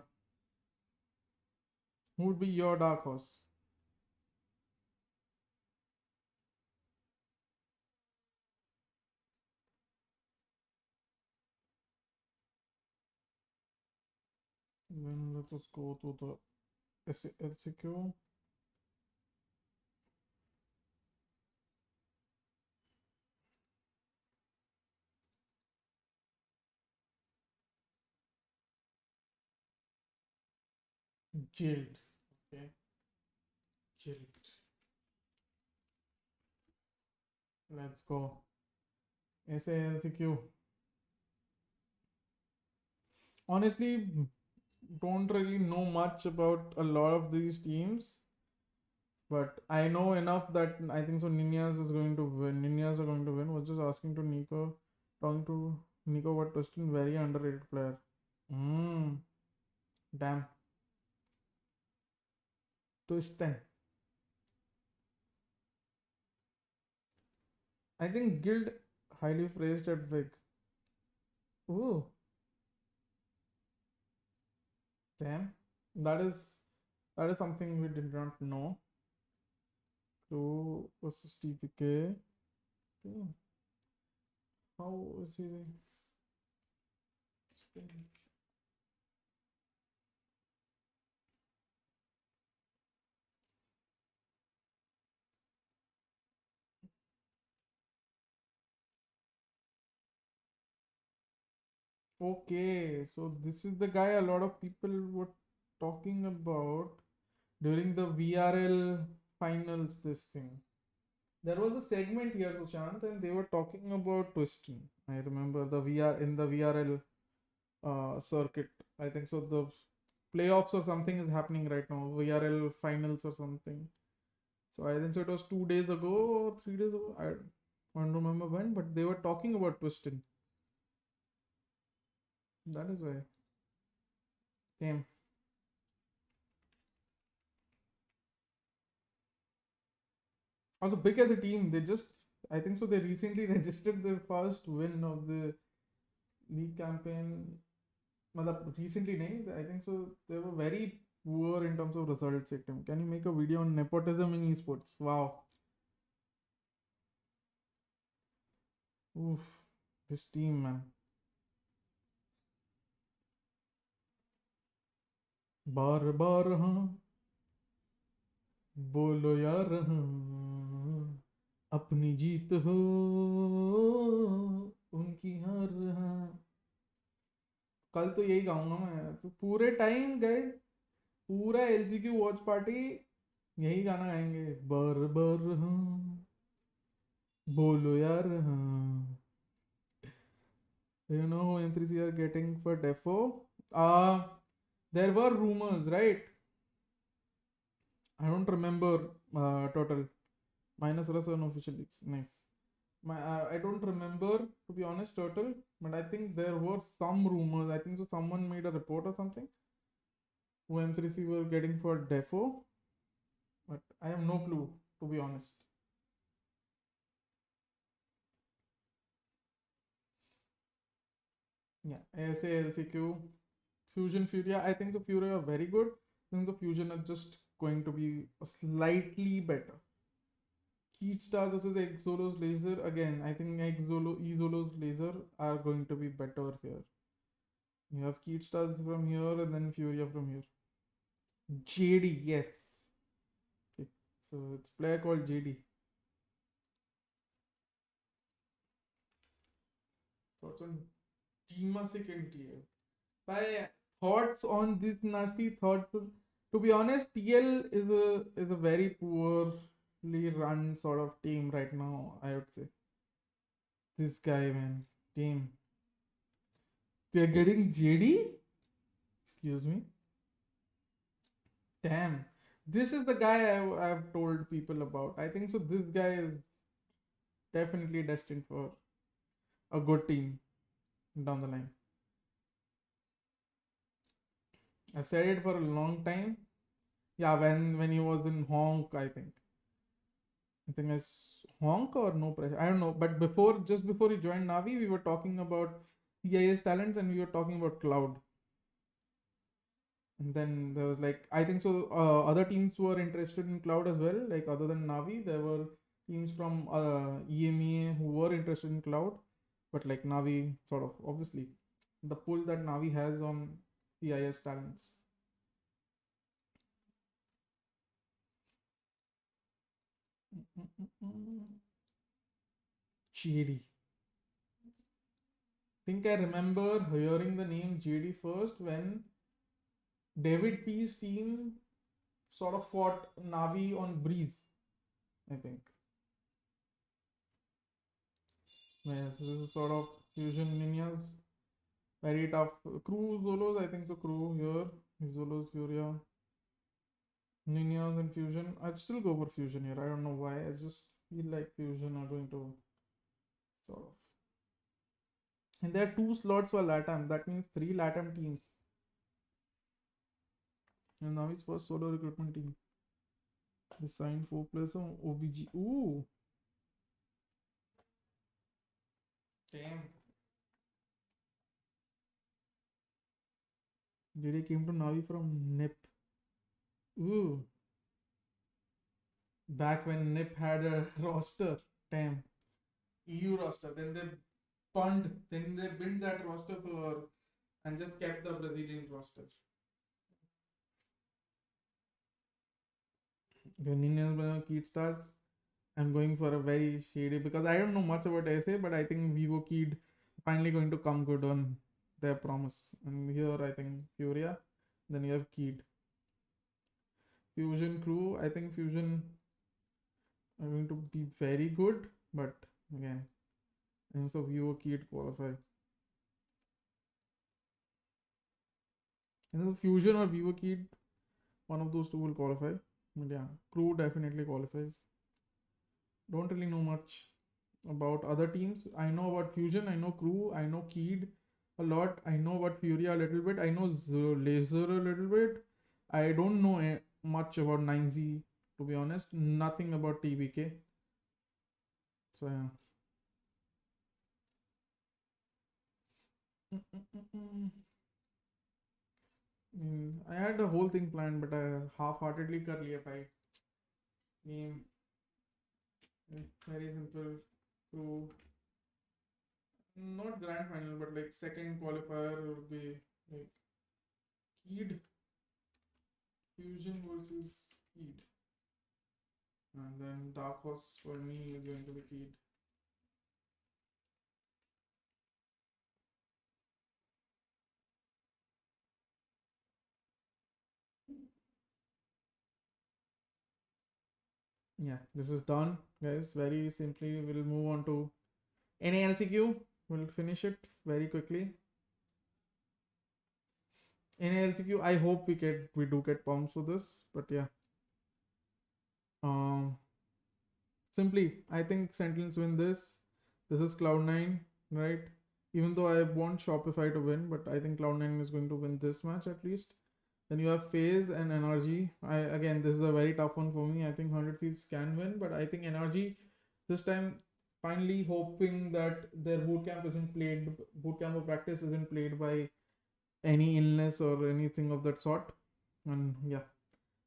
S1: who would be your dark horse? Then let us go to the LCQ. Guild. Okay. Guild. Let's go. ASALCQ. Honestly, don't really know much about a lot of these teams, but I know enough that I think so. Ninjas is going to win. Ninjas are going to win. Was just asking to Nico, talking to Nico what Twistin, very underrated player. Damn. Twistin. I think Guild highly phrased at Vig. Ooh. Damn. That is something we did not know. Clue versus TPK. Okay. How is he? Okay, so this is the guy a lot of people were talking about during the VRL finals. This thing. There was a segment here, Sushant, and they were talking about Twistin. I remember the VRL circuit. I think so. The playoffs or something is happening right now. VRL finals or something. So I think so. It was 2 days ago or 3 days ago. I don't remember when, but they were talking about Twistin. That is why. Came. Also, big as a team, I think so. They recently registered their first win of the league campaign. Recently, named. I think so. They were very poor in terms of results. Can you make a video on nepotism in esports? Wow. Oof. This team, man. बार बार हाँ बोलो यार हाँ अपनी जीत हो उनकी हार हाँ कल तो यही गाऊंगा मैं तो पूरे टाइम गए पूरा एलसीक्यू वॉच पार्टी यही गाना गाएंगे बार बार हाँ बोलो यार हाँ you know who M3C are getting for defo there were rumors, right? I don't remember total minus Russ unofficial leaks. Nice. I don't remember to be honest total, but I think there were some rumors. I think so. Someone made a report or something. Who M3C were getting for defo, but I have no clue to be honest. Yeah, ASA LCQ. Fusion Furia. I think the Furia are very good. I think the Fusion are just going to be slightly better. Heat Stars versus Exolo's Laser. Again, I think Exolo's Laser are going to be better here. You have Heat Stars from here and then Furia from here. JD, yes. Okay, so it's a player called JD. Thoughts on Temasik and TL? My thoughts on this nasty thoughts. To be honest, TL is a very poorly run sort of team right now. I would say this guy, man, team. They're getting JD. Excuse me. Damn, this is the guy I've told people about. I think so. This guy is definitely destined for a good team down the line. I've said it for a long time. Yeah, when he was in Honk, I think it's Honk or No Pressure. I don't know. But just before he joined Navi, we were talking about CIS talents and we were talking about Cloud. And then there was like, I think so. Other teams were interested in Cloud as well. Like other than Navi, there were teams from EMEA who were interested in Cloud. But like Navi, sort of obviously, the pull that Navi has on CIS talents. JD. Think I remember hearing the name JD first when David P's team sort of fought Navi on Breeze, I think. Yes, this is sort of Fusion Ninjas. Very tough. Crew Zolos, I think so. Crew here. Zolos, Furia. Ninjas and Fusion. I'd still go for Fusion here. I don't know why. I just feel like Fusion are going to sort of. And there are 2 slots for LATAM. That means 3 LATAM teams. And now his first solo recruitment team. They signed 4 players on OBG. Ooh. Damn. JD came to Navi from NIP. Ooh. Back when NIP had a roster. Damn. EU roster. Then they then they built that roster and just kept the Brazilian roster. When Keat Stars, I'm going for a very shady because I don't know much about SA, but I think Vivo Kid finally going to come good on their promise. And here I think Furia, then you have Kid. Fusion Crew, I think Fusion are going to be very good, but again, and so Vivo Kid qualify. And the Fusion or Vivo Kid, one of those two will qualify. But yeah, Crew definitely qualifies. Don't really know much about other teams. I know about Fusion, I know Crew, I know Kid a lot. I know about Furia a little bit. I know Laser a little bit. I don't know much about 9Z, to be honest. Nothing about TBK. So yeah. I had the whole thing planned, but I half-heartedly कर लिया भाई. Name very simple. So not grand final, but like second qualifier would be like Kid Fusion versus Kid, and then Dark Horse for me is going to be Kid. Yeah, this is done, guys. Very simply, we'll move on to NALCQ. We'll finish it very quickly. NALCQ, I hope we do get pumps for this, but yeah. Simply, I think Sentinels win this. This is Cloud9, right? Even though I want Shopify to win, but I think Cloud9 is going to win this match at least. Then you have FaZe and NRG. Again, this is a very tough one for me. I think 100 Thieves can win, but I think NRG this time finally hoping that their bootcamp or practice isn't played by any illness or anything of that sort. And yeah,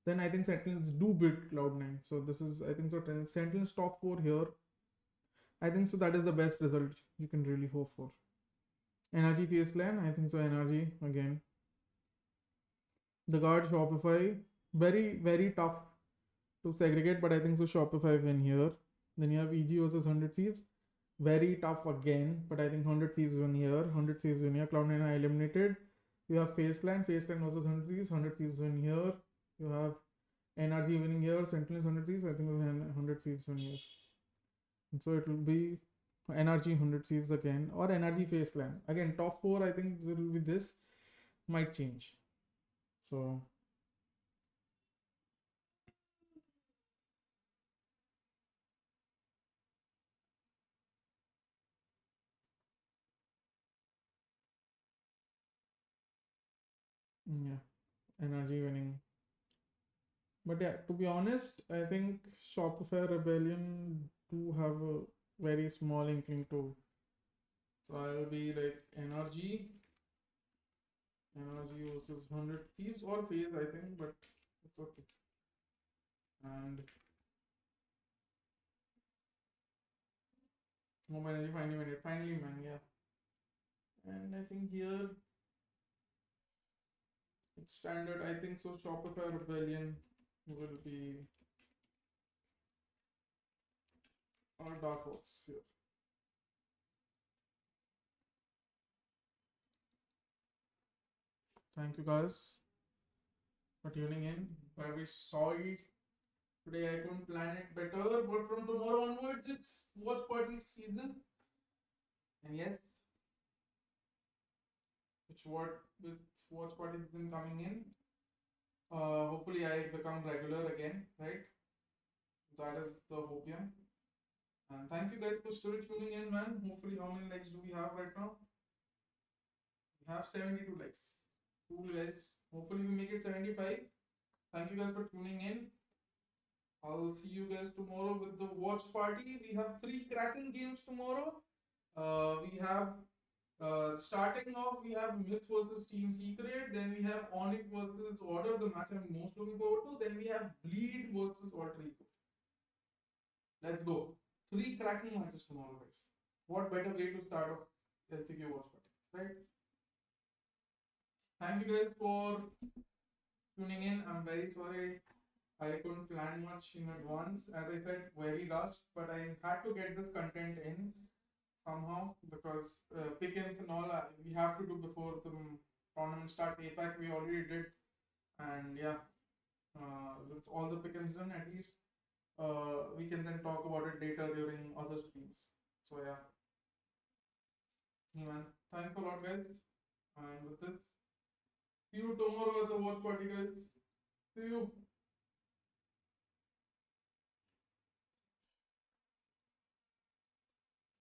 S1: then I think Sentinels do beat Cloud9. So this is, I think so, Sentinels top 4 here. I think so that is the best result you can really hope for. NRG FaZe Clan, I think so NRG again. The guard Shopify, very tough to segregate, but I think so Shopify win here. Then you have EG versus 100 Thieves. Very tough again, but I think 100 Thieves win here. 100 Thieves win here. Cloud9 are eliminated. You have FaZe Clan versus 100 Thieves. 100 Thieves win here. You have NRG winning here. Sentinels 100 Thieves. I think 100 Thieves win here. And so it will be NRG 100 Thieves again, or NRG FaZe Clan. Again, top 4, I think it will be this. Might change. So yeah, NRG winning. But yeah, to be honest, I think Shopify Rebellion do have a very small inkling too. So I'll be like NRG versus 100 Thieves or FaZe, I think, but it's okay. And Mobile Energy finally man, yeah. And I think here it's standard. I think so. Shopify Rebellion will be our dark horse here. Thank you guys for tuning in. Very sorry today I couldn't plan it better, but from tomorrow onwards it's watch party season. And yes, with watch party season coming in, hopefully I become regular again, right? That is the hope, yeah. And thank you guys for still tuning in, man. Hopefully, how many likes do we have right now? We have 72 likes. Cool, guys. Hopefully, we make it 75. Thank you guys for tuning in. I'll see you guys tomorrow with the watch party. We have 3 cracking games tomorrow. We have starting off, we have Myth versus Team Secret. Then we have Onyx versus Order, the match I'm most looking forward to. Then we have Bleed versus Alter Ego. Let's go. 3 cracking matches tomorrow, guys. What better way to start off LCQ watch party, right? Thank you guys for tuning in. I'm very sorry I couldn't plan much in advance. As I said, very rushed, but I had to get this content in somehow because Pickems and all we have to do before the tournament starts. APAC we already did, and yeah, with all the Pickems done, at least we can then talk about it later during other streams. So yeah, man, thanks a lot, guys. And with this, see you tomorrow at the watch party, guys. See you.